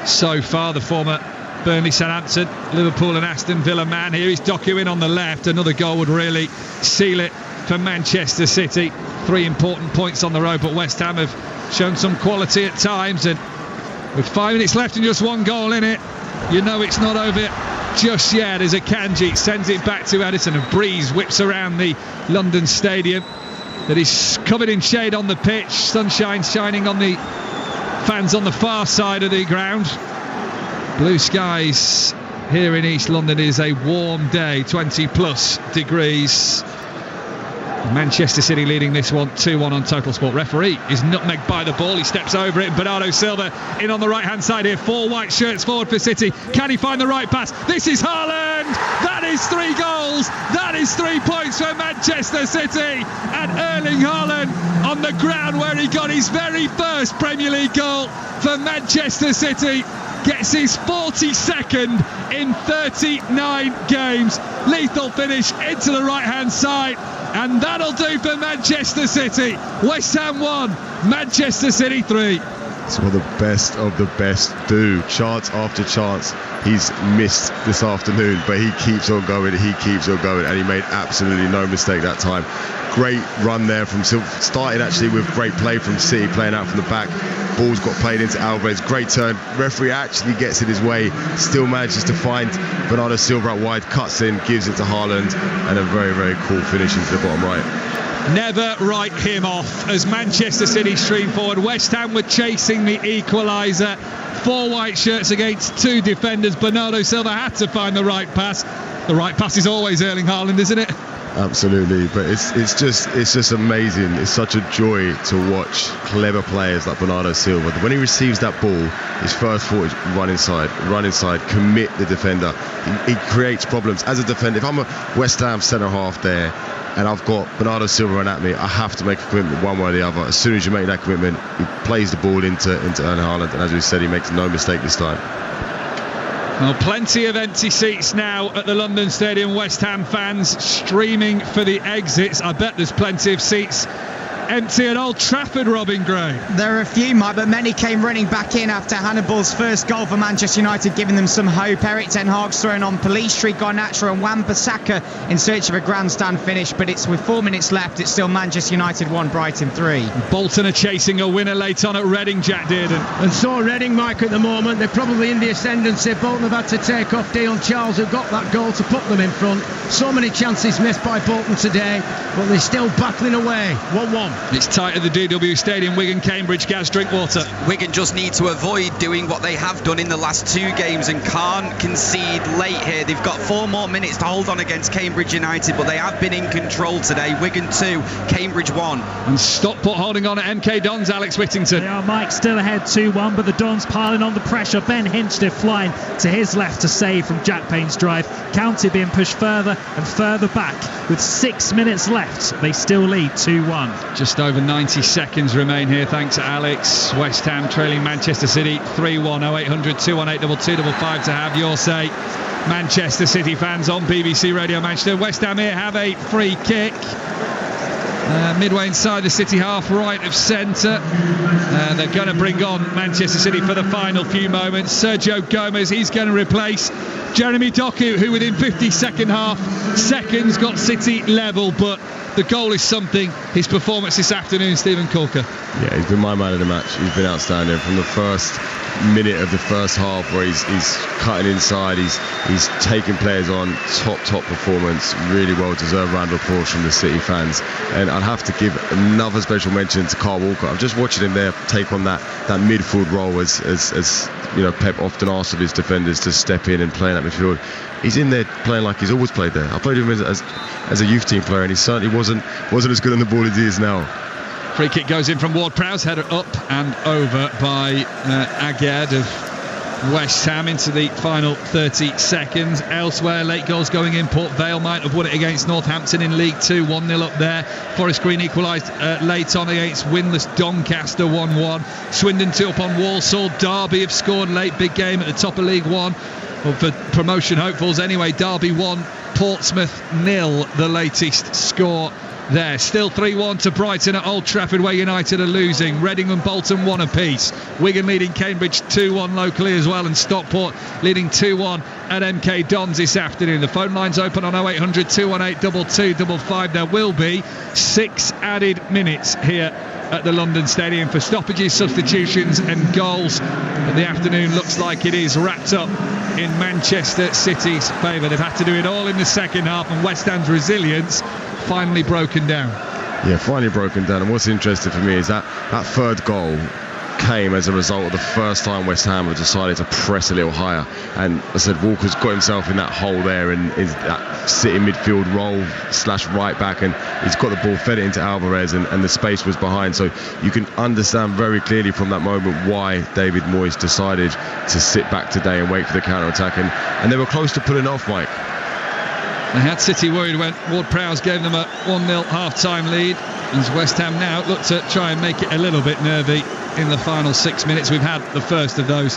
so far. The former Burnley, Southampton, Liverpool and Aston Villa man. Here is Doku in on the left. Another goal would really seal it for Manchester City. 3 important points on the road, but West Ham have shown some quality at times, and with 5 minutes left and just 1 goal in it, you know it's not over just yet, as Akanji sends it back to Edison. A breeze whips around the London Stadium that is covered in shade on the pitch. Sunshine shining on the fans on the far side of the ground. Blue skies here in East London. It is a warm day, 20 plus degrees. Manchester City leading this one 2-1 on Total Sport. Referee is nutmegged by the ball. He steps over it. Bernardo Silva in on the right hand side here. 4 white shirts forward for City. Can he find the right pass? This is Haaland. That is 3 goals. That is 3 points for Manchester City. And Erling Haaland on the ground where he got his very first Premier League goal for Manchester City. Gets his 42nd in 39 games. Lethal finish into the right hand side. And that'll do for Manchester City. West Ham 1, Manchester City 3. It's what the best do. Chance after chance he's missed this afternoon, but he keeps on going, and he made absolutely no mistake that time. Great run there from Silva. Started actually with great play from City, playing out from the back. Ball's got played into Alvarez. Great turn. Referee actually gets in his way. Still manages to find Bernardo Silva out wide. Cuts in, gives it to Haaland, and a very, very cool finish into the bottom right. Never write him off as Manchester City stream forward. West Ham were chasing the equaliser. 4 white shirts against 2 defenders. Bernardo Silva had to find the right pass. The right pass is always Erling Haaland, isn't it? Absolutely, but it's just amazing. It's such a joy to watch clever players like Bernardo Silva. When he receives that ball, his first thought is run inside, commit the defender. He creates problems as a defender. If I'm a West Ham centre half there and I've got Bernardo Silva run at me, I have to make a commitment one way or the other. As soon as you make that commitment, he plays the ball into Erling Haaland, and as we said, he makes no mistake this time. Well, plenty of empty seats now at the London Stadium. West Ham fans streaming for the exits. I bet there's plenty of seats empty at Old Trafford, Robin Gray. There are a few, Mike, but many came running back in after Hannibal's first goal for Manchester United, giving them some hope. Eric Ten Hag's thrown on Police Street, Garnacho and Wan-Bissaka in search of a grandstand finish, but it's with 4 minutes left. It's still Manchester United 1, Brighton 3. Bolton are chasing a winner late on at Reading, Jack Dearden. And so Reading, Mike, at the moment, they're probably in the ascendancy. Bolton have had to take off Dion Charles, who got that goal to put them in front. So many chances missed by Bolton today, but they're still battling away. 1-1. It's tight at the DW Stadium. Wigan, Cambridge, Gaz Drinkwater. Wigan just need to avoid doing what they have done in the last 2 games and can't concede late here. They've got 4 more minutes to hold on against Cambridge United, but they have been in control today. Wigan 2, Cambridge 1. And Stockport holding on at MK Dons, Alex Whittington. They are, Mike, still ahead 2-1, but the Dons piling on the pressure. Ben Hinchliffe flying to his left to save from Jack Payne's drive. County being pushed further and further back. With 6 minutes left, they still lead 2-1. Just over 90 seconds remain here, thanks to Alex. West Ham trailing Manchester City 3-1. 0800 218 2255 to have your say. Manchester City fans on BBC Radio Manchester. West Ham here have a free kick. Midway inside the City half, right of centre. They're going to bring on Manchester City for the final few moments. Sergio Gomez, he's going to replace Jeremy Doku, who within 52nd half seconds got City level, but the goal is something. His performance this afternoon, Stephen Corker. Yeah, he's been my man of the match. He's been outstanding from the first minute of the first half, where he's cutting inside, he's taking players on. Top performance, really well deserved round of applause from the City fans. And I'd have to give another special mention to Carl Walker. I'm just watching him there take on that midfield role as you know, Pep often asks of his defenders to step in and play in that midfield. He's in there playing like he's always played there. I played him as a youth team player, and he certainly wasn't as good on the ball as he is now. Free kick goes in from Ward-Prowse, header up and over by Aguerd of West Ham into the final 30 seconds. Elsewhere, late goals going in. Port Vale might have won it against Northampton in League 2, 1-0 up there. Forest Green equalised late on against winless Doncaster, 1-1. Swindon 2 up on Walsall. Derby have scored late, big game at the top of League 1. Well, for promotion hopefuls anyway. Derby 1, Portsmouth 0, the latest score there. Still 3-1 to Brighton at Old Trafford, where United are losing. Reading and Bolton 1 apiece. Wigan leading Cambridge 2-1 locally as well, and Stockport leading 2-1 at MK Dons this afternoon. The phone line's open on 0800 218 2255. There will be 6 added minutes here at the London Stadium for stoppages, substitutions and goals. But the afternoon looks like it is wrapped up in Manchester City's favour. They've had to do it all in the second half, and West Ham's resilience finally broken down. Yeah, finally broken down. And what's interesting for me is that third goal came as a result of the first time West Ham have decided to press a little higher. And I said, Walker's got himself in that hole there, and is that City midfield role / right back, and he's got the ball, fed it into Alvarez, and the space was behind. So you can understand very clearly from that moment why David Moyes decided to sit back today and wait for the counter-attack. And they were close to pulling off, Mike. They had City worried when Ward-Prowse gave them a 1-0 half-time lead. As West Ham now look to try and make it a little bit nervy in the final 6 minutes. We've had the first of those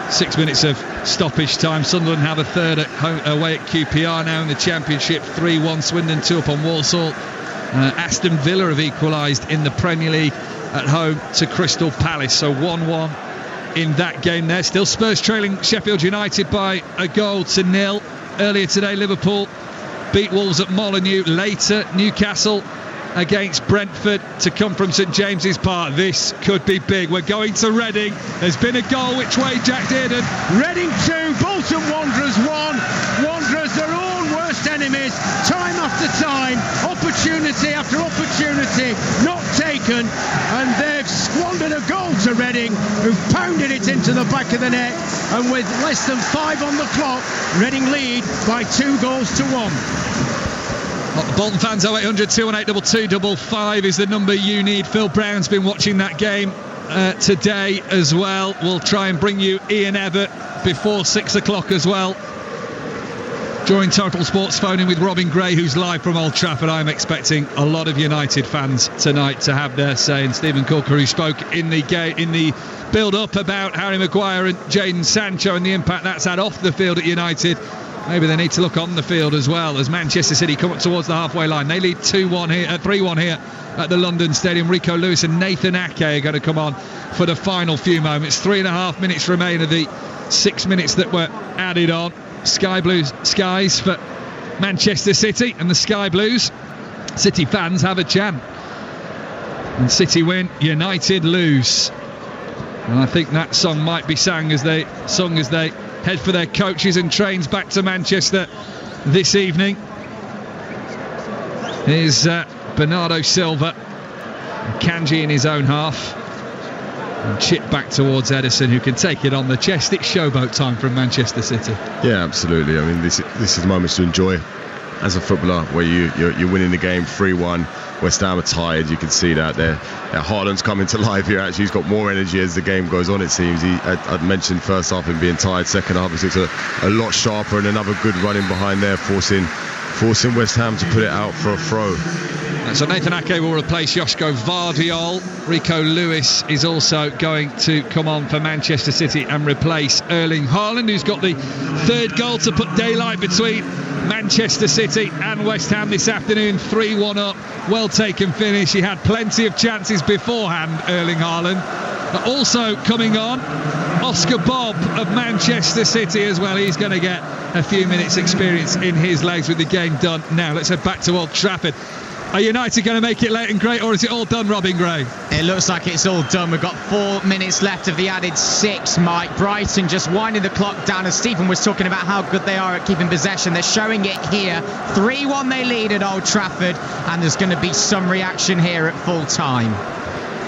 6 minutes of stoppage time. Sunderland have a third at home, away at QPR now in the Championship. 3-1, Swindon 2 up on Walsall. Aston Villa have equalised in the Premier League at home to Crystal Palace. So 1-1 in that game there. Still Spurs trailing Sheffield United by a goal to 0. Earlier today, Liverpool beat Wolves at Molineux. Later, Newcastle against Brentford to come from St James's Park. This could be big. We're going to Reading. There's been a goal. Which way, Jack Dearden? Reading 2, Bolton Wanderers 1. Wanderers, their own worst enemies, time after time, opportunity after opportunity not taken, and they've squandered a goal to Reading, who've pounded it into the back of the net, and with less than 5 on the clock, Reading lead by 2 goals to 1. Bolton fans, 0800 218 2255 is the number you need. Phil Brown's been watching that game today as well. We'll try and bring you Ian Evatt before 6 o'clock as well. During Total Sports phoning with Robin Gray, who's live from Old Trafford. I'm expecting a lot of United fans tonight to have their say. And Stephen Corker, who spoke in the build-up about Harry Maguire and Jadon Sancho and the impact that's had off the field at United. Maybe they need to look on the field as well, as Manchester City come up towards the halfway line. They lead 3-1 here at the London Stadium. Rico Lewis and Nathan Ake are going to come on for the final few moments. 3.5 minutes remain of the 6 minutes that were added on. Sky Blues skies for Manchester City, and the Sky Blues City fans have a chant. And City win, United lose. And I think that song might be sung as they head for their coaches and trains back to Manchester this evening. Here's Bernardo Silva Kanji in his own half. And chip back towards Ederson, who can take it on the chest. It's showboat time from Manchester City. Yeah, absolutely. I mean, this is moments to enjoy as a footballer, where you're winning the game 3-1. West Ham are tired. You can see that there. Haaland's coming to life here. Actually, he's got more energy as the game goes on. It seems. I'd mentioned first half him being tired. Second half he looks a lot sharper, and another good running behind there, forcing West Ham to put it out for a throw. So Nathan Ake will replace Joško Vardiol. Rico Lewis is also going to come on for Manchester City and replace Erling Haaland, who's got the third goal to put daylight between Manchester City and West Ham this afternoon. 3-1 up, well taken finish. He had plenty of chances beforehand, Erling Haaland. But also coming on, Oscar Bobb of Manchester City as well. He's going to get a few minutes experience in his legs with the game done now. Let's head back to Old Trafford. Are United going to make it late and great, or is it all done, Robin Gray? It looks like it's all done. We've got 4 minutes left of the added 6, Mike. Brighton just winding the clock down, as Stephen was talking about how good they are at keeping possession. They're showing it here. 3-1 they lead at Old Trafford, and there's going to be some reaction here at full time.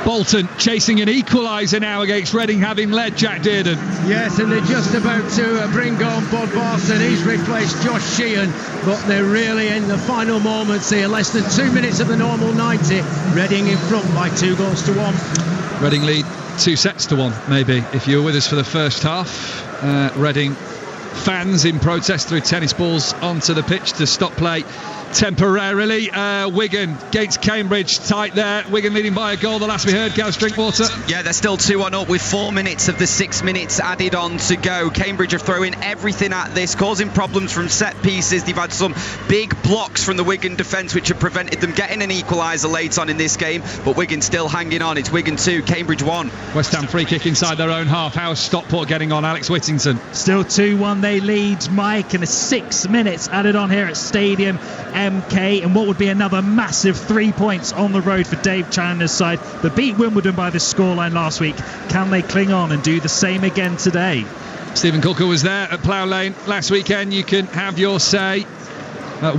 Bolton chasing an equaliser now against Reading, having led, Jack Dearden. Yes, and they're just about to bring on Bodvarsson. He's replaced Josh Sheehan, but they're really in the final moments here. Less than 2 minutes of the normal 90. Reading in front by 2-1. Reading lead 2-1, maybe. If you were with us for the first half, Reading fans in protest threw tennis balls onto the pitch to stop play temporarily. Wigan against Cambridge, tight there. Wigan leading by a goal, the last we heard. Gareth Drinkwater. Yeah, they're still 2-1 up with 4 minutes of the 6 minutes added on to go. Cambridge are throwing everything at this, causing problems from set pieces. They've had some big blocks from the Wigan defence which have prevented them getting an equaliser late on in this game, but Wigan still hanging on. It's Wigan 2, Cambridge 1. West Ham free kick inside their own half. How's Stockport getting on? Alex Whittington. Still 2-1 they lead, Mike, and 6 minutes added on here at Stadium MK, and what would be another massive 3 points on the road for Dave Chandler's side, but beat Wimbledon by this scoreline last week. Can they cling on and do the same again today? Stephen Cooker was there at Plough Lane last weekend. You can have your say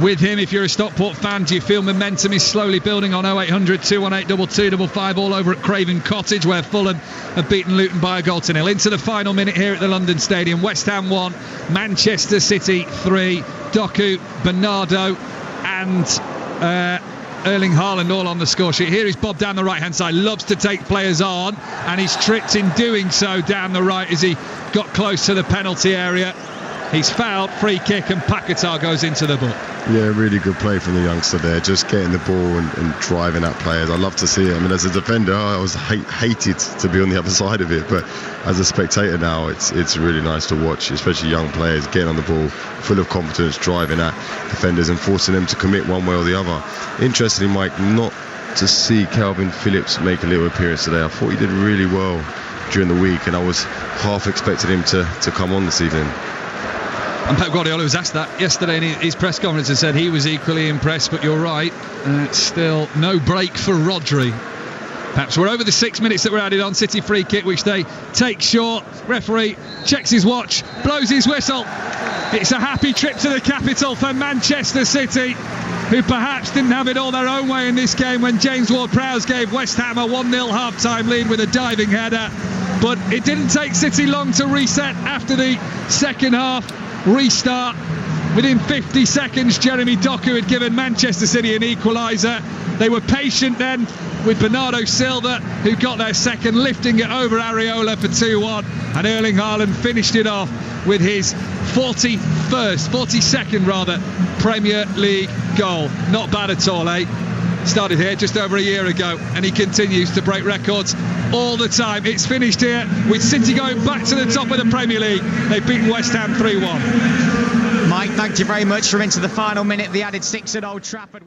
with him if you're a Stockport fan. Do you feel momentum is slowly building on 0800 218 2255 all over at Craven Cottage, where Fulham have beaten Luton by 1-0? Into the final minute here at the London Stadium. West Ham 1, Manchester City 3. Doku, Bernardo and Erling Haaland all on the score sheet. Here is Bob down the right hand side, loves to take players on, and he's tripped in doing so down the right as he got close to the penalty area. He's fouled, free kick, and Paquetá goes into the book. Yeah, really good play from the youngster there, just getting the ball and driving at players. I love to see it. I mean, as a defender, I was hated to be on the other side of it, but as a spectator now, it's really nice to watch, especially young players getting on the ball, full of confidence, driving at defenders and forcing them to commit one way or the other. Interestingly, Mike, not to see Calvin Phillips make a little appearance today. I thought he did really well during the week, and I was half expecting him to come on this evening. And Pep Guardiola was asked that yesterday in his press conference and said he was equally impressed, but you're right, still no break for Rodri. Perhaps we're over the 6 minutes that were added on. City free kick, which they take short. Referee checks his watch, blows his whistle. It's a happy trip to the capital for Manchester City, who perhaps didn't have it all their own way in this game when James Ward-Prowse gave West Ham a 1-0 half-time lead with a diving header. But it didn't take City long to reset after the second half. Restart within 50 seconds. Jeremy Doku had given Manchester City an equaliser. They were patient then with Bernardo Silva, who got their second, lifting it over Areola for 2-1, and Erling Haaland finished it off with his 42nd Premier League goal. Not bad at all, eh? Started here just over a year ago, and he continues to break records all the time. It's finished here with City going back to the top of the Premier League. They've beaten West Ham 3-1. Mike, thank you very much. We're into the final minute, the added 6 at Old Trafford.